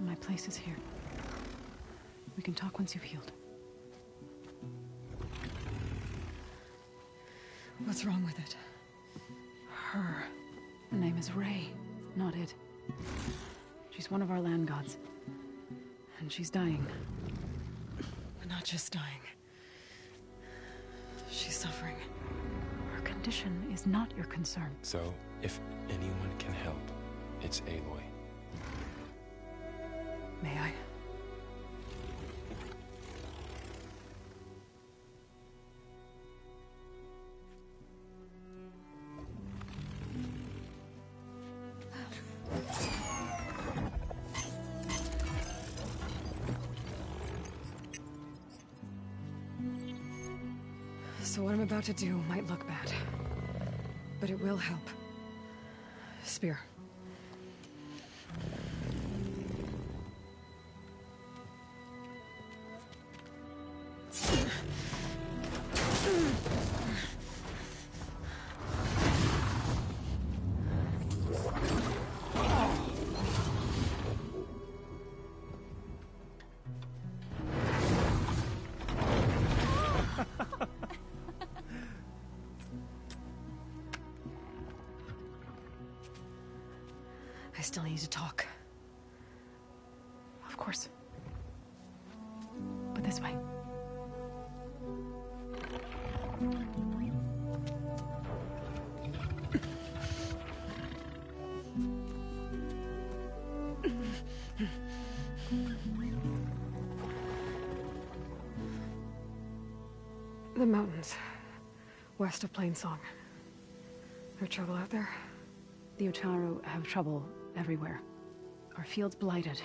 My place is here. We can talk once you've healed. What's wrong with it? Her. The name is Ray, not it. She's one of our land gods. And she's dying. Not just dying. She's suffering. Her condition is not your concern. So, if anyone can help, it's Aloy. May I? So what I'm about to do might look bad, but it will help. Spear. I still need to talk. Of course. But this way. The mountains, west of Plain Song. No trouble out there? The Utaru have trouble everywhere. Our fields blighted,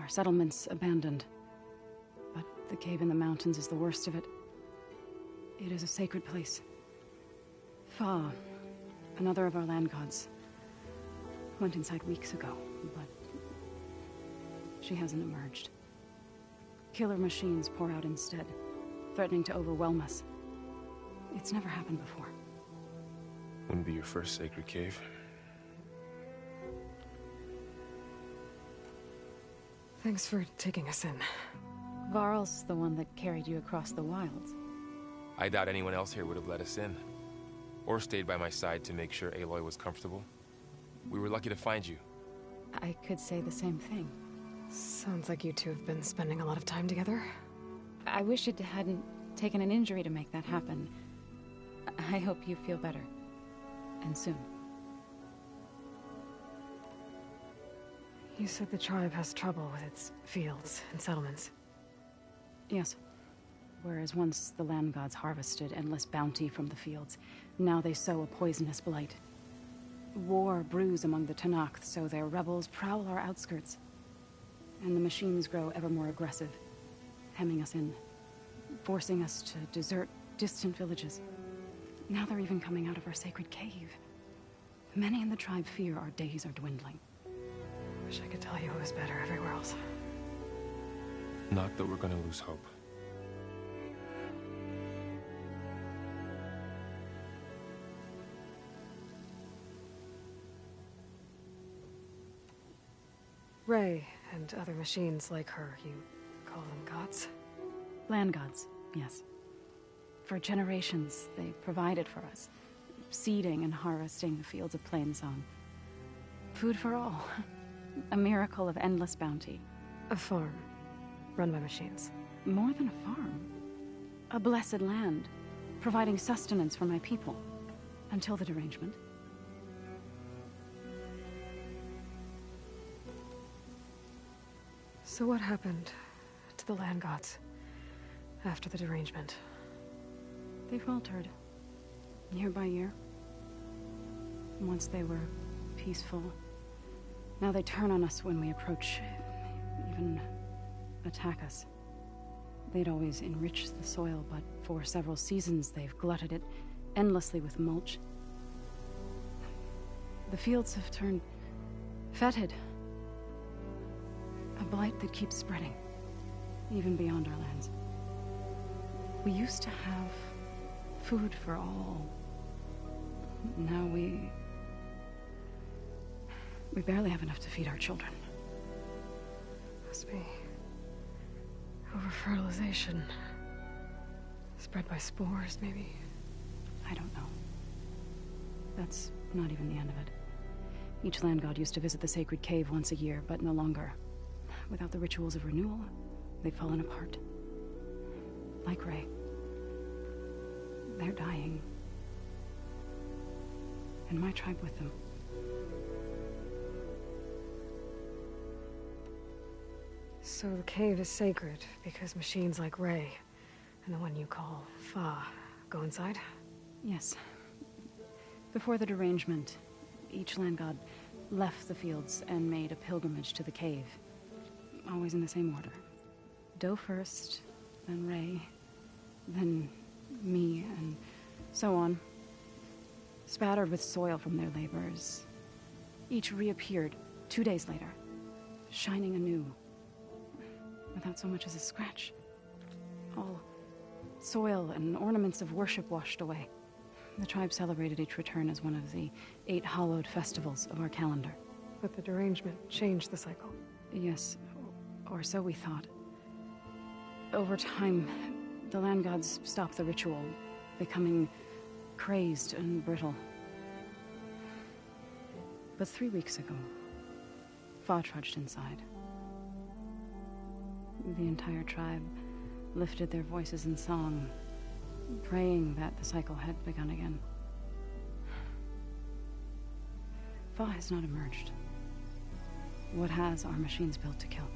our settlements abandoned. But the cave in the mountains is the worst of it. It is a sacred place. Fa, another of our land gods, went inside weeks ago, but she hasn't emerged. Killer machines pour out instead, threatening to overwhelm us. It's never happened before. Wouldn't be your first sacred cave. Thanks for taking us in. Varl's the one that carried you across the wilds. I doubt anyone else here would have let us in. Or stayed by my side to make sure Aloy was comfortable. We were lucky to find you. I could say the same thing. Sounds like you two have been spending a lot of time together. I wish it hadn't taken an injury to make that happen. I hope you feel better. And soon. You said the tribe has trouble with its fields and settlements. Yes. Whereas once the land gods harvested endless bounty from the fields, now they sow a poisonous blight. War brews among the Tenakth, so their rebels prowl our outskirts. And the machines grow ever more aggressive, hemming us in, forcing us to desert distant villages. Now they're even coming out of our sacred cave. Many in the tribe fear our days are dwindling. Wish I could tell you it was better everywhere else. Not that we're gonna lose hope. Ray and other machines like her, you call them gods? Land gods, yes. For generations, they provided for us, seeding and harvesting the fields of Plainsong. Food for all. A miracle of endless bounty. A farm, run by machines. More than a farm. A blessed land, providing sustenance for my people. Until the derangement. So what happened to the land gods after the derangement? They faltered, year by year. Once they were peaceful. Now they turn on us when we approach, even attack us. They'd always enriched the soil, but for several seasons they've glutted it endlessly with mulch. The fields have turned fetid. A blight that keeps spreading, even beyond our lands. We used to have food for all. Now we barely have enough to feed our children. Must be over-fertilization. Spread by spores, maybe? I don't know. That's not even the end of it. Each land god used to visit the sacred cave once a year, but no longer. Without the rituals of renewal, they've fallen apart. Like Ray. They're dying. And my tribe with them. So the cave is sacred because machines like Ray and the one you call Fa go inside? Yes. Before the derangement, each land god left the fields and made a pilgrimage to the cave. Always in the same order. Doe first, then Ray, then me, and so on. Spattered with soil from their labors. Each reappeared 2 days later, shining anew, without so much as a scratch. All soil and ornaments of worship washed away. The tribe celebrated each return as one of the 8 hallowed festivals of our calendar. But the derangement changed the cycle. Yes, or so we thought. Over time, the land gods stopped the ritual, becoming crazed and brittle. But 3 weeks ago, Fa trudged inside. The entire tribe lifted their voices in song, praying that the cycle had begun again. Fa has not emerged. What has are machines built to kill.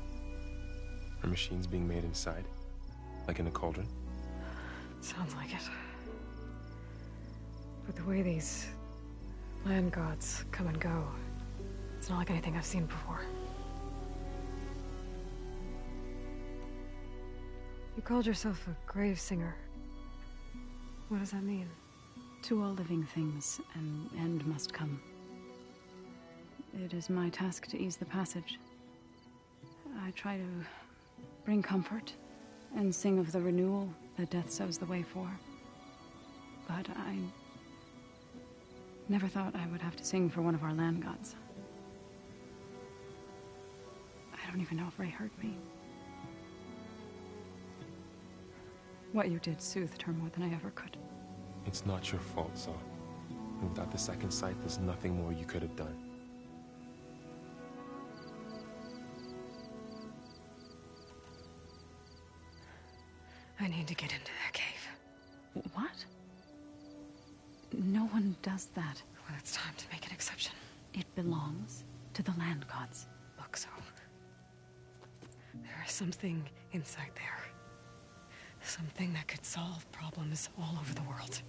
Are machines being made inside? Like in a cauldron? Sounds like it. But the way these land gods come and go, it's not like anything I've seen before. You called yourself a grave singer. What does that mean? To all living things, an end must come. It is my task to ease the passage. I try to bring comfort and sing of the renewal that death sows the way for. But I never thought I would have to sing for one of our land gods. I don't even know if Ray hurt me. What you did soothed her more than I ever could. It's not your fault, Zoe. And without the second sight, there's nothing more you could have done. I need to get into that cave. What? No one does that. Well, it's time to make an exception. It belongs to the land gods. Look, so there is something inside there. Something that could solve problems all over the world.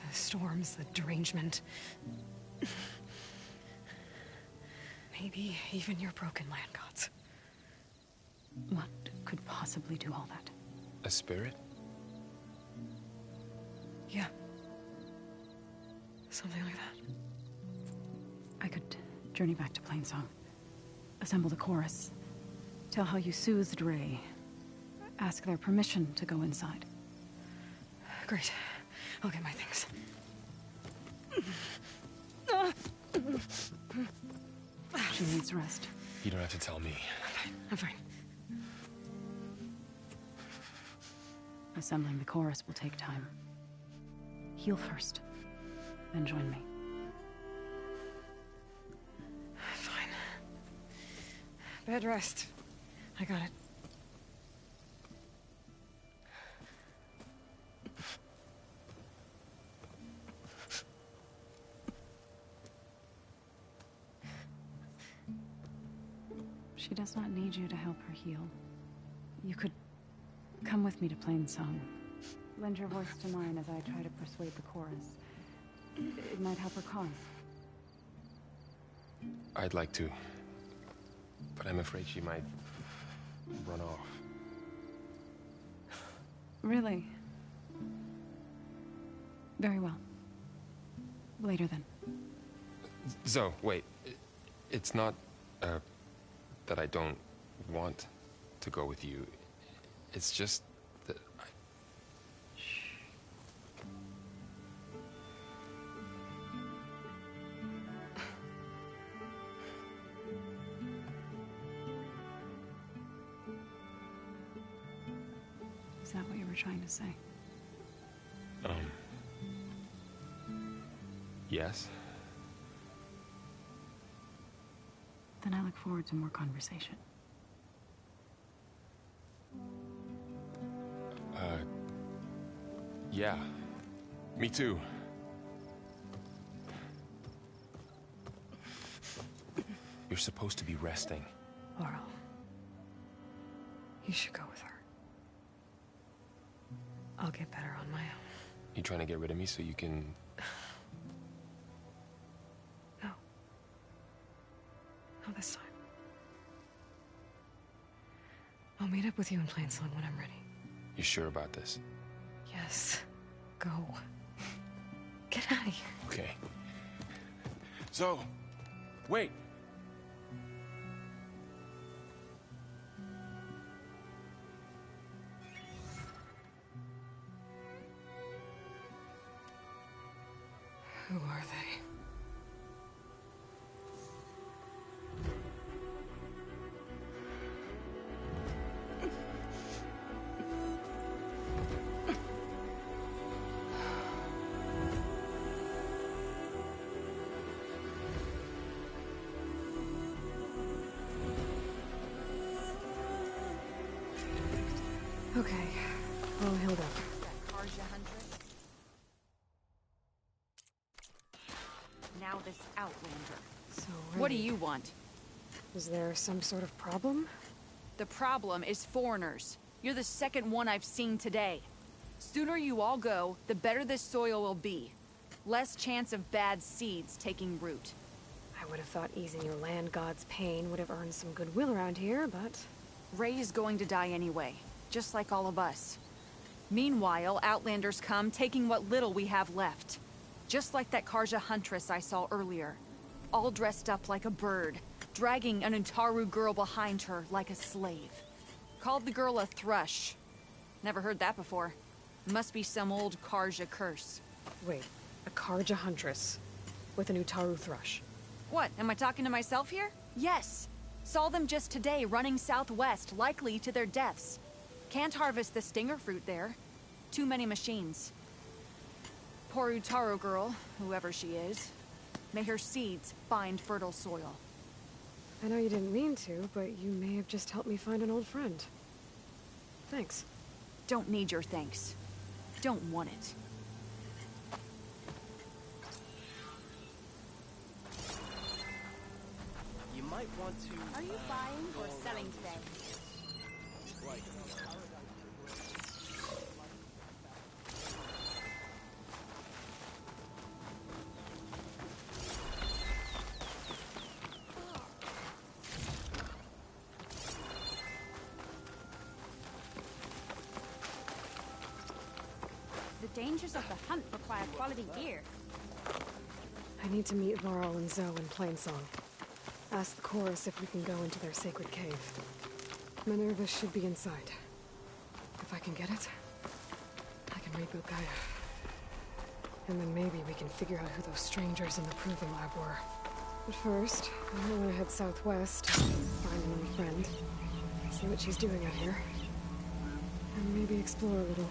The storms, the derangement. Maybe even your broken land gods. What could possibly do all that? A spirit? Yeah. Something like that. I could journey back to Plainsong. Assemble the chorus. Tell how you soothed Ray. Ask their permission to go inside. Great. I'll get my things. She needs rest. You don't have to tell me. I'm fine. Assembling the chorus will take time. Heal first, then join me. Fine. Bed rest. I got it. She does not need you to help her heal. You could come with me to Plainsong. Lend your voice to mine as I try to persuade the chorus. It might help her cause. I'd like to. But I'm afraid she might run off. Really? Very well. Later then. Zoe, wait. It's not, that I don't want to go with you. It's just that I... Is that what you were trying to say? Yes? Then I look forward to more conversation. Yeah. Me too. You're supposed to be resting. Laurel. You should go with her. I'll get better on my own. You trying to get rid of me so you can... No. Not this time. I'll meet up with you in Plainsong when I'm ready. You sure about this? Yes. Go. Get out of here. Okay. So, wait. Who are they? Okay, all healed up. Now this Outlander. So, What do you want? Is there some sort of problem? The problem is foreigners. You're the second one I've seen today. Sooner you all go, the better this soil will be. Less chance of bad seeds taking root. I would have thought easing your land god's pain would have earned some goodwill around here, but... Ray is going to die anyway, just like all of us. Meanwhile, Outlanders come, taking what little we have left. Just like that Karja huntress I saw earlier. All dressed up like a bird, dragging an Utaru girl behind her like a slave. Called the girl a thrush. Never heard that before. Must be some old Karja curse. Wait, a Karja huntress with an Utaru thrush. What, am I talking to myself here? Yes. Saw them just today running southwest, likely to their deaths. Can't harvest the stinger fruit there. Too many machines. Poor Utaru girl, whoever she is. May her seeds find fertile soil. I know you didn't mean to, but you may have just helped me find an old friend. Thanks. Don't need your thanks. Don't want it. You might want to... Are you buying or selling today? The dangers of the hunt require quality gear. I need to meet Varl and Zoe in Plainsong. Ask the chorus if we can go into their sacred cave. Minerva should be inside. If I can get it, I can reboot Gaia. And then maybe we can figure out who those strangers in the Proving Lab were. But first, I want to head southwest, find an old friend, see what she's doing out here, and maybe explore a little.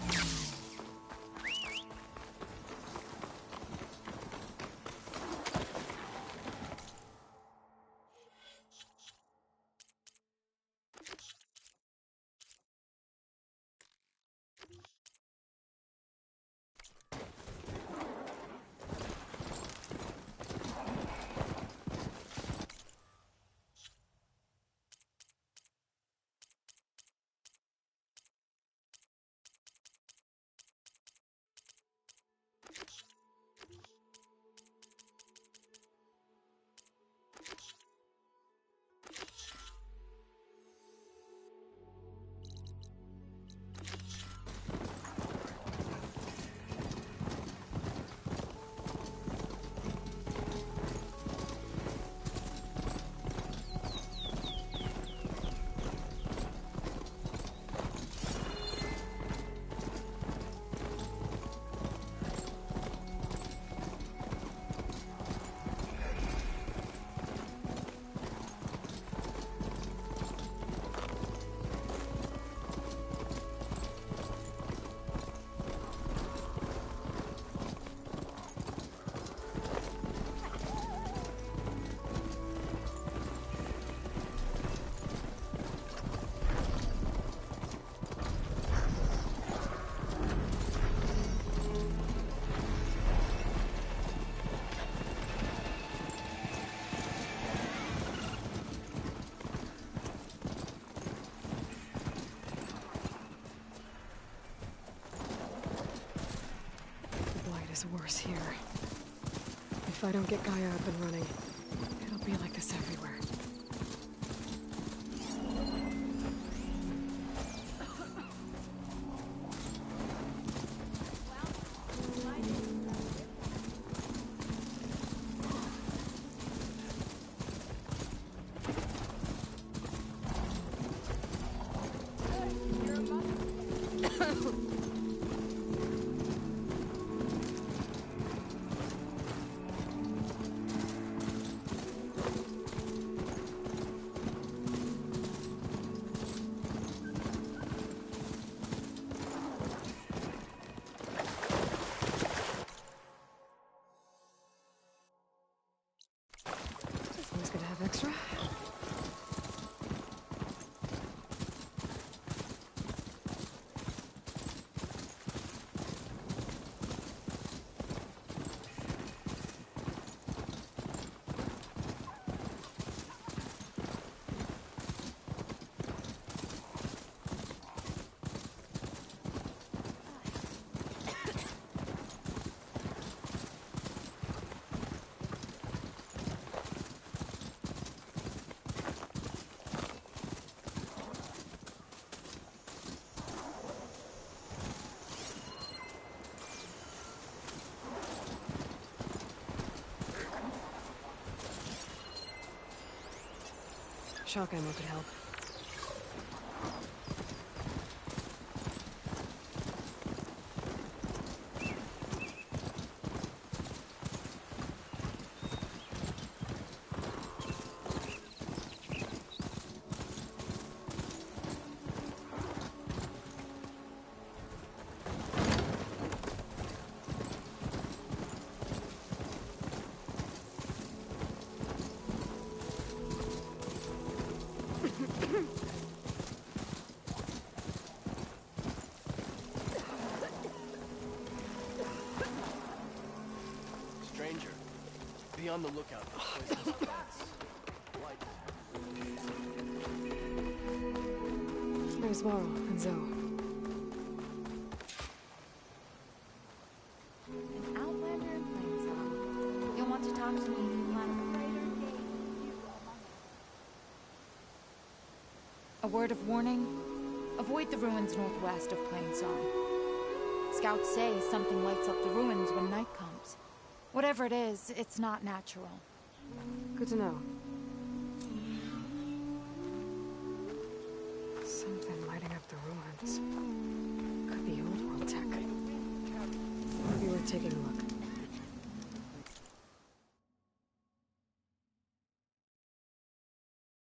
Worse here. If I don't get Gaia up and running, it'll be like this everywhere. Extra? Shock ammo could help. on the lookout for poisonous plants. There's Varl and Zoe. An outlander in Plainsong. You'll want to talk to me if you plan a greater day. A word of warning. Avoid the ruins northwest of Plainsong. Scouts say something lights up the ruins when night comes. Whatever it is, it's not natural. Good to know. Something lighting up the ruins. Could be old world tech. Maybe worth taking a look.